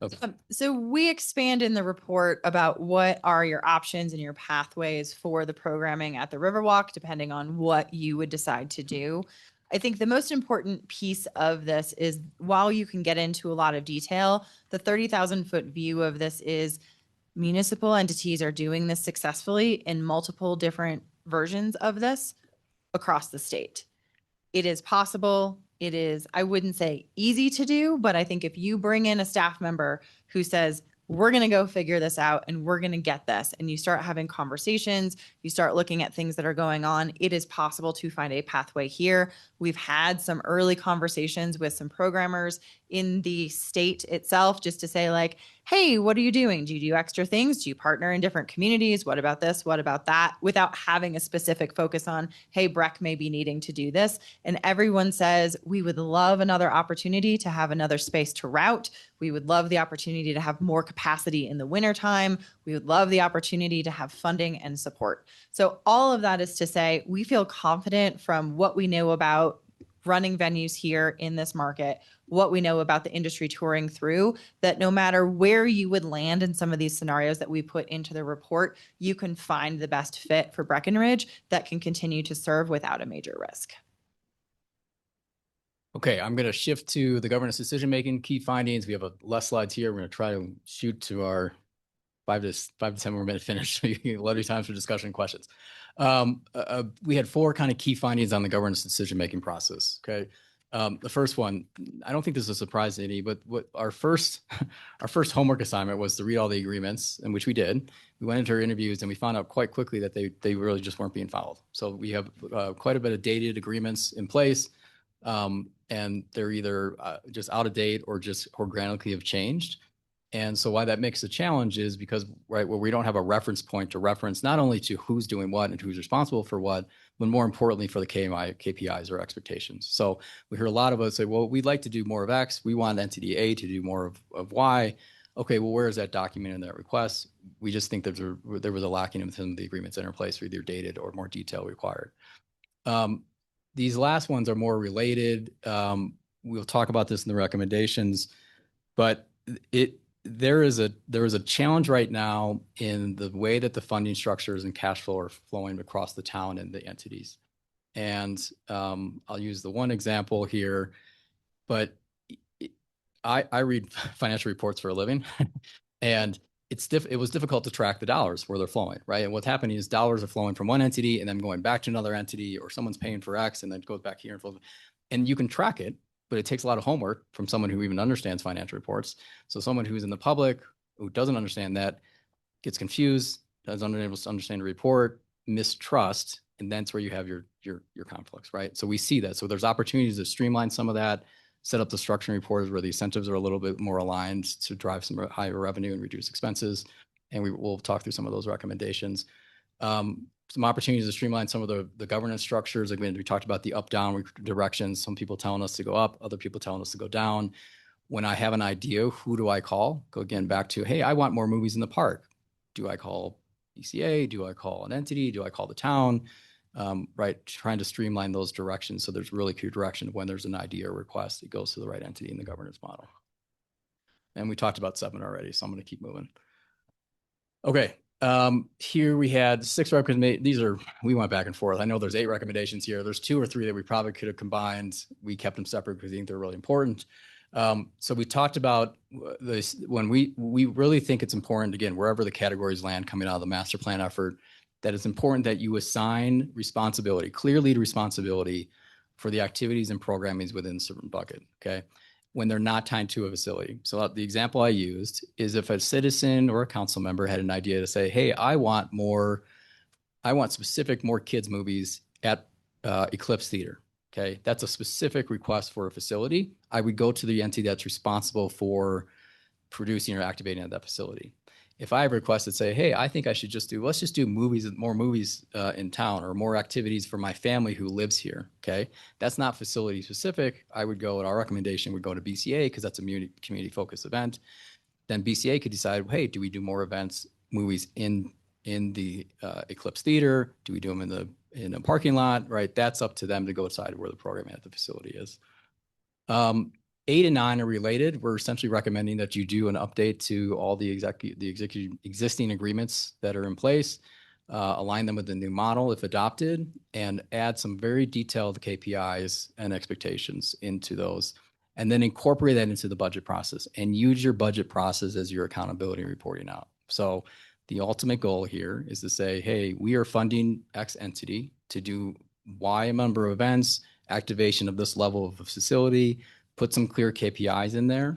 Okay. So we expand in the report about what are your options and your pathways for the programming at the Riverwalk, depending on what you would decide to do. I think the most important piece of this is, while you can get into a lot of detail, the 30,000-foot view of this is municipal entities are doing this successfully in multiple different versions of this across the state. It is possible. It is, I wouldn't say easy to do, but I think if you bring in a staff member who says, we're going to go figure this out and we're going to get this, and you start having conversations, you start looking at things that are going on, it is possible to find a pathway here. We've had some early conversations with some programmers in the state itself just to say like, hey, what are you doing? Do you do extra things? Do you partner in different communities? What about this? What about that? Without having a specific focus on, hey, Breck may be needing to do this. And everyone says, we would love another opportunity to have another space to route. We would love the opportunity to have more capacity in the wintertime. We would love the opportunity to have funding and support. So all of that is to say, we feel confident from what we know about running venues here in this market, what we know about the industry touring through, that no matter where you would land in some of these scenarios that we put into the report, you can find the best fit for Breckenridge that can continue to serve without a major risk. Okay, I'm going to shift to the governance decision-making key findings. We have less slides here. We're going to try to shoot to our 5 to 10 more minute finish. So you can let me time for discussion and questions. We had 4 kind of key findings on the governance decision-making process. Okay. The first one, I don't think this is a surprise to any, but what our first homework assignment was to read all the agreements, and which we did. We went into our interviews and we found out quite quickly that they really just weren't being followed. So we have quite a bit of dated agreements in place, and they're either just out of date or just organically have changed. And so why that makes a challenge is because, right, where we don't have a reference point to reference not only to who's doing what and who's responsible for what, but more importantly for the KPIs or expectations. So we hear a lot of us say, well, we'd like to do more of X. We want entity A to do more of Y. okay, well, where is that documented in that request? We just think that there was a lacking in some of the agreements that are in place, or either dated or more detail required. These last ones are more related. We'll talk about this in the recommendations, but there is a challenge right now in the way that the funding structures and cash flow are flowing across the town and the entities. And I'll use the one example here, but I read financial reports for a living, and it was difficult to track the dollars where they're flowing, right? And what's happening is dollars are flowing from one entity and then going back to another entity, or someone's paying for X and then it goes back here and flows. And you can track it, but it takes a lot of homework from someone who even understands financial reports. So someone who's in the public who doesn't understand that gets confused, doesn't able to understand the report, mistrust, and that's where you have your conflicts, right? So we see that. So there's opportunities to streamline some of that, set up the structuring reports where the incentives are a little bit more aligned to drive some higher revenue and reduce expenses. And we'll talk through some of those recommendations. Some opportunities to streamline some of the governance structures. Again, we talked about the up-down directions. Some people telling us to go up, other people telling us to go down. When I have an idea, who do I call? Go again back to, hey, I want more movies in the park. Do I call BCA? Do I call an entity? Do I call the town? Right, trying to streamline those directions so there's really clear direction of when there's an idea or request, it goes to the right entity in the governance model. And we talked about 7 already, so I'm going to keep moving. Okay, here we had 6 recommendations. We went back and forth. I know there's 8 recommendations here. There's 2 or 3 that we probably could have combined. We kept them separate because we think they're really important. So we talked about this when we really think it's important, again, wherever the categories land coming out of the master plan effort, that it's important that you assign responsibility, clear lead responsibility for the activities and programmings within a certain bucket, okay? When they're not tied to a facility. So the example I used is if a citizen or a council member had an idea to say, hey, I want more kids movies at Eclipse Theater, okay? That's a specific request for a facility. I would go to the entity that's responsible for producing or activating at that facility. If I have requested, say, hey, I think I should let's just do more movies in town, or more activities for my family who lives here, okay? That's not facility specific. I would go, and our recommendation would go to BCA because that's a community focused event. Then BCA could decide, hey, do we do more movies in the Eclipse Theater? Do we do them in a parking lot, right? That's up to them to go decide where the programming at the facility is. 8 and 9 are related. We're essentially recommending that you do an update to all the existing agreements that are in place, align them with the new model if adopted, and add some very detailed KPIs and expectations into those, and then incorporate that into the budget process and use your budget process as your accountability reporting out. So the ultimate goal here is to say, hey, we are funding X entity to do Y number of events, activation of this level of a facility, put some clear KPIs in there.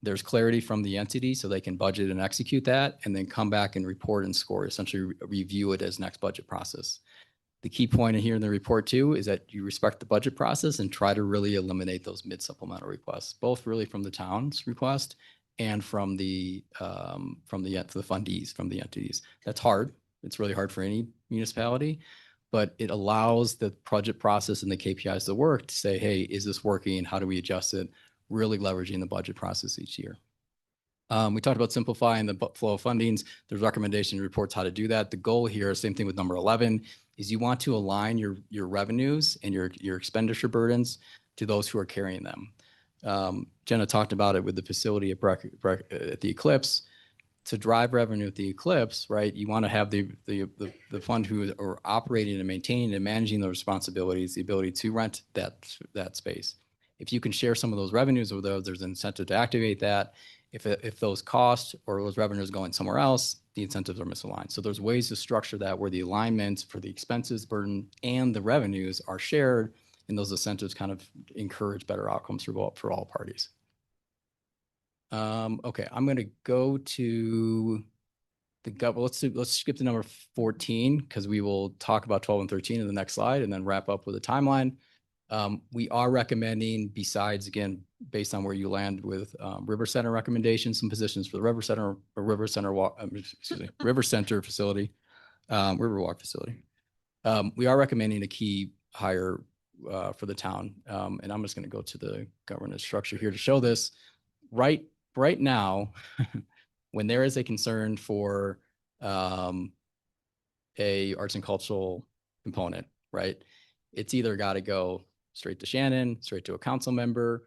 There's clarity from the entity so they can budget and execute that, and then come back and report and score, essentially review it as next budget process. The key point in here in the report too is that you respect the budget process and try to really eliminate those mid-supplemental requests, both really from the town's request and from the fundees, from the entities. That's hard. It's really hard for any municipality, but it allows the project process and the KPIs to work to say, hey, is this working? How do we adjust it? Really leveraging the budget process each year. We talked about simplifying the flow of fundings. There's recommendation reports how to do that. The goal here, same thing with number 11, is you want to align your revenues and your expenditure burdens to those who are carrying them. Jenna talked about it with the facility at the Eclipse. To drive revenue at the Eclipse, right, you want to have the fund who are operating and maintaining and managing those responsibilities, the ability to rent that space. If you can share some of those revenues with those, there's an incentive to activate that. If those costs or those revenues going somewhere else, the incentives are misaligned. So there's ways to structure that where the alignment for the expenses burden and the revenues are shared, and those incentives kind of encourage better outcomes for all parties. Okay, I'm going to go to let's skip to number 14 because we will talk about 12 and 13 in the next slide and then wrap up with a timeline. We are recommending, besides, again, based on where you land with River Center recommendations, some positions for the River Center facility, Riverwalk facility. We are recommending a key hire for the town. And I'm just going to go to the governance structure here to show this. Right right now, when there is a concern for a arts and cultural component, right? It's either got to go straight to Shannon, straight to a council member,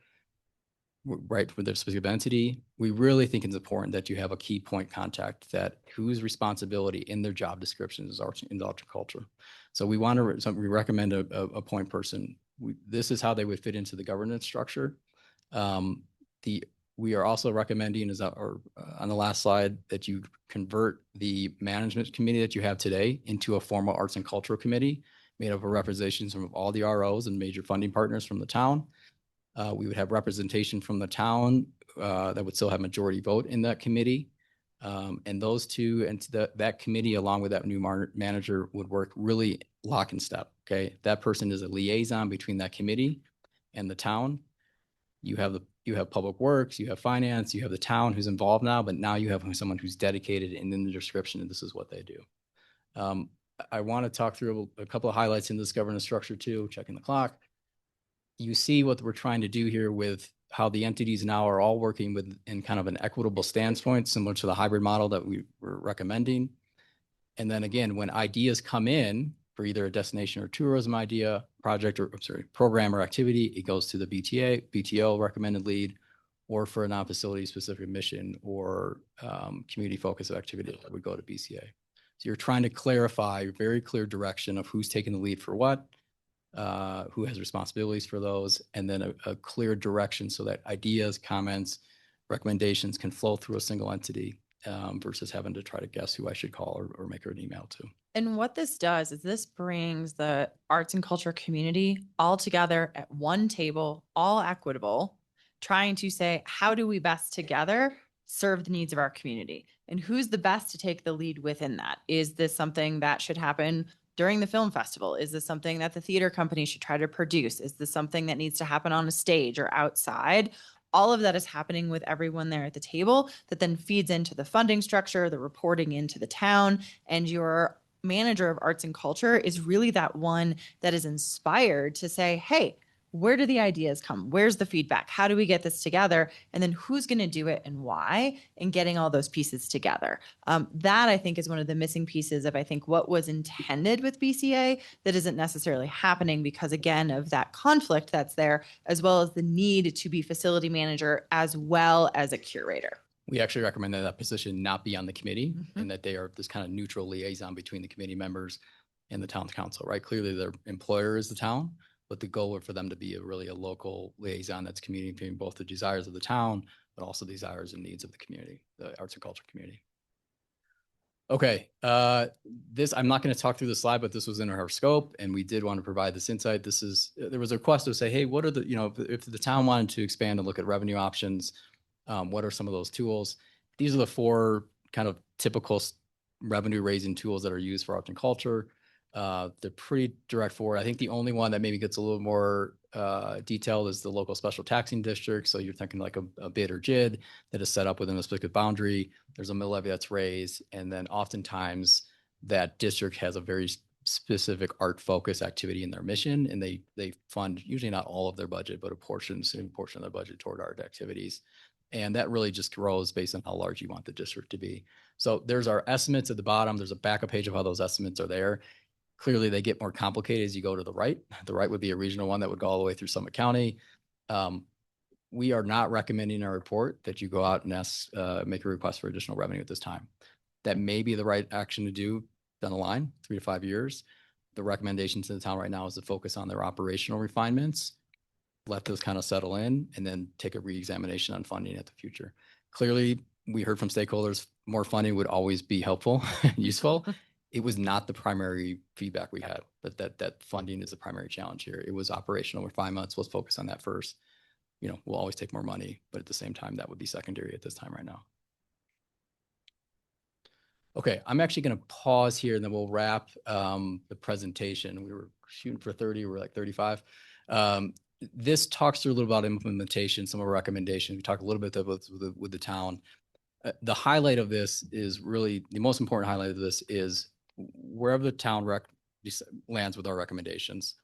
right, for their specific entity. We really think it's important that you have a key point contact that whose responsibility in their job description is arts and culture. So we want to, we recommend a point person. This is how they would fit into the governance structure. We are also recommending on the last slide that you convert the management committee that you have today into a formal arts and cultural committee made up of representations from all the ROs and major funding partners from the town. We would have representation from the town that would still have majority vote in that committee. And those two and that committee, along with that new manager, would work really lock and step. Okay, that person is a liaison between that committee and the town. You have public works, you have finance, you have the town who's involved now, but now you have someone who's dedicated and in the description, and this is what they do. I want to talk through a couple of highlights in this governance structure too, checking the clock. You see what we're trying to do here with how the entities now are all working with in kind of an equitable standpoint, similar to the hybrid model that we were recommending. And then again, when ideas come in for either a destination or tourism idea, project, or program or activity, it goes to the BTO recommended lead, or for a non-facility specific mission or community focus of activity, that would go to BCA. So you're trying to clarify very clear direction of who's taking the lead for what, who has responsibilities for those, and then a clear direction so that ideas, comments, recommendations can flow through a single entity versus having to try to guess who I should call or make her an email to. And what this does is this brings the arts and culture community all together at one table, all equitable, trying to say, how do we best together serve the needs of our community? And who's the best to take the lead within that? Is this something that should happen during the film festival? Is this something that the theater company should try to produce? Is this something that needs to happen on a stage or outside? All of that is happening with everyone there at the table that then feeds into the funding structure, the reporting into the town, and your manager of arts and culture is really that one that is inspired to say, hey, where do the ideas come? Where's the feedback? How do we get this together? And then who's going to do it and why? And getting all those pieces together. That I think is one of the missing pieces of, I think, what was intended with BCA that isn't necessarily happening because, again, of that conflict that's there, as well as the need to be facility manager as well as a curator. We actually recommend that that position not be on the committee and that they are this kind of neutral liaison between the committee members and the town council, right? Clearly their employer is the town, but the goal for them to be a local liaison that's communicating both the desires of the town, but also the desires and needs of the community, the arts and culture community. Okay, I'm not going to talk through the slide, but this was in our scope and we did want to provide this insight. There was a request to say, hey, what are the, if the town wanted to expand and look at revenue options, what are some of those tools? These are the four kind of typical revenue raising tools that are used for arts and culture. They're pretty direct forward. I think the only one that maybe gets a little more detailed is the local special taxing district. So you're thinking like a bid or JID that is set up within a specific boundary. There's a mill levy that's raised. And then oftentimes that district has a very specific art focus activity in their mission. And they fund usually not all of their budget, but a significant portion of their budget toward art activities. And that really just grows based on how large you want the district to be. So there's our estimates at the bottom. There's a backup page of how those estimates are there. Clearly, they get more complicated as you go to the right. The right would be a regional one that would go all the way through Summit County. We are not recommending in our report that you go out and make a request for additional revenue at this time. That may be the right action to do down the line, 3 to 5 years. The recommendation to the town right now is to focus on their operational refinements, let those kind of settle in, and then take a re-examination on funding at the future. Clearly, we heard from stakeholders, more funding would always be helpful, useful. It was not the primary feedback we had, that funding is the primary challenge here. It was operational refinements. Let's focus on that first. We'll always take more money, but at the same time, that would be secondary at this time right now. Okay, I'm actually going to pause here and then we'll wrap the presentation. We were shooting for 30, we're like 35. This talks through a little about implementation, some of our recommendations. We talked a little bit with the town. The highlight of this is really, the most important highlight of this is wherever the town lands with our recommendations,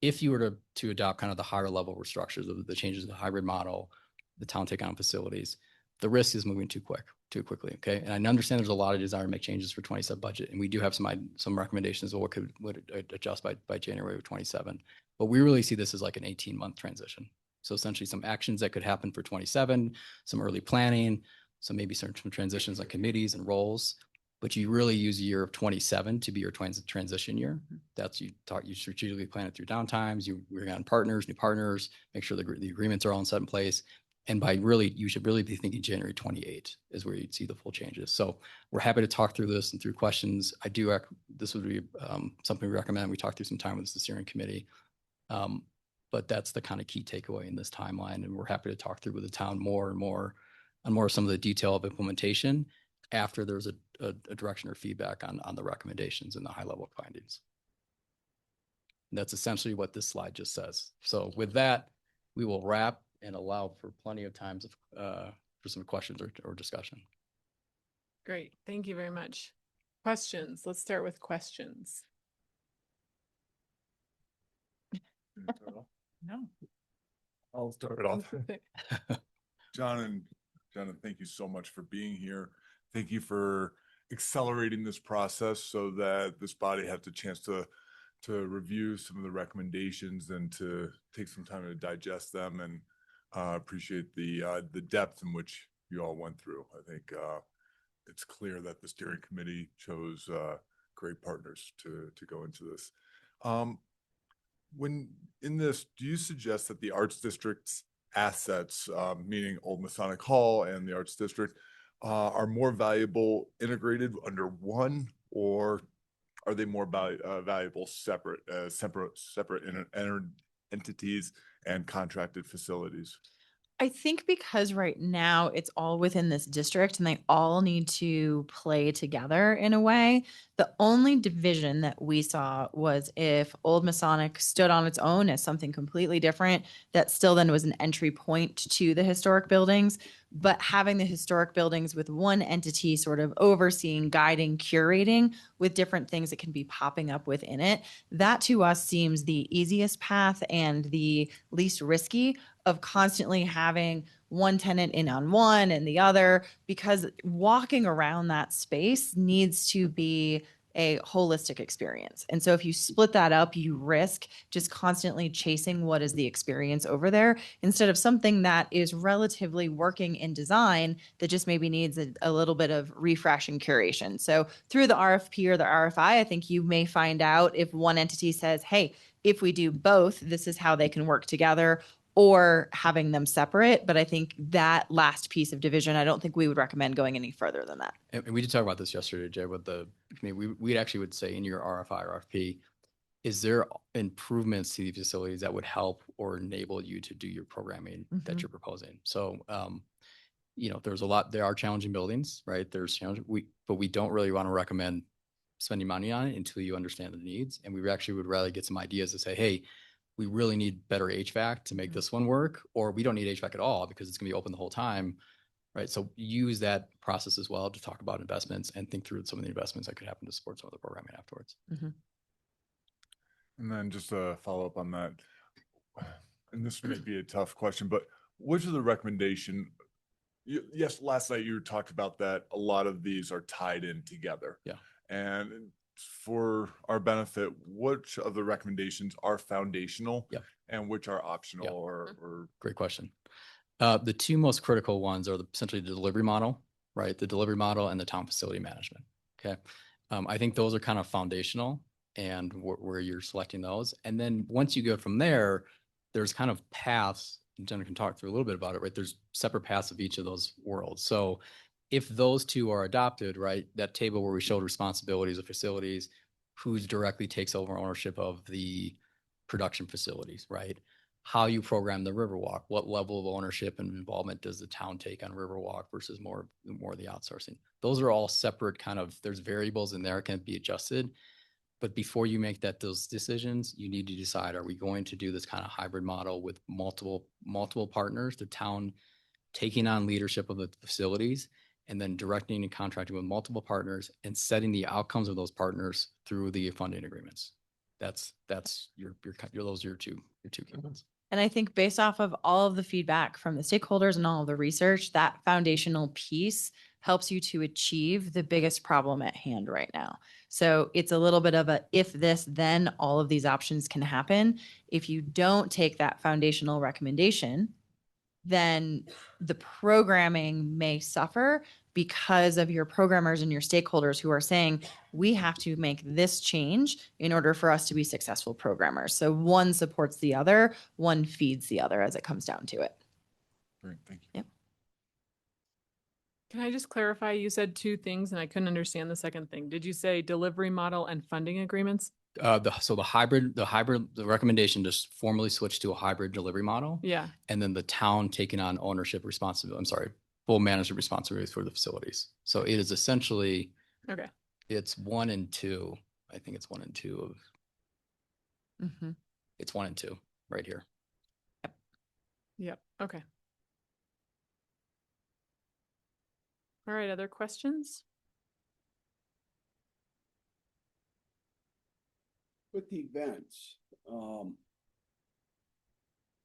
if you were to adopt kind of the higher level restructures of the changes of the hybrid model, the town take on facilities, The risk is moving too quickly. Okay. And I understand there's a lot of desire to make changes for 27 budget. And we do have some recommendations of what would adjust by January of 27. But we really see this as like an 18-month transition. So essentially some actions that could happen for 27, some early planning, some maybe some transitions on committees and roles. But you really use a year of 27 to be your transition year. That's you strategically plan it through downtimes, you bring on partners, new partners, make sure the agreements are all set in place. And by really, you should really be thinking January 28 is where you'd see the full changes. So we're happy to talk through this and through questions. This would be something we recommend. We talk through some time with the steering committee. But that's the kind of key takeaway in this timeline. And we're happy to talk through with the town more and more on more of some of the detail of implementation after there's a direction or feedback on the recommendations and the high level findings. And that's essentially what this slide just says. So with that, we will wrap and allow for plenty of times for some questions or discussion. Great. Thank you very much. Questions. Let's start with questions. No. I'll start it off. John, thank you so much for being here. Thank you for accelerating this process so that this body had the chance to review some of the recommendations and to take some time to digest them, and appreciate the depth in which you all went through. I think it's clear that the steering committee chose great partners to go into this. When in this, do you suggest that the Arts District's assets, meaning Old Masonic Hall and the Arts District, are more valuable integrated under one, or are they more valuable separate entities and contracted facilities? I think because right now it's all within this district and they all need to play together in a way. The only division that we saw was if Old Masonic stood on its own as something completely different, that still then was an entry point to the historic buildings. But having the historic buildings with one entity sort of overseeing, guiding, curating with different things that can be popping up within it, that to us seems the easiest path and the least risky of constantly having one tenant in on one and the other, because walking around that space needs to be a holistic experience. And so if you split that up, you risk just constantly chasing what is the experience over there instead of something that is relatively working in design that just maybe needs a little bit of refresh and curation. So through the RFP or the RFI, I think you may find out if one entity says, hey, if we do both, this is how they can work together, or having them separate. But I think that last piece of division, I don't think we would recommend going any further than that. And we did talk about this yesterday, Jay, with we actually would say in your RFI or RFP, is there improvements to the facilities that would help or enable you to do your programming that you're proposing? So, there are challenging buildings, right? But we don't really want to recommend spending money on it until you understand the needs. And we actually would rather get some ideas to say, hey, we really need better HVAC to make this one work, or we don't need HVAC at all because it's going to be open the whole time, right? So use that process as well to talk about investments and think through some of the investments that could happen to support some of the programming afterwards. And then just a follow up on that, and this may be a tough question, but which of the recommendation? Yes, last night you talked about that a lot of these are tied in together. Yeah. And for our benefit, which of the recommendations are foundational and which are optional or Great question. The two most critical ones are essentially the delivery model, right? The delivery model and the town facility management. Okay. I think those are kind of foundational and where you're selecting those. And then once you go from there, there's kind of paths, and Jenna can talk through a little bit about it, right? There's separate paths of each of those worlds. So if those two are adopted, right, that table where we showed responsibilities of facilities, who directly takes over ownership of the production facilities, right? How you program the Riverwalk, what level of ownership and involvement does the town take on Riverwalk versus more of the outsourcing? Those are all separate there's variables in there can be adjusted. But before you make those decisions, you need to decide, are we going to do this kind of hybrid model with multiple partners, the town taking on leadership of the facilities, and then directing and contracting with multiple partners and setting the outcomes of those partners through the funding agreements. Those are your two key ones. And I think based off of all of the feedback from the stakeholders and all of the research, that foundational piece helps you to achieve the biggest problem at hand right now. So it's a little bit of a if this, then all of these options can happen. If you don't take that foundational recommendation, then the programming may suffer because of your programmers and your stakeholders who are saying, we have to make this change in order for us to be successful programmers. So one supports the other, one feeds the other as it comes down to it. Great, thank you. Yep. Can I just clarify? You said two things and I couldn't understand the second thing. Did you say delivery model and funding agreements? The recommendation just formally switched to a hybrid delivery model. Yeah. And then the town taking on ownership responsibility, full management responsibilities for the facilities. So it is essentially, Okay. it's 1 and 2. I think it's 1 and 2 of, it's 1 and 2 right here. Yep. Okay. All right. Other questions? With the events,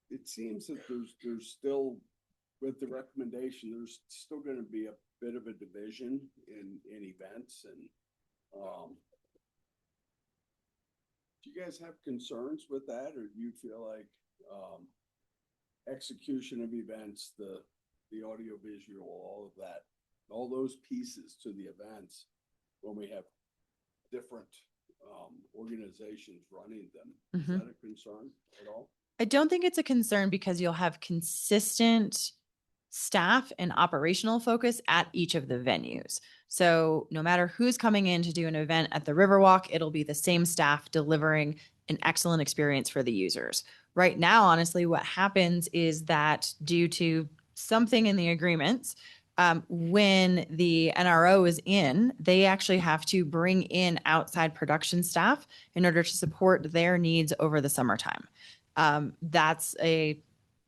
it seems that there's still, with the recommendation, there's still going to be a bit of a division in events. And do you guys have concerns with that, or do you feel like execution of events, the audio visual, all of that, all those pieces to the events, when we have different organizations running them, is that a concern at all? I don't think it's a concern because you'll have consistent staff and operational focus at each of the venues. So no matter who's coming in to do an event at the Riverwalk, it'll be the same staff delivering an excellent experience for the users. Right now, honestly, what happens is that due to something in the agreements, when the NRO is in, they actually have to bring in outside production staff in order to support their needs over the summertime. That's a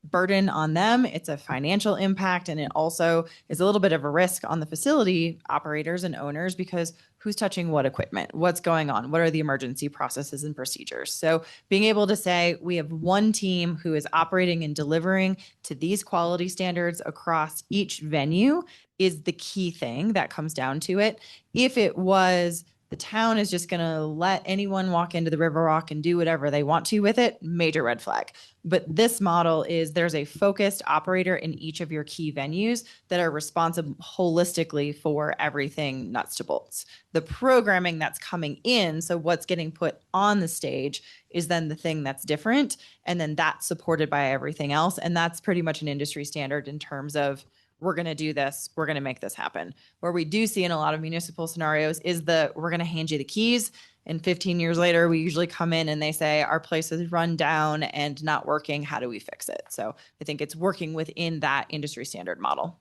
burden on them. It's a financial impact, and it also is a little bit of a risk on the facility operators and owners because who's touching what equipment? What's going on? What are the emergency processes and procedures? So being able to say we have one team who is operating and delivering to these quality standards across each venue is the key thing that comes down to it. If it was the town is just going to let anyone walk into the Riverwalk and do whatever they want to with it, major red flag. But this model is there's a focused operator in each of your key venues that are responsible holistically for everything nuts to bolts. The programming that's coming in, so what's getting put on the stage is then the thing that's different. And then that's supported by everything else. And that's pretty much an industry standard in terms of we're going to do this, we're going to make this happen. Where we do see in a lot of municipal scenarios is we're going to hand you the keys, and 15 years later, we usually come in and they say, our place is run down and not working. How do we fix it? So I think it's working within that industry standard model.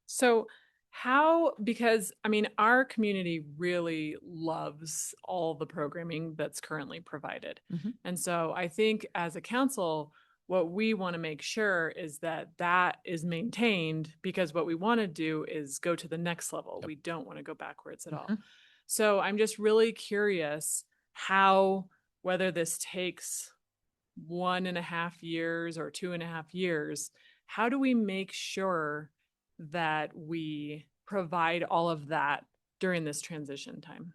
So how, because I mean, our community really loves all the programming that's currently provided. And so I think as a council, what we want to make sure is that that is maintained, because what we want to do is go to the next level. We don't want to go backwards at all. So I'm just really curious how, whether this takes 1.5 years or 2.5 years, how do we make sure that we provide all of that during this transition time?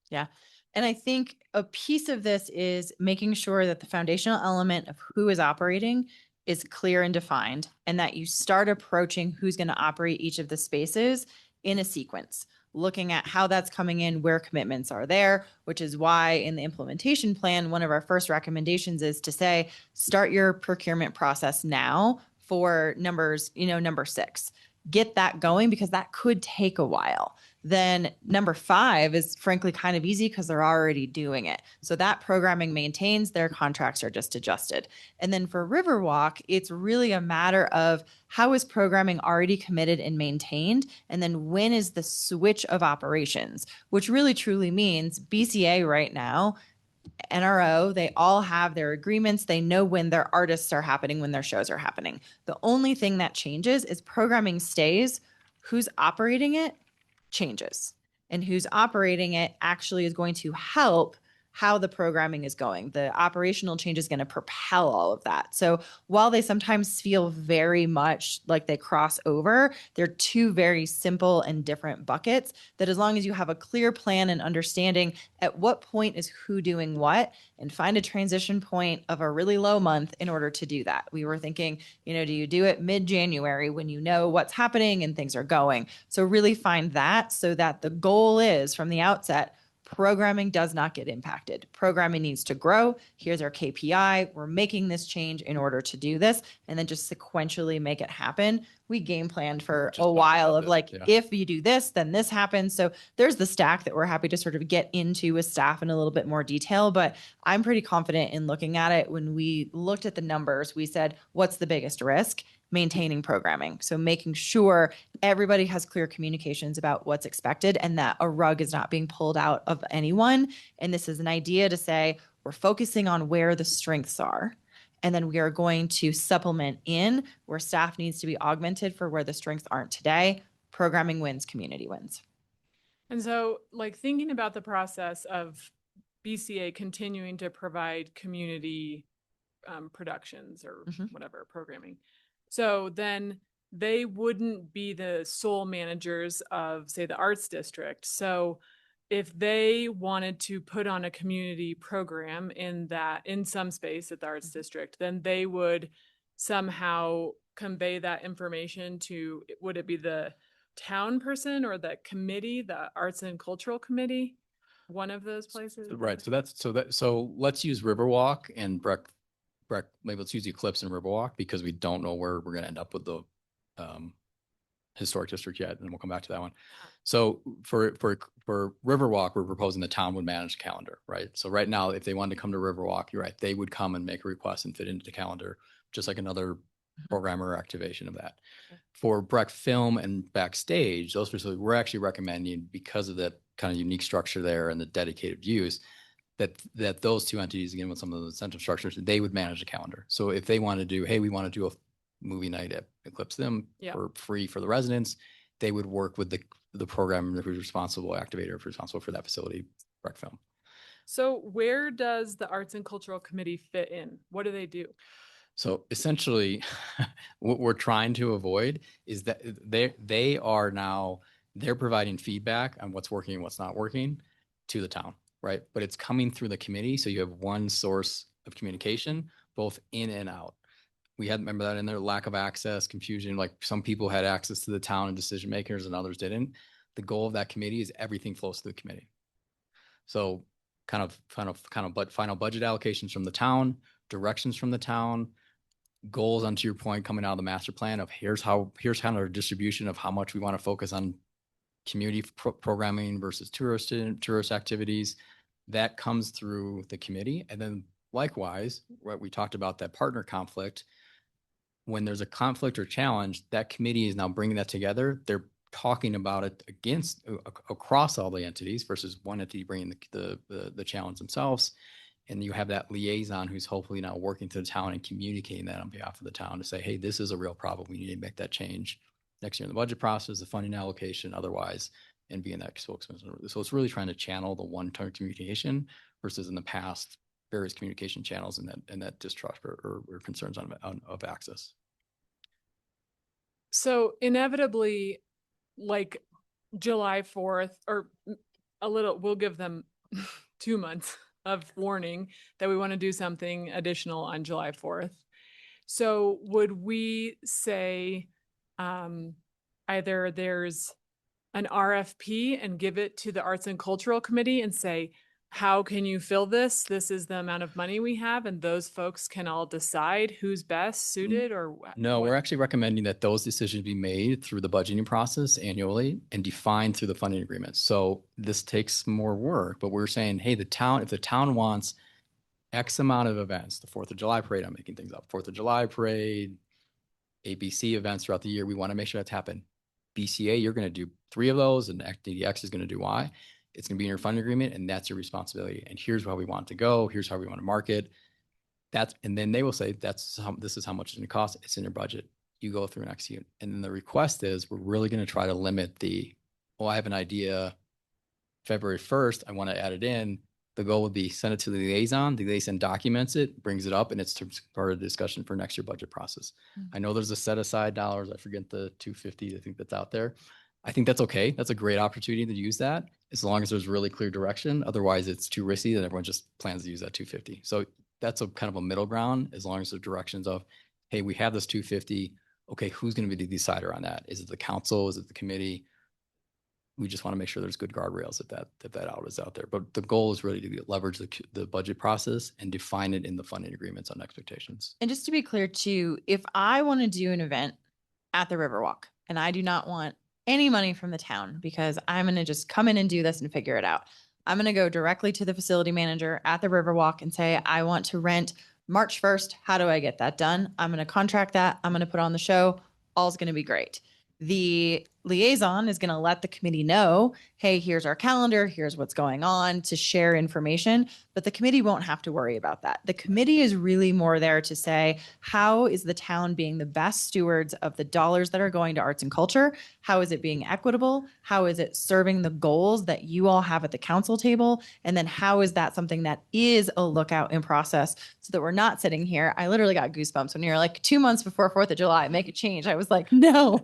Yeah. And I think a piece of this is making sure that the foundational element of who is operating is clear and defined, and that you start approaching who's going to operate each of the spaces in a sequence, looking at how that's coming in, where commitments are there, which is why in the implementation plan, one of our first recommendations is to say, start your procurement process now for number 6. Get that going because that could take a while. Then number 5 is frankly kind of easy because they're already doing it. So that programming maintains, their contracts are just adjusted. And then for Riverwalk, it's really a matter of how is programming already committed and maintained? And then when is the switch of operations, which really truly means BCA right now NRO, they all have their agreements. They know when their artists are happening, when their shows are happening. The only thing that changes is programming stays. Who's operating it changes. And who's operating it actually is going to help how the programming is going. The operational change is going to propel all of that. So while they sometimes feel very much like they cross over, they're two very simple and different buckets that as long as you have a clear plan and understanding at what point is who doing what, and find a transition point of a really low month in order to do that. We were thinking, do you do it mid-January when you know what's happening and things are going? So really find that so that the goal is from the outset, programming does not get impacted. Programming needs to grow. Here's our KPI. We're making this change in order to do this, and then just sequentially make it happen. We game planned for a while of like, if you do this, then this happens. So there's the stack that we're happy to sort of get into with staff in a little bit more detail, but I'm pretty confident in looking at it. When we looked at the numbers, we said, what's the biggest risk? Maintaining programming. So making sure everybody has clear communications about what's expected and that a rug is not being pulled out of anyone. And this is an idea to say, we're focusing on where the strengths are. And then we are going to supplement in where staff needs to be augmented for where the strengths aren't today. Programming wins, community wins. And so like thinking about the process of BCA continuing to provide community productions or whatever programming. So then they wouldn't be the sole managers of, say, the arts district. So if they wanted to put on a community program in some space at the arts district, then they would somehow convey that information to, would it be the town person or the committee, the arts and cultural committee? One of those places? Right. So let's use Riverwalk and Breck, maybe let's use Eclipse and Riverwalk because we don't know where we're going to end up with the historic district yet, and we'll come back to that one. So for Riverwalk, we're proposing the town would manage the calendar, right? So right now, if they wanted to come to Riverwalk, you're right, they would come and make a request and fit into the calendar, just like another programmer or activation of that. For Breck Film and Backstage, those facilities, we're actually recommending, because of that kind of unique structure there and the dedicated views, that those two entities, again, with some of the incentive structures, they would manage the calendar. So if they want to do, hey, we want to do a movie night at Eclipse Them for free for the residents, they would work with the programmer who's responsible, activator who's responsible for that facility, Breck Film. So where does the Arts and Cultural Committee fit in? What do they do? So essentially, what we're trying to avoid is that they're providing feedback on what's working and what's not working to the town, right? But it's coming through the committee. So you have one source of communication, both in and out. We had, remember that in there, lack of access, confusion, like some people had access to the town and decision makers and others didn't. The goal of that committee is everything flows through the committee. So kind of final budget allocations from the town, directions from the town, goals, onto your point, coming out of the master plan of here's kind of our distribution of how much we want to focus on community programming versus tourist activities. That comes through the committee. And then likewise, right, we talked about that partner conflict. When there's a conflict or challenge, that committee is now bringing that together. They're talking about it across all the entities versus one entity bringing the challenge themselves. And you have that liaison who's hopefully now working to the town and communicating that on behalf of the town to say, hey, this is a real problem. We need to make that change next year in the budget process, the funding allocation, otherwise, and being that spokesman. So it's really trying to channel the one-time communication versus in the past, various communication channels and that distrust or concerns of access. So inevitably, like July 4th or we'll give them 2 months of warning that we want to do something additional on July 4th. So would we say either there's an RFP and give it to the Arts and Cultural Committee and say, how can you fill this? This is the amount of money we have, and those folks can all decide who's best suited, or no, we're actually recommending that those decisions be made through the budgeting process annually and defined through the funding agreement. So this takes more work, but we're saying, hey, if the town wants X amount of events, the 4th of July parade, I'm making things up, 4th of July parade, ABC events throughout the year, we want to make sure that's happened. BCA, you're going to do 3 of those, and DDX is going to do Y. it's going to be in your funding agreement and that's your responsibility. And here's how we want it to go. Here's how we want to market. And then they will say, this is how much it's going to cost. It's in your budget. You go through and execute. And then the request is, we're really going to try to limit I have an idea February 1st, I want to add it in. The goal would be send it to the liaison documents it, brings it up, and it's part of the discussion for next year budget process. I know there's a set aside dollars. I forget the 250, I think that's out there. I think that's okay. That's a great opportunity to use that as long as there's really clear direction. Otherwise it's too risky and everyone just plans to use that 250. So that's a kind of a middle ground, as long as the directions of, hey, we have this 250. Okay, who's going to be the decider on that? Is it the council? Is it the committee? We just want to make sure there's good guardrails if that out is out there. But the goal is really to leverage the budget process and define it in the funding agreements on expectations. And just to be clear too, if I want to do an event at the Riverwalk and I do not want any money from the town because I'm going to just come in and do this and figure it out, I'm going to go directly to the facility manager at the Riverwalk and say, I want to rent March 1st. How do I get that done? I'm going to contract that. I'm going to put on the show. All's going to be great. The liaison is going to let the committee know, hey, here's our calendar, here's what's going on, to share information, but the committee won't have to worry about that. The committee is really more there to say, how is the town being the best stewards of the dollars that are going to arts and culture? How is it being equitable? How is it serving the goals that you all have at the council table? And then how is that something that is a lookout in process, so that we're not sitting here? I literally got goosebumps when you're like 2 months before 4th of July, make a change. I was like, no,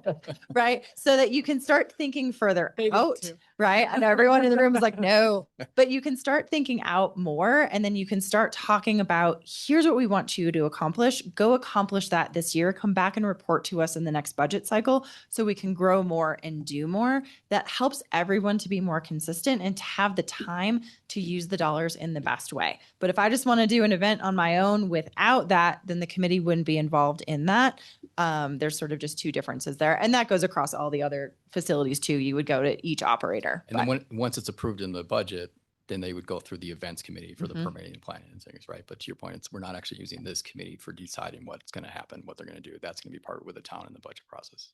right? So that you can start thinking further out, right? And everyone in the room is like, no, but you can start thinking out more, and then you can start talking about, here's what we want you to accomplish. Go accomplish that this year. Come back and report to us in the next budget cycle so we can grow more and do more. That helps everyone to be more consistent and to have the time to use the dollars in the best way. But if I just want to do an event on my own without that, then the committee wouldn't be involved in that. There's sort of just two differences there. And that goes across all the other facilities too. You would go to each operator. And then once it's approved in the budget, then they would go through the events committee for the permitting and planning and things, right? But to your point, we're not actually using this committee for deciding what's going to happen, what they're going to do. That's going to be part with the town in the budget process.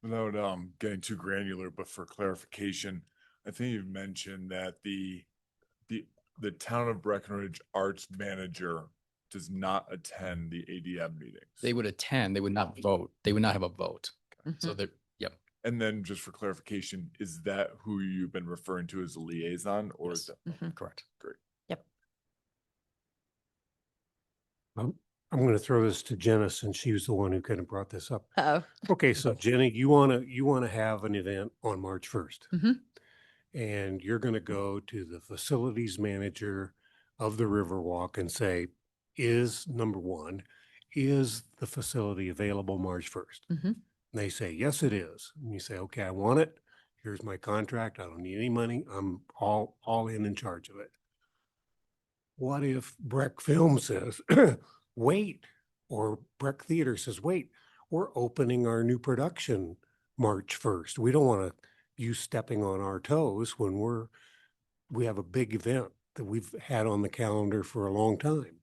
Without getting too granular, but for clarification, I think you mentioned that the town of Breckenridge arts manager does not attend the ADM meetings. They would attend, they would not vote. They would not have a vote. So they're, yep. And then just for clarification, is that who you've been referring to as a liaison, or is that? Correct. Great. Yep. I'm going to throw this to Jenna, since she was the one who kind of brought this up. Uh-oh. Okay, so Jenny, you want to have an event on March 1st. Mhm. And you're going to go to the facilities manager of the Riverwalk and say, number one, is the facility available March 1st? Mhm. And they say, yes, it is. And you say, okay, I want it. Here's my contract. I don't need any money. I'm all in charge of it. What if Breck Film says, wait, or Breck Theater says, wait, we're opening our new production March 1st. We don't want you stepping on our toes when we have a big event that we've had on the calendar for a long time.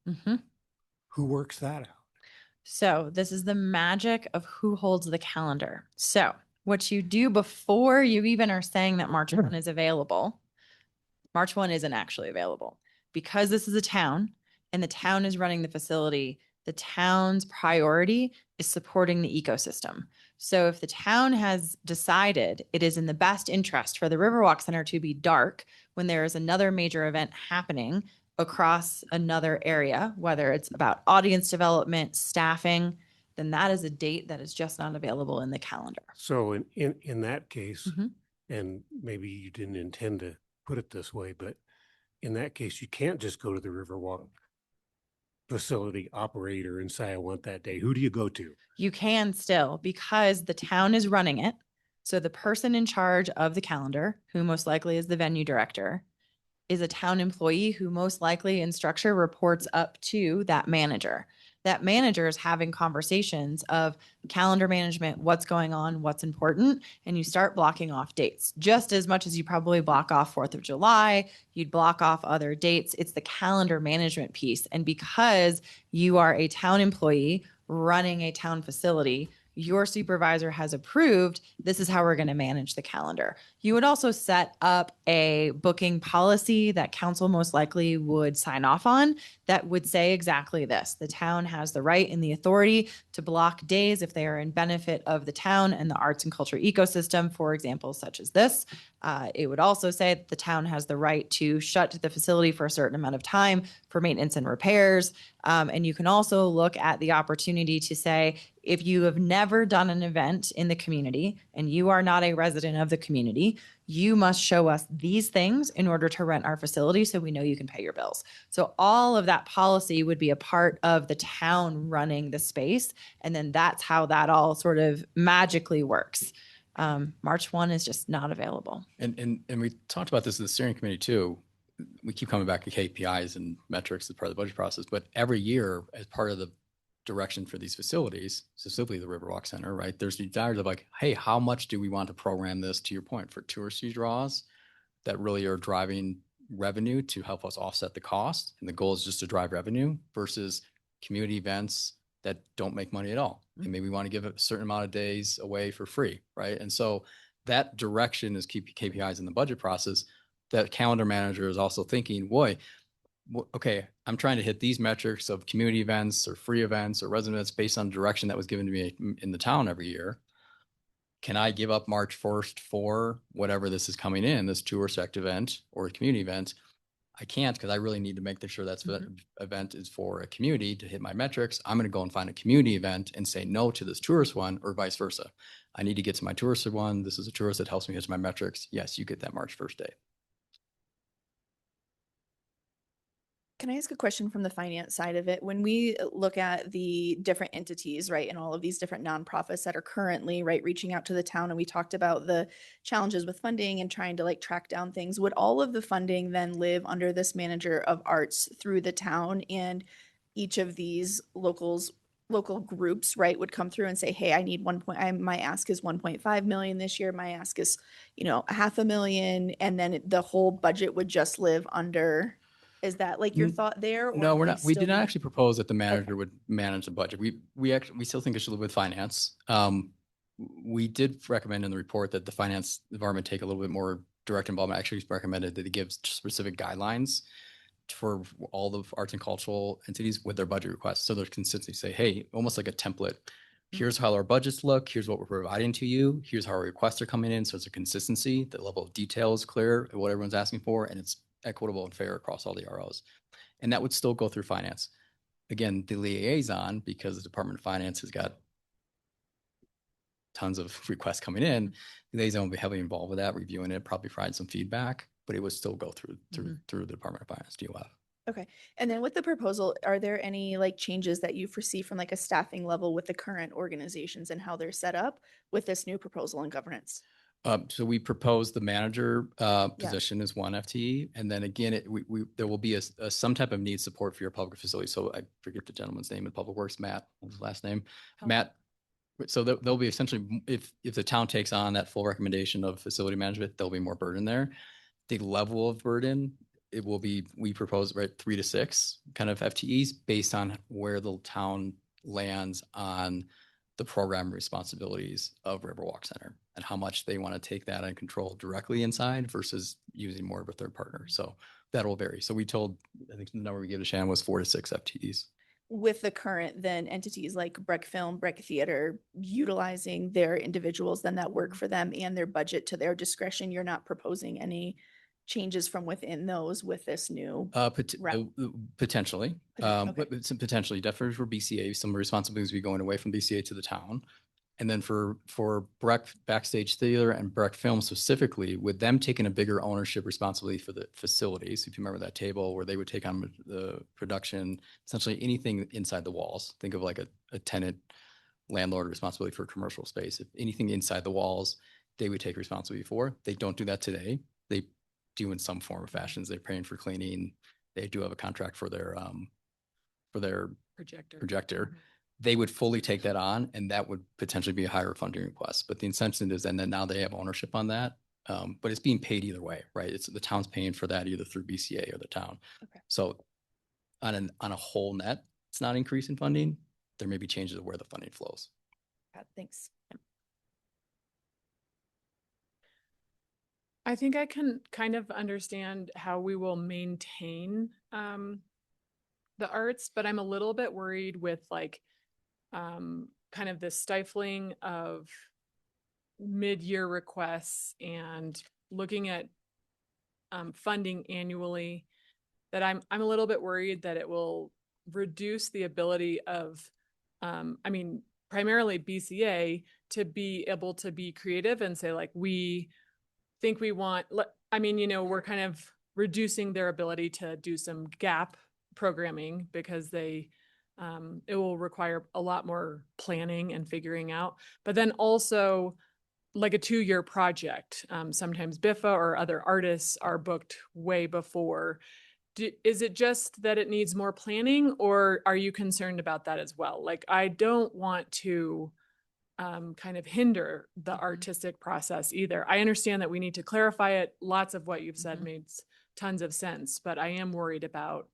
Who works that out? So this is the magic of who holds the calendar. So what you do before you even are saying that March 1 is available, March 1 isn't actually available. Because this is a town and the town is running the facility, the town's priority is supporting the ecosystem. So if the town has decided it is in the best interest for the Riverwalk Center to be dark when there is another major event happening across another area, whether it's about audience development, staffing, then that is a date that is just not available in the calendar. So in that case, and maybe you didn't intend to put it this way, but in that case, you can't just go to the Riverwalk facility operator and say, I want that day. Who do you go to? You can still, because the town is running it. So the person in charge of the calendar, who most likely is the venue director, is a town employee who most likely in structure reports up to that manager. That manager is having conversations of calendar management, what's going on, what's important, and you start blocking off dates. Just as much as you probably block off 4th of July, you'd block off other dates. It's the calendar management piece. And because you are a town employee running a town facility, your supervisor has approved, this is how we're going to manage the calendar. You would also set up a booking policy that council most likely would sign off on that would say exactly this. The town has the right and the authority to block days if they are in benefit of the town and the arts and culture ecosystem, for example, such as this. It would also say that the town has the right to shut the facility for a certain amount of time for maintenance and repairs. And you can also look at the opportunity to say, if you have never done an event in the community and you are not a resident of the community, you must show us these things in order to rent our facility so we know you can pay your bills. So all of that policy would be a part of the town running the space. And then that's how that all sort of magically works. March 1 is just not available. And we talked about this in the steering committee too. We keep coming back to KPIs and metrics as part of the budget process, but every year as part of the direction for these facilities, specifically the Riverwalk Center, right? There's desires of like, hey, how much do we want to program this, to your point, for touristy draws that really are driving revenue to help us offset the cost? And the goal is just to drive revenue versus community events that don't make money at all. And maybe we want to give a certain amount of days away for free, right? And so that direction is keep KPIs in the budget process. That calendar manager is also thinking, boy, okay, I'm trying to hit these metrics of community events or free events or residents based on direction that was given to me in the town every year. Can I give up March 1st for whatever this is coming in, this tourist event or a community event? I can't, because I really need to make sure that's event is for a community to hit my metrics. I'm going to go and find a community event and say no to this tourist one, or vice versa. I need to get to my tourist one. This is a tourist that helps me hit my metrics. Yes, you get that March 1st day. Can I ask a question from the finance side of it? When we look at the different entities, right, and all of these different nonprofits that are currently, right, reaching out to the town, and we talked about the challenges with funding and trying to like track down things, would all of the funding then live under this manager of arts through the town, and each of these local groups, right, would come through and say, hey, I need my ask is 1.5 million this year. My ask is, $500,000. And then the whole budget would just live under. Is that like your thought there? No, we're would not. We still did not be- actually propose that the manager would manage the budget. We still think it should live with finance. We did recommend in the report that the finance department take a little bit more direct involvement. Actually recommended that it gives specific guidelines for all the arts and cultural entities with their budget requests. So there's consistency, say, hey, almost like a template. Here's how our budgets look. Here's what we're providing to you. Here's how our requests are coming in. So it's a consistency. The level of detail is clear, what everyone's asking for, and it's equitable and fair across all the ROs. And that would still go through finance. Again, the liaison, because the Department of Finance has got tons of requests coming in, the liaison will be heavily involved with that, reviewing it, probably providing some feedback, but it would still go through the Department of Finance, DOF. Okay. And then with the proposal, are there any like changes that you foresee from like a staffing level with the current organizations and how they're set up with this new proposal and governance? So we proposed the manager position as one FTE, and then again, there will be some type of need support for your public facility. So I forget the gentleman's name in Public Works, Matt, what's his last name? Matt. So there'll be essentially, if the town takes on that full recommendation of facility management, there'll be more burden there. The level of burden, it will be, we propose 3 to 6 kind of FTEs based on where the town lands on the program responsibilities of Riverwalk Center and how much they want to take that and control directly inside versus using more of a third partner. So that will vary. So I think the number we gave to Shannon was 4 to 6 FTEs. With the current then entities like Breck Film, Breck Theater, utilizing their individuals then that work for them and their budget to their discretion, you're not proposing any changes from within those with this new rep? Potentially. But potentially definitely for BCA, some responsibilities will be going away from BCA to the town. And then for Breck Backstage Theater and Breck Film specifically, with them taking a bigger ownership responsibility for the facilities, if you remember that table where they would take on the production, essentially anything inside the walls. Think of like a tenant landlord responsibility for commercial space. If anything inside the walls, they would take responsibility for. They don't do that today. They do in some form or fashions. They're paying for cleaning. They do have a contract for their projector. They would fully take that on, and that would potentially be a higher funding request. But the incentive is then that now they have ownership on that. But it's being paid either way, right? It's the town's paying for that either through BCA or the town. Okay. So on a whole net, it's not increasing funding. There may be changes of where the funding flows. Thanks. I think I can kind of understand how we will maintain the arts, but I'm a little bit worried with like kind of the stifling of mid-year requests and looking at funding annually, that I'm a little bit worried that it will reduce the ability of I mean, primarily BCA to be able to be creative and say like, we think we want, I mean, you know, we're kind of reducing their ability to do some gap programming because they, it will require a lot more planning and figuring out. But then also like a 2-year project. Sometimes BIFA or other artists are booked way before. Is it just that it needs more planning, or are you concerned about that as well? Like, I don't want to kind of hinder the artistic process either. I understand that we need to clarify it. Lots of what you've said makes tons of sense, but I am worried about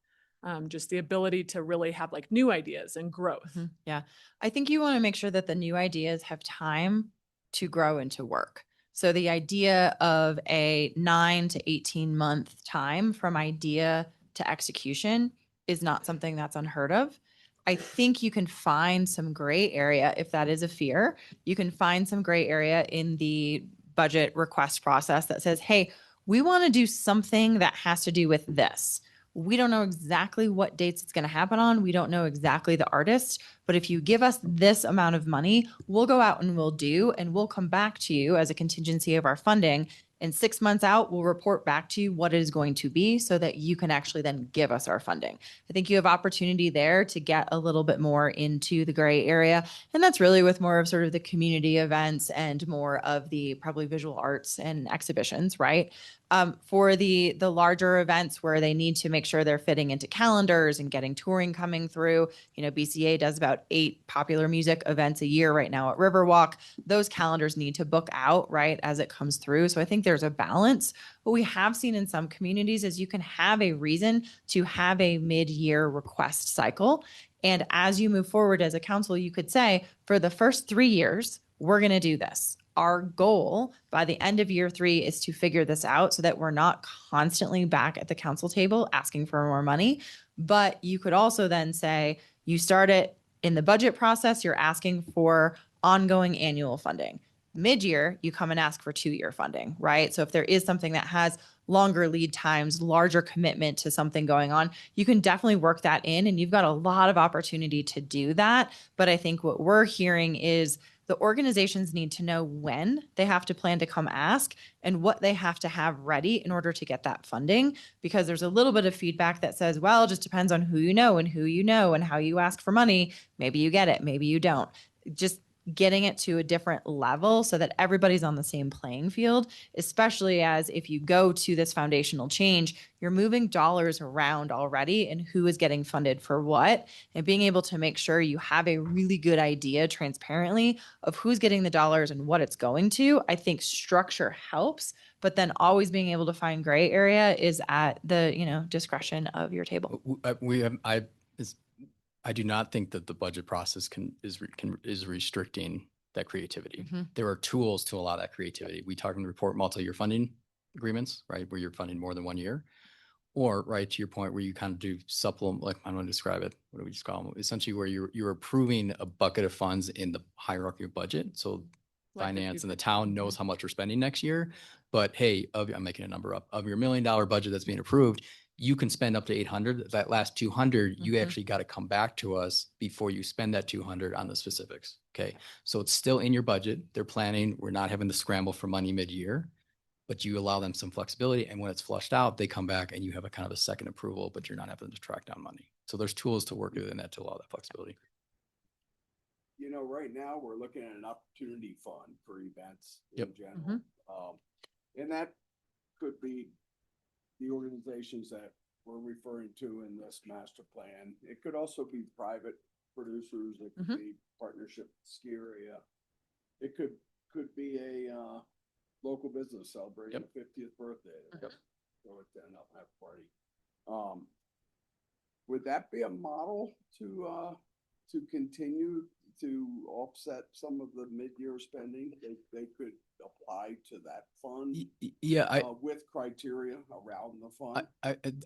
just the ability to really have like new ideas and growth. Yeah. I think you want to make sure that the new ideas have time to grow and to work. So the idea of a 9 to 18 month time from idea to execution is not something that's unheard of. I think you can find some gray area if that is a fear. You can find some gray area in the budget request process that says, hey, we want to do something that has to do with this. We don't know exactly what dates it's going to happen on. We don't know exactly the artist, but if you give us this amount of money, we'll go out and we'll do, and we'll come back to you as a contingency of our funding. And 6 months out, we'll report back to you what it is going to be so that you can actually then give us our funding. I think you have opportunity there to get a little bit more into the gray area. And that's really with more of sort of the community events and more of the probably visual arts and exhibitions, right? For the larger events where they need to make sure they're fitting into calendars and getting touring coming through, you know, BCA does about 8 popular music events a year right now at Riverwalk. Those calendars need to book out, right, as it comes through. So I think there's a balance. What we have seen in some communities is you can have a reason to have a mid-year request cycle. And as you move forward as a council, you could say, for the first 3 years, we're going to do this. Our goal by the end of year 3 is to figure this out so that we're not constantly back at the council table asking for more money. But you could also then say, you start it in the budget process, you're asking for ongoing annual funding. Mid-year, you come and ask for 2-year funding, right? So if there is something that has longer lead times, larger commitment to something going on, you can definitely work that in, and you've got a lot of opportunity to do that. But I think what we're hearing is the organizations need to know when they have to plan to come ask and what they have to have ready in order to get that funding, because there's a little bit of feedback that says, well, it just depends on who you know and how you ask for money. Maybe you get it, maybe you don't. Just getting it to a different level so that everybody's on the same playing field, especially as if you go to this foundational change, you're moving dollars around already and who is getting funded for what, and being able to make sure you have a really good idea transparently of who's getting the dollars and what it's going to. I think structure helps, but then always being able to find gray area is at the, you know, discretion of your table. I do not think that the budget process is restricting that creativity. There are tools to allow that creativity. We talk in the report multi-year funding agreements, right, where you're funding more than 1 year, or right to your point where you kind of do supplement, like I don't want to describe it. What do we just call them? Essentially, where you're approving a bucket of funds in the hierarchy of budget. So Like the finance and the town knows how much we're spending next year. But hey, I'm making a number up, of your $1 million budget that's being approved, you can spend up to 800. That last 200, you actually got to come back to us before you spend that 200 on the specifics. Okay. So it's still in your budget. They're planning. We're not having to scramble for money mid-year, but you allow them some flexibility. And when it's flushed out, they come back and you have a kind of a second approval, but you're not having to track down money. So there's tools to work within that to allow that flexibility. You know, right now we're looking at an opportunity fund for events in Yep. general. And that could be the organizations that we're referring to in this master plan. It could also be private producers. It could be partnership ski area. It could be a local business celebrating the 50th birthday. Throw it down, I'll have a party. Would that be a model to continue to offset some of the mid-year spending, they could apply to that fund Yeah, with criteria around the fund.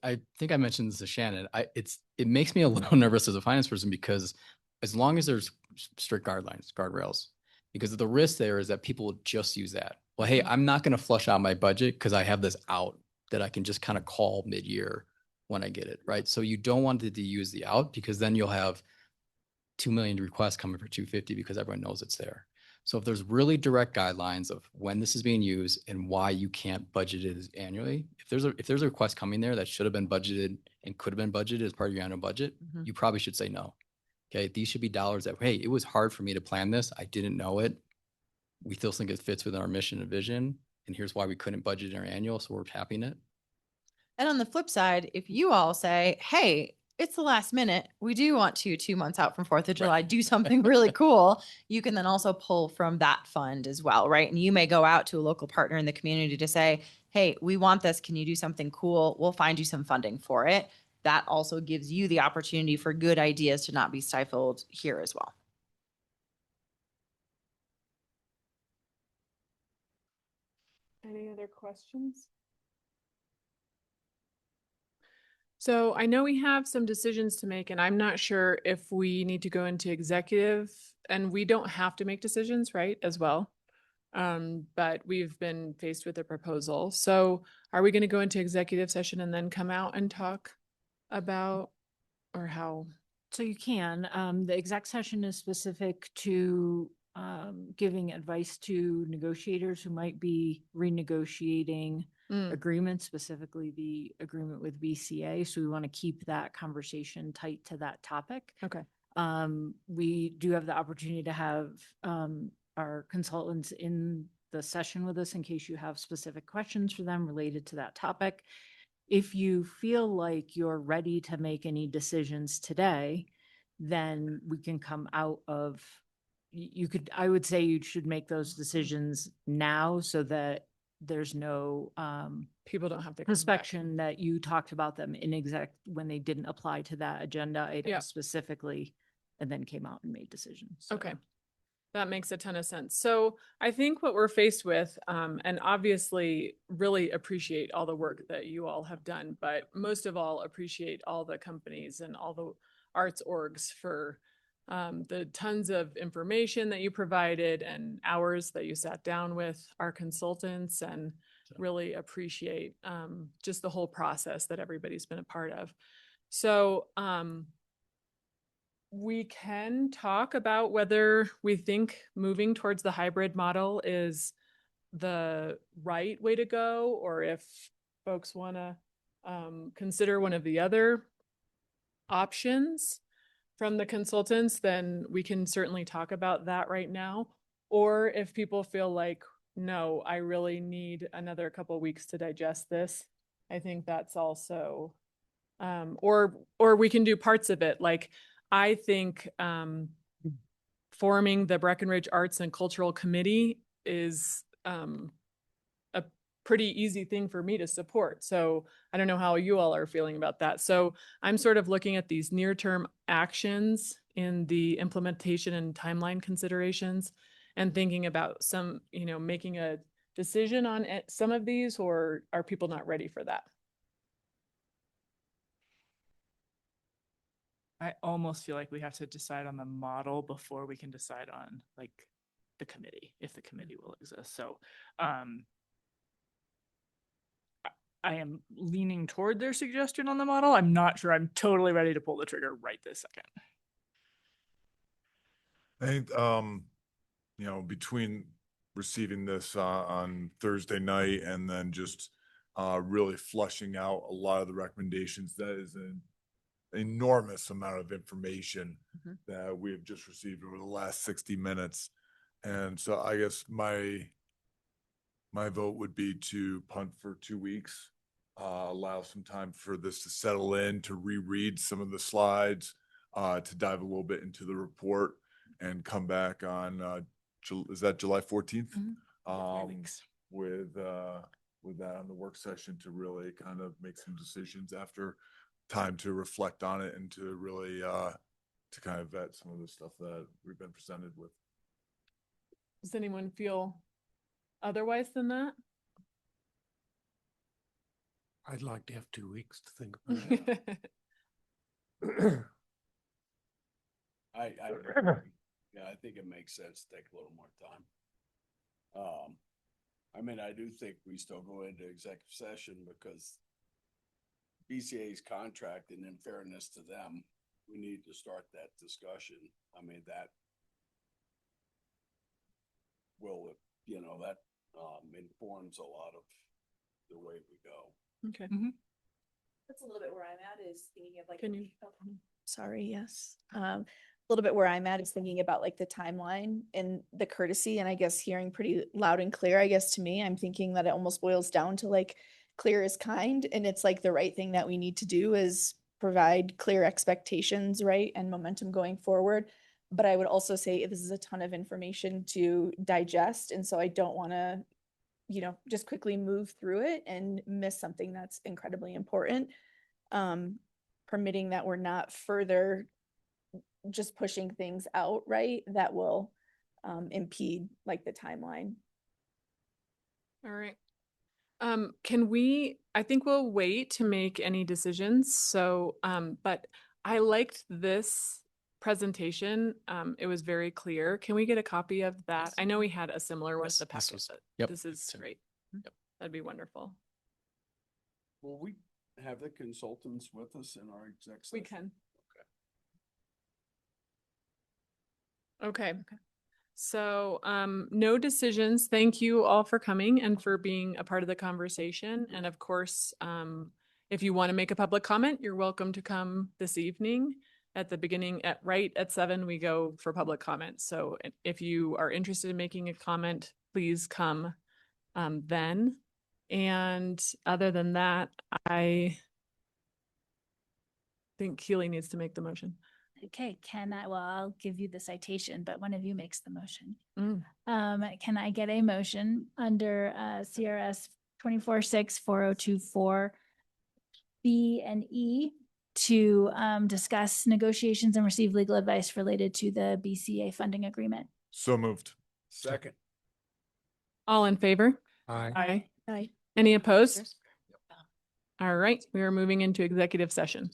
I think I mentioned this to Shannon. It makes me a little nervous as a finance person because as long as there's strict guardrails, because the risk there is that people will just use that. Well, hey, I'm not going to flush out my budget because I have this out that I can just kind of call mid-year when I get it, right? So you don't want to use the out because then you'll have 2 million requests coming for 250 because everyone knows it's there. So if there's really direct guidelines of when this is being used and why you can't budget it annually, if there's a request coming there that should have been budgeted and could have been budgeted as part of your annual budget, you probably should say no. Okay, these should be dollars that, hey, it was hard for me to plan this. I didn't know it. We still think it fits within our mission and vision. And here's why we couldn't budget in our annual, so we're tapping it. And on the flip side, if you all say, hey, it's the last minute, we do want to 2 months out from 4th of July, do something really cool, you can then also pull from that fund as well, right? And you may go out to a local partner in the community to say, hey, we want this. Can you do something cool? We'll find you some funding for it. That also gives you the opportunity for good ideas to not be stifled here as well. Any other questions? So I know we have some decisions to make, and I'm not sure if we need to go into executive, and we don't have to make decisions, right, as well. But we've been faced with a proposal. So are we going to go into executive session and then come out and talk about, or how? So you can, the exec session is specific to giving advice to negotiators who might be renegotiating agreements, specifically the agreement with BCA. So we want to keep that conversation tight to that topic. Okay. We do have the opportunity to have our consultants in the session with us in case you have specific questions for them related to that topic. If you feel like you're ready to make any decisions today, then we can come out of, I would say you should make those decisions now so that there's no people don't have to perspection that you talked about them in exec when they didn't apply to that agenda item specifically and then came out and made decisions. So. Okay. That makes a ton of sense. So I think what we're faced with, and obviously really appreciate all the work that you all have done, but most of all appreciate all the companies and all the arts orgs for the tons of information that you provided and hours that you sat down with our consultants, and really appreciate just the whole process that everybody's been a part of. So we can talk about whether we think moving towards the hybrid model is the right way to go, or if folks want to consider one of the other options from the consultants, then we can certainly talk about that right now. Or if people feel like, no, I really need another couple of weeks to digest this, I think that's also, or we can do parts of it. Like, I think forming the Breckenridge Arts and Cultural Committee is a pretty easy thing for me to support. So I don't know how you all are feeling about that. So I'm sort of looking at these near-term actions in the implementation and timeline considerations and thinking about some, making a decision on some of these, or are people not ready for that? I almost feel like we have to decide on the model before we can decide on like the committee, if the committee will exist. So I am leaning toward their suggestion on the model. I'm not sure I'm totally ready to pull the trigger right this second. I think, between receiving this on Thursday night and then just really flushing out a lot of the recommendations, that is an enormous amount of information that we have just received over the last 60 minutes. And so I guess my vote would be to punt for 2 weeks, allow some time for this to settle in, to reread some of the slides, to dive a little bit into the report, and come back on, is that July 14th? With that on the work session to really kind of make some decisions after time to reflect on it and to really to kind of vet some of the stuff that we've been presented with. Does anyone feel otherwise than that? I'd like to have 2 weeks to think about it. I agree. Yeah, I think it makes sense to take a little more time. I mean, I do think we still go into executive session because BCA's contract, and in fairness to them, we need to start that discussion. I mean, that will, that informs a lot of the way we go. Okay. That's a little bit where I'm at, is thinking of like. Can you? Sorry, yes. A little bit where I'm at is thinking about like the timeline and the courtesy, and I guess hearing pretty loud and clear, I guess to me, I'm thinking that it almost boils down to like clear is kind, and it's like the right thing that we need to do is provide clear expectations, right? And momentum going forward. But I would also say this is a ton of information to digest. And so I don't want to, just quickly move through it and miss something that's incredibly important. Permitting that we're not further just pushing things out, right? That will impede like the timeline. All right. I think we'll wait to make any decisions. So, but I liked this presentation. It was very clear. Can we get a copy of that? I know we had a similar one, the packet, but yep. this is great. Yep. That'd be wonderful. Will we have the consultants with us in our exec session? We can. Okay. So, no decisions. Thank you all for coming and for being a part of the conversation. And of course, if you want to make a public comment, you're welcome to come this evening. At the beginning, right at 7, we go for public comment. So if you are interested in making a comment, please come then. And other than that, I think Keely needs to make the motion. Okay, I'll give you the citation, but one of you makes the motion. Mm. Can I get a motion under CRS 24-6-4024 B and E to discuss negotiations and receive legal advice related to the BCA funding agreement? So moved. Second. All in favor? Aye. Aye. Aye. Any opposed? All right, we are moving into executive session.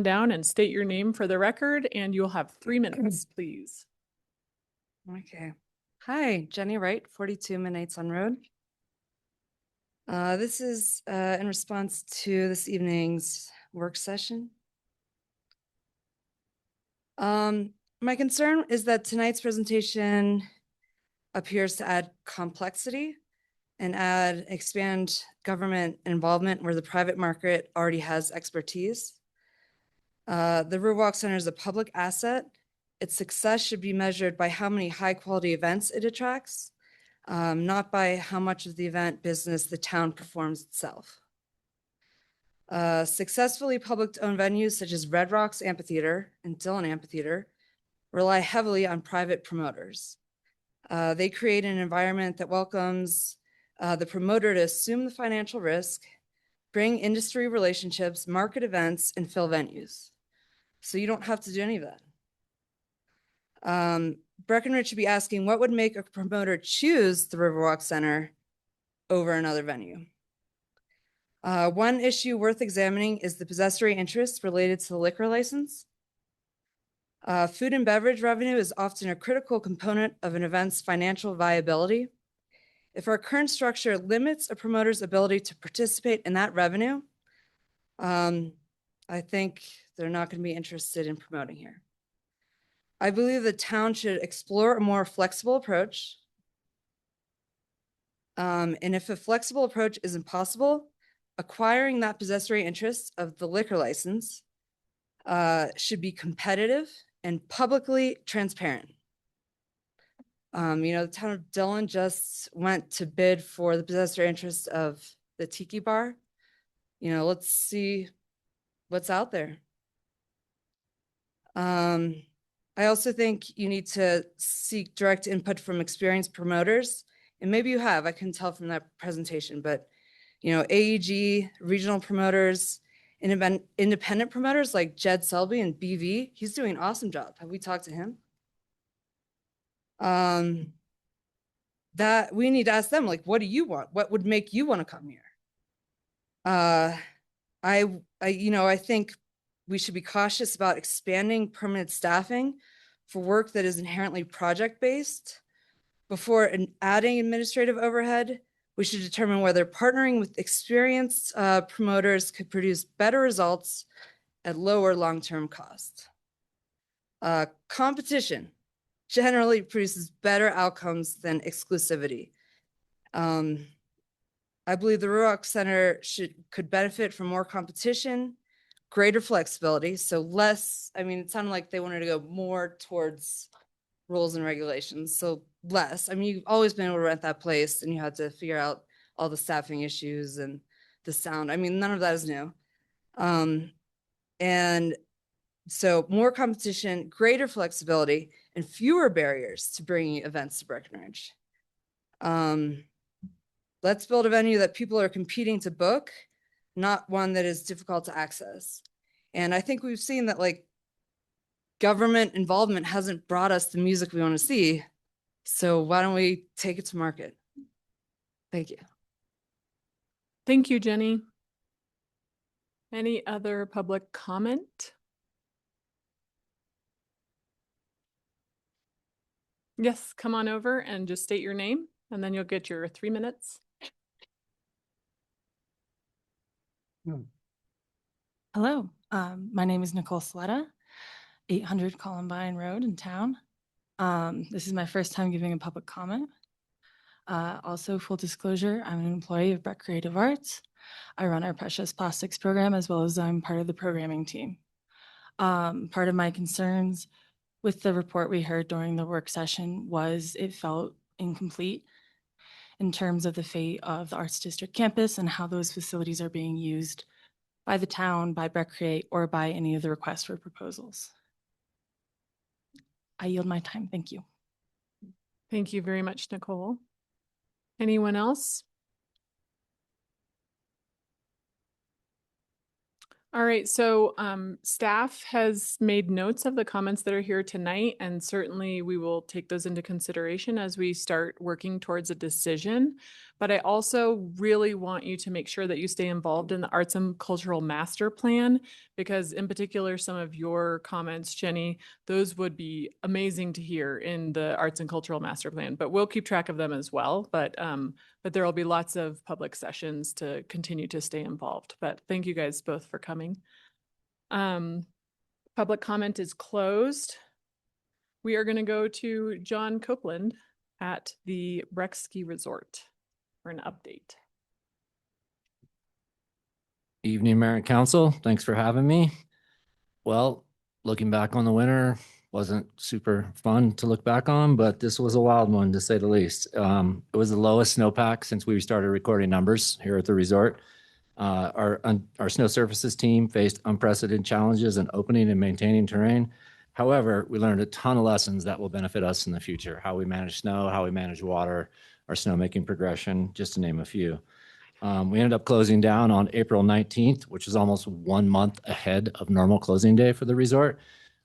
down and state your name for the record, and you'll have 3 minutes, please. Okay. Hi, Jenny Wright, 42 Midnights Road. This is in response to this evening's work session. My concern is that tonight's presentation appears to add complexity and expand government involvement where the private market already has expertise. The Riverwalk Center is a public asset. Its success should be measured by how many high-quality events it attracts, not by how much of the event business the town performs itself. Successfully public-owned venues such as Red Rocks Amphitheater and Dillon Amphitheater rely heavily on private promoters. They create an environment that welcomes the promoter to assume the financial risk, bring industry relationships, market events, and fill venues. So you don't have to do any of that. Breckenridge should be asking what would make a promoter choose the Riverwalk Center over another venue. One issue worth examining is the possessory interest related to the liquor license. Food and beverage revenue is often a critical component of an event's financial viability. If our current structure limits a promoter's ability to participate in that revenue, I think they're not going to be interested in promoting here. I believe the town should explore a more flexible approach. And if a flexible approach isn't possible, acquiring that possessory interest of the liquor license should be competitive and publicly transparent. The town of Dillon just went to bid for the possessory interest of the Tiki Bar. Let's see what's out there. I also think you need to seek direct input from experienced promoters. And maybe you have, I can tell from that presentation, but AEG, regional promoters, independent promoters like Jed Selby and BV, he's doing an awesome job. Have we talked to him? That we need to ask them, like, what do you want? What would make you want to come here? I think we should be cautious about expanding permanent staffing for work that is inherently project-based. Before adding administrative overhead, we should determine whether partnering with experienced promoters could produce better results at lower long-term cost. Competition generally produces better outcomes than exclusivity. I believe the Riverwalk Center could benefit from more competition, greater flexibility. So less, it sounded like they wanted to go more towards rules and regulations. So less, you've always been able to rent that place and you had to figure out all the staffing issues and the sound. None of that is new. And so more competition, greater flexibility, and fewer barriers to bringing events to Breckenridge. Let's build a venue that people are competing to book, not one that is difficult to access. And I think we've seen that government involvement hasn't brought us the music we want to see. So why don't we take it to market? Thank you. Thank you, Jenny. Any other public comment? Yes, come on over and just state your name, and then you'll get your 3 minutes. Hello, my name is Nicole Sletta, 800 Columbine Road in town. This is my first time giving a public comment. Also, full disclosure, I'm an employee of Breck Creative Arts. I run our Precious Plastics program as well as I'm part of the programming team. Part of my concerns with the report we heard during the work session was it felt incomplete in terms of the fate of the Arts District campus and how those facilities are being used by the town, by Breck Create, or by any of the requests for proposals. I yield my time. Thank you. Thank you very much, Nicole. Anyone else? All right, so staff has made notes of the comments that are here tonight, and certainly we will take those into consideration as we start working towards a decision. But I also really want you to make sure that you stay involved in the Arts and Cultural Master Plan, because in particular, some of your comments, Jenny, those would be amazing to hear in the Arts and Cultural Master Plan, but we'll keep track of them as well. But there will be lots of public sessions to continue to stay involved. But thank you guys both for coming. Public comment is closed. We are going to go to John Copeland at the Breck Ski Resort for an update. Evening, Mayor and Council. Thanks for having me. Well, looking back on the winter wasn't super fun to look back on, but this was a wild one to say the least. It was the lowest snowpack since we started recording numbers here at the resort. Our snow services team faced unprecedented challenges in opening and maintaining terrain. However, we learned a ton of lessons that will benefit us in the future: how we manage snow, how we manage water, our snowmaking progression, just to name a few. We ended up closing down on April 19th, which is almost 1 month ahead of normal closing day for the resort.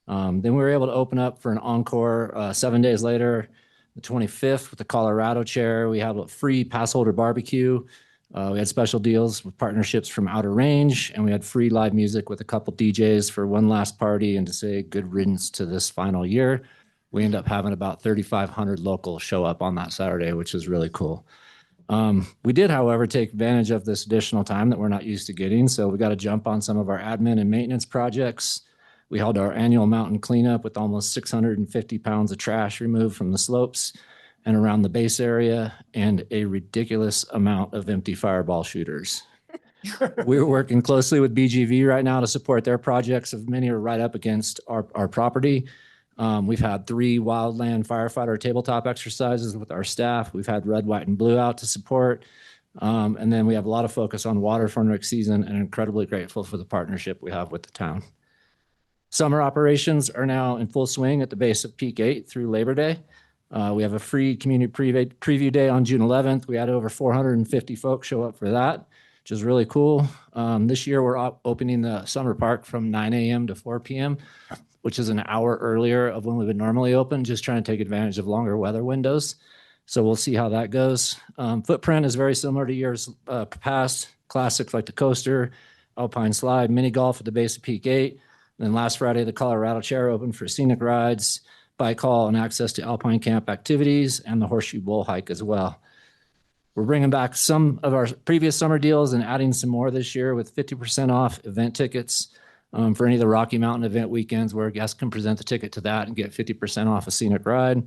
Then we were able to open up for an encore 7 days later, the 25th, with the Colorado Chair. We had a free pass holder barbecue. We had special deals with partnerships from Outer Range, and we had free live music with a couple DJs for one last party and to say good riddance to this final year. We ended up having about 3,500 locals show up on that Saturday, which was really cool. We did, however, take advantage of this additional time that we're not used to getting. So we got to jump on some of our admin and maintenance projects. We held our annual mountain cleanup with almost 650 pounds of trash removed from the slopes and around the base area, and a ridiculous amount of empty fireball shooters. We're working closely with BGV right now to support their projects, of many are right up against our property. We've had 3 wildland firefighter tabletop exercises with our staff. We've had red, white, and blue out to support. And then we have a lot of focus on water for next season, and incredibly grateful for the partnership we have with the town. Summer operations are now in full swing at the base of Peak 8 through Labor Day. We have a free community preview day on June 11th. We had over 450 folks show up for that, which is really cool. This year, we're opening the summer park from 9 a.m. to 4 p.m., which is an hour earlier of when we would normally open, just trying to take advantage of longer weather windows. So we'll see how that goes. Footprint is very similar to years past. Classics like the coaster, alpine slide, mini golf at the base of Peak 8. And then last Friday, the Colorado Chair opened for scenic rides, bike haul, and access to alpine camp activities, and the Horseshoe Bowl hike as well. We're bringing back some of our previous summer deals and adding some more this year with 50% off event tickets for any of the Rocky Mountain event weekends, where guests can present the ticket to that and get 50% off a scenic ride.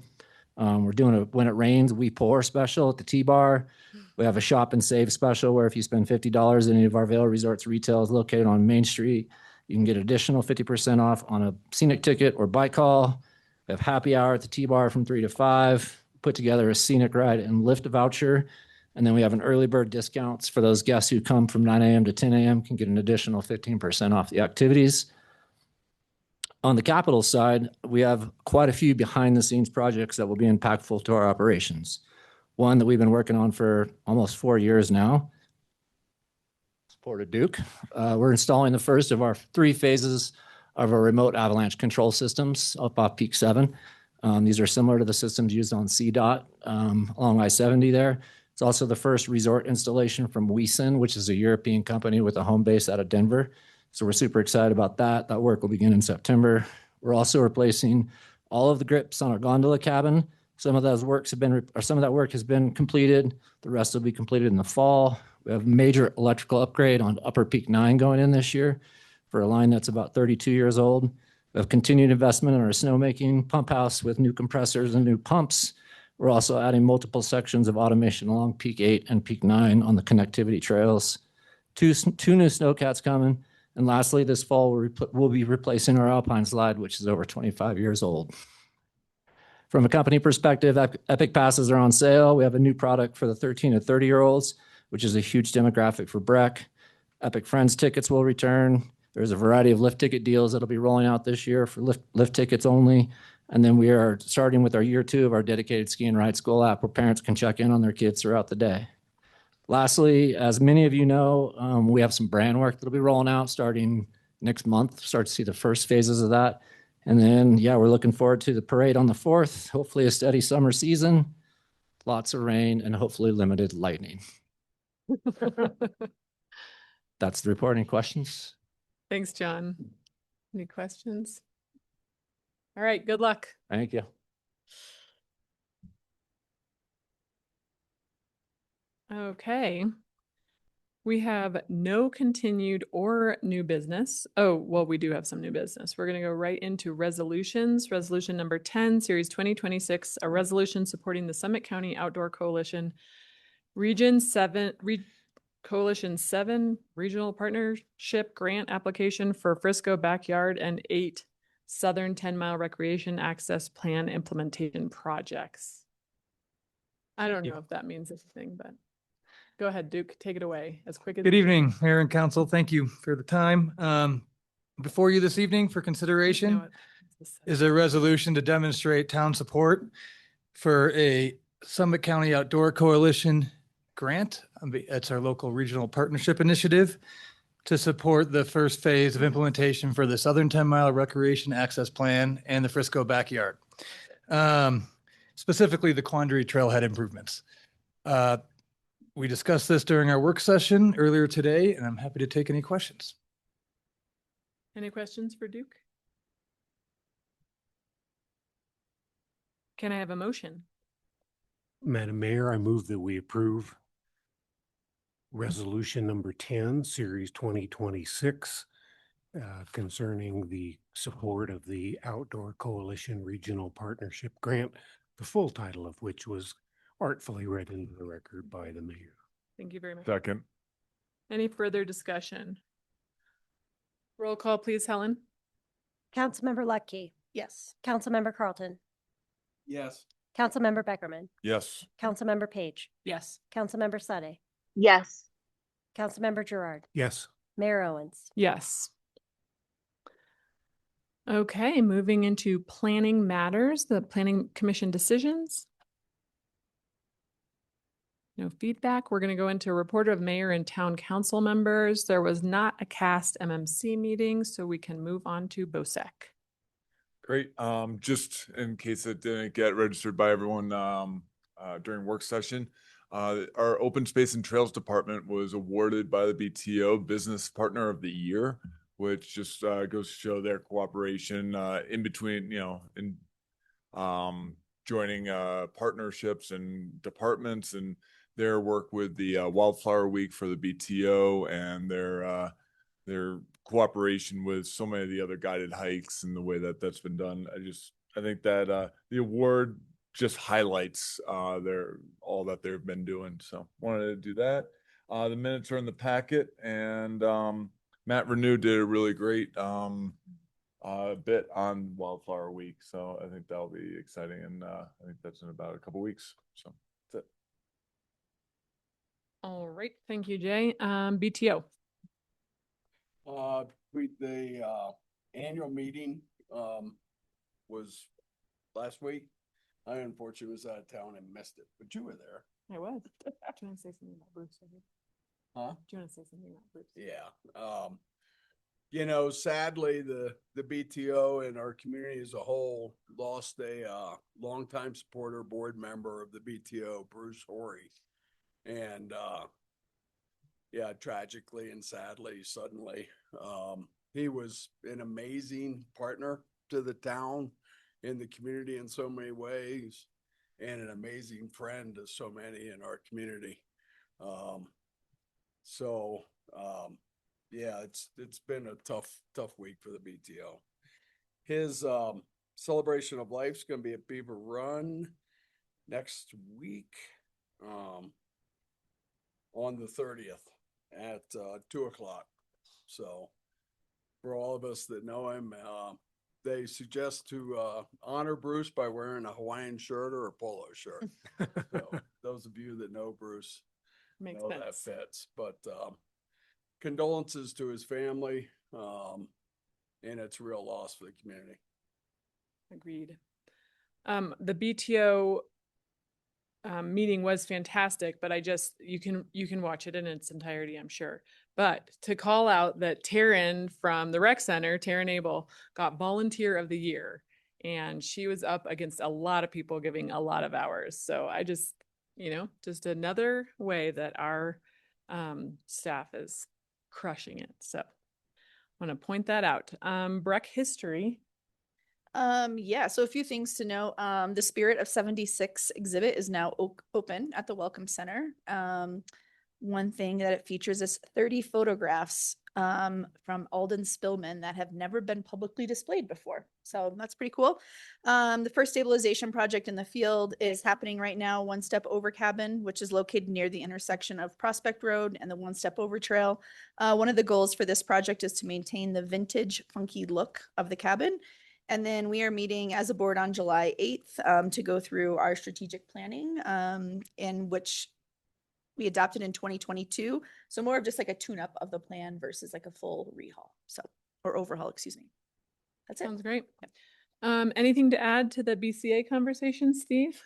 We're doing a When It Rains, We Pour special at the T-Bar. We have a Shop and Save special where if you spend $50 in any of our Vail Resorts retails located on Main Street, you can get additional 50% off on a scenic ticket or bike haul. We have happy hour at the T-Bar from 3 to 5, put together a scenic ride and lift voucher. And then we have an early bird discounts for those guests who come from 9 a.m. to 10 a.m. can get an additional 15% off the activities. On the capital side, we have quite a few behind the scenes projects that will be impactful to our operations. One that we've been working on for almost 4 years now, Port Duke. We're installing the first of our 3 phases of our remote avalanche control systems up off Peak 7. These are similar to the systems used on CDOT along I-70 there. It's also the first resort installation from Weissen, which is a European company with a home base out of Denver. So we're super excited about that. That work will begin in September. We're also replacing all of the grips on our gondola cabin. Some of that work has been completed. The rest will be completed in the fall. We have a major electrical upgrade on Upper Peak 9 going in this year for a line that's about 32 years old. We have continued investment in our snowmaking pump house with new compressors and new pumps. We're also adding multiple sections of automation along Peak 8 and Peak 9 on the connectivity trails. Two new snowcats coming. And lastly, this fall, we'll be replacing our alpine slide, which is over 25 years old. From a company perspective, Epic Passes are on sale. We have a new product for the 13 to 30-year-olds, which is a huge demographic for Breck. Epic Friends tickets will return. There's a variety of lift ticket deals that'll be rolling out this year for lift tickets only. And then we are starting with our year 2 of our dedicated ski and ride school app, where parents can check in on their kids throughout the day. Lastly, as many of you know, we have some brand work that'll be rolling out starting next month. Start to see the first phases of that. And then, yeah, we're looking forward to the parade on the 4th. Hopefully a steady summer season, lots of rain, and hopefully limited lightning. That's the report. Any questions? Thanks, John. Any questions? All right, good luck. Thank you. Okay. We have no continued or new business. Oh, well, we do have some new business. We're going to go right into resolutions. Resolution number 10, Series 2026, a resolution supporting the Summit County Outdoor Coalition Coalition 7 Regional Partnership Grant Application for Frisco Backyard and 8 Southern 10-Mile Recreation Access Plan Implementation Projects. I don't know if that means anything, but go ahead, Duke, take it away as quick as. Good you can. evening, Mayor and Council. Thank you for the time. Before you this evening for You know consideration what? is a resolution to demonstrate town support for a Summit County Outdoor Coalition grant. It's our local regional partnership initiative to support the first phase of implementation for the Southern 10-Mile Recreation Access Plan and the Frisco Backyard. Specifically the Quandary Trailhead improvements. We discussed this during our work session earlier today, and I'm happy to take any questions. Any questions for Duke? Can I have a motion? Madam Mayor, I move that we approve resolution number 10, series 2026, concerning the support of the Outdoor Coalition Regional Partnership Grant, the full title of which was artfully read into the record by the mayor. Thank you very much. Second. Any further discussion? Roll call, please, Helen. Councilmember Lucky, Yes. Councilmember Carlton, Yes. Councilmember Beckerman, Yes. Councilmember Page, Yes. Councilmember Sade, Yes. Councilmember Gerard, Yes. Mayor Owens. Yes. Okay, moving into planning matters, the planning commission decisions. No feedback. We're going to go into a report of mayor and town council members. There was not a CAST MMC meeting, so we can move on to BOSEC. Great. Just in case it didn't get registered by everyone during work session, our Open Space and Trails Department was awarded by the BTO Business Partner of the Year, which just goes to show their cooperation in between, in joining partnerships and departments, and their work with the Wildflower Week for the BTO, and their cooperation with so many of the other guided hikes and the way that that's been done. I think that the award just highlights all that they've been doing. So wanted to do that. The minutes are in the packet, and Matt Renew did a really great bit on Wildflower Week. So I think that'll be exciting, and I think that's in about a couple weeks. So that's it. All right, thank you, Jay. BTO. The annual meeting was last week. I unfortunately was out of town and missed it, but you were there. I was. Do you want to say something about Bruce? Huh? Do you want to say something about Bruce? Yeah. Sadly, the BTO and our community as a whole lost a longtime supporter, board member of the BTO, Bruce Horry. And tragically and sadly, suddenly, he was an amazing partner to the town and the community in so many ways, and an amazing friend to so many in our community. It's been a tough week for the BTO. His celebration of life is going to be at Beaver Run next week, on the 30th at 2:00. So for all of us that know him, they suggest to honor Bruce by wearing a Hawaiian shirt or a polo shirt. So those of you that know Bruce Makes know sense. that fits. But condolences to his family, and it's a real loss for the community. Agreed. The BTO meeting was fantastic, but you can watch it in its entirety, I'm sure. But to call out that Taryn from the rec center, Taryn Abel, got volunteer of the year, and she was up against a lot of people giving a lot of hours. So I just, just another way that our staff is crushing it. So I want to point that out. Breck history. Yeah, so a few things to know. The Spirit of 76 exhibit is now open at the Welcome Center. One thing that it features is 30 photographs from Alden Spillman that have never been publicly displayed before. So that's pretty cool. The first stabilization project in the field is happening right now, One Step Over Cabin, which is located near the intersection of Prospect Road and the One Step Over Trail. One of the goals for this project is to maintain the vintage, funky look of the cabin. And then we are meeting as a board on July 8th to go through our strategic planning, in which we adopted in 2022. So more of just like a tune-up of the plan versus like a full rehaul. Or overhaul, excuse me. That's it. Sounds great. Anything to add to the BCA conversation, Steve?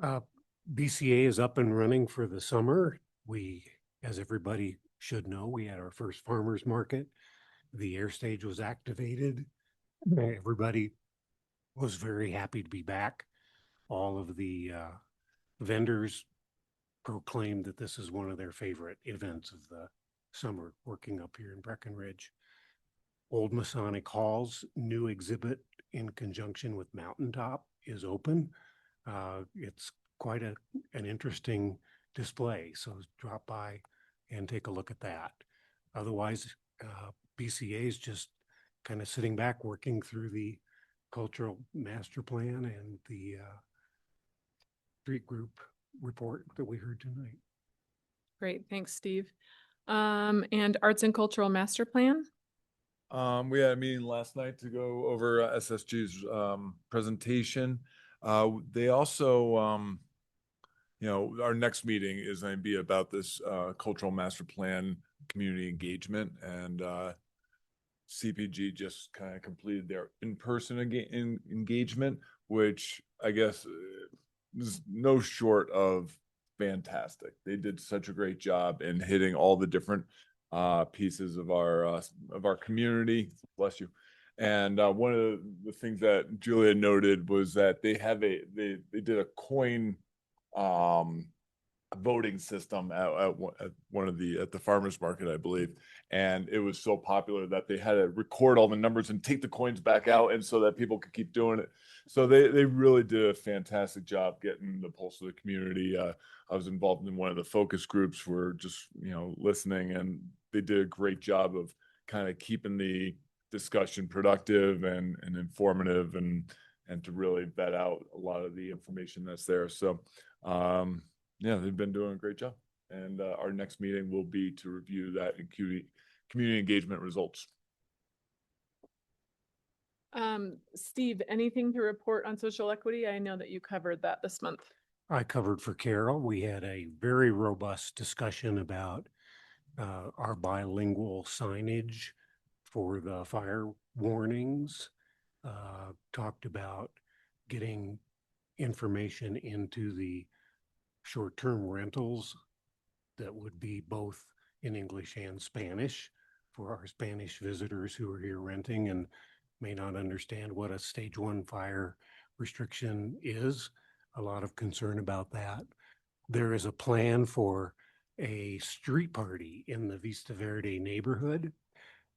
BCA is up and running for the summer. We, as everybody should know, we had our first farmers market. The air stage was activated. Everybody was very happy to be back. All of the vendors proclaimed that this is one of their favorite events of the summer, working up here in Breckenridge. Old Masonic Hall's new exhibit in conjunction with Mountaintop is open. It's quite an interesting display, so drop by and take a look at that. Otherwise, BCA is just kind of sitting back, working through the cultural master plan and the street group report that we heard tonight. Great, thanks, Steve. And arts and cultural master plan. We had a meeting last night to go over SSG's presentation. They also, our next meeting is going to be about this cultural master plan community engagement, and CPG just kind of completed their in-person engagement, which I guess is no short of fantastic. They did such a great job in hitting all the different pieces of our community. Bless you. And one of the things that Julia noted was that they did a coin voting system at the farmers market, I believe, and it was so popular that they had to record all the numbers and take the coins back out, and so that people could keep doing it. So they really did a fantastic job getting the pulse of the community. I was involved in one of the focus groups for just listening, and they did a great job of kind of keeping the discussion productive and informative, and to really vet out a lot of the information that's there. So yeah, they've been doing a great job. And our next meeting will be to review that community engagement results. Steve, anything to report on social equity? I know that you covered that this month. I covered for Carol. We had a very robust discussion about our bilingual signage for the fire warnings. Talked about getting information into the short-term rentals that would be both in English and Spanish for our Spanish visitors who are here renting and may not understand what a stage 1 fire restriction is. A lot of concern about that. There is a plan for a street party in the Vista Verde neighborhood,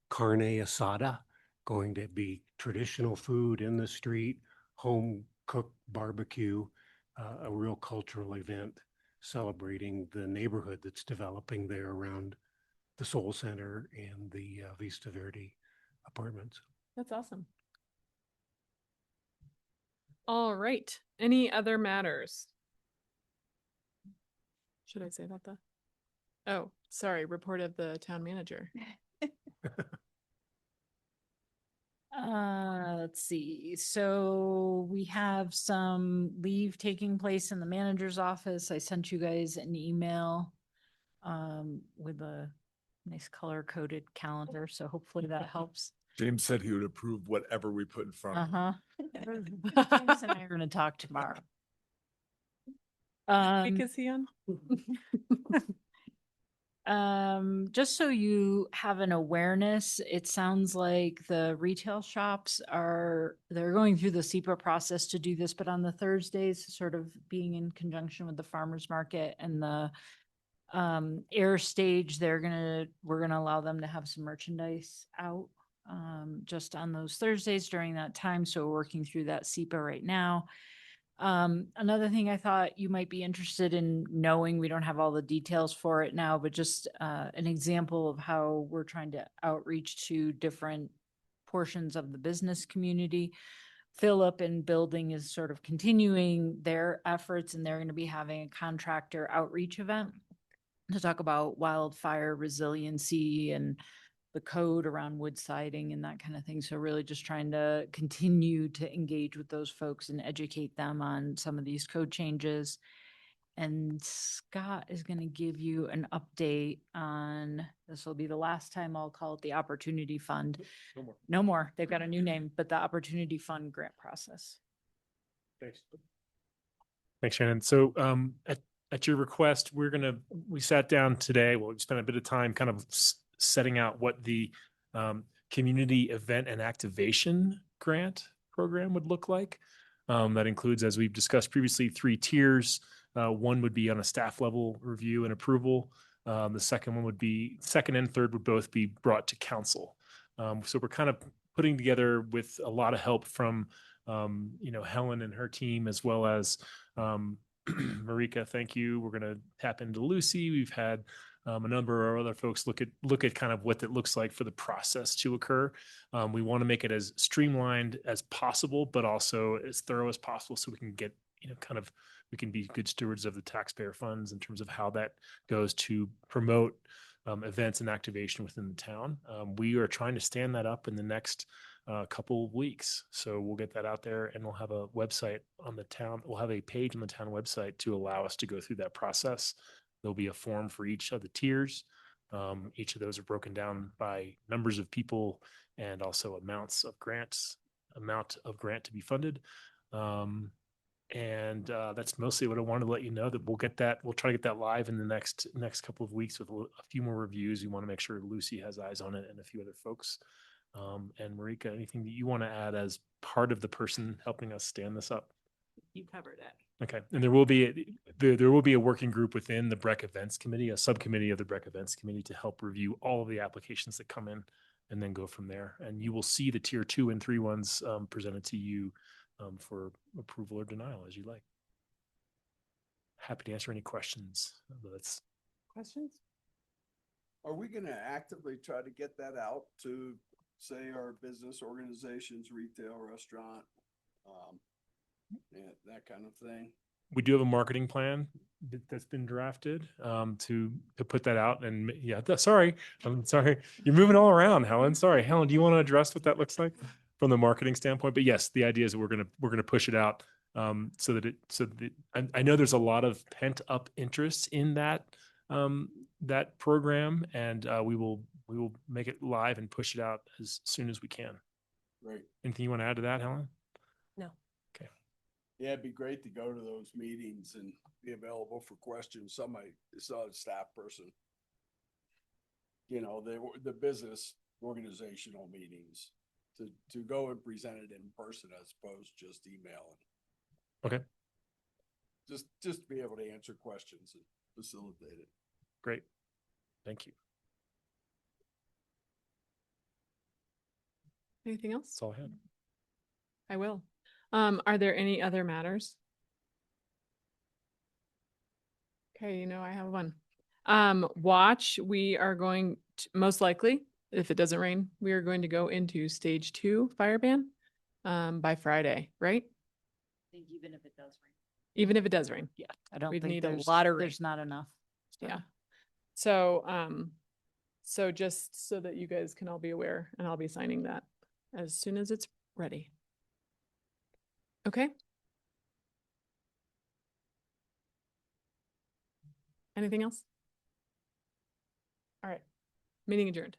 carne asada, going to be traditional food in the street, home cooked barbecue, a real cultural event celebrating the neighborhood that's developing there around the Soul Center and the Vista Verde apartments. That's awesome. All right. Any other matters? Should I say that though? Oh, sorry. Report of the town manager. Let's see. So we have some leave taking place in the manager's office. I sent you guys an email with a nice color coded calendar. So hopefully that helps. James said he would approve whatever we put in front of him. James and I are going to talk tomorrow. week is he on? Just so you have an awareness, it sounds like the retail shops they're going through the SEPA process to do this, but on the Thursdays, sort of being in conjunction with the farmer's market and the air stage, we're gonna allow them to have some merchandise out just on those Thursdays during that time. So we're working through that SEPA right now. Another thing I thought you might be interested in knowing, we don't have all the details for it now, but just an example of how we're trying to outreach to different portions of the business community. Philip and Building is sort of continuing their efforts, and they're going to be having a contractor outreach event to talk about wildfire resiliency and the code around wood siding and that kind of thing. So really just trying to continue to engage with those folks and educate them on some of these code changes. And Scott is going to give you an update on, this will be the last time I'll call it the Opportunity Fund. No more. No more. They've got a new name, but the Opportunity Fund grant process. Thanks. Thanks, Shannon. So at your request, we sat down today. Well, we spent a bit of time kind of setting out what the community event and activation grant program would look like. That includes, as we've discussed previously, 3 tiers. One would be on a staff level review and approval. The second and third would both be brought to council. So we're kind of putting together with a lot of help from, Helen and her team, as well as Marika, thank you. We're going to tap into Lucy. We've had a number of other folks look at kind of what it looks like for the process to occur. We want to make it as streamlined as possible, but also as thorough as possible, so we can get, we can be good stewards of the taxpayer funds in terms of how that goes to promote events and activation within the town. We are trying to stand that up in the next couple of weeks. So we'll get that out there, and we'll have a website on the town. We'll have a page on the town website to allow us to go through that process. There'll be a form for each of the tiers. Each of those are broken down by numbers of people and also amount of grant to be funded. That's mostly what I wanted to let you know, that we'll try to get that live in the next couple of weeks with a few more reviews. We want to make sure Lucy has eyes on it, and a few other folks. And Marika, anything that you want to add as part of the person helping us stand this up? You covered it. Okay. And there will be a working group within the BREC Events Committee, a subcommittee of the BREC Events Committee, to help review all of the applications that come in, and then go from there. And you will see the tier 2 and 3 ones presented to you for approval or denial, as you like. Happy to answer any questions. Questions? Are we going to actively try to get that out to, say, our business organizations, retail, restaurant, that kind of thing? We do have a marketing plan that's been drafted to put that out. And I'm sorry. You're moving all around, Helen. Sorry, Helen, do you want to address what that looks like from the marketing standpoint? But yes, the idea is that we're gonna push it out so that I know there's a lot of pent up interest in that program, and we will make it live and push it out as soon as we can. Great. Anything you want to add to that, Helen? No. Okay. Yeah, it'd be great to go to those meetings and be available for questions. Some staff person, the business organizational meetings, to go and present it in person as opposed to just emailing. Okay. Just to be able to answer questions and facilitate it. Great. Thank you. Anything else? That's all I had. I will. Are there any other matters? Okay, I have one. Watch, we are going to, most likely, if it doesn't rain, we are going to go into stage 2 fire ban by Friday, right? I think even if it does rain. Even if it does rain. Yeah, I don't We'd think need a there's lot of rain. there's not enough. Yeah. So, so just so that you guys can all be aware, and I'll be signing that as soon as it's ready. Okay. Anything else? All right. Meeting adjourned.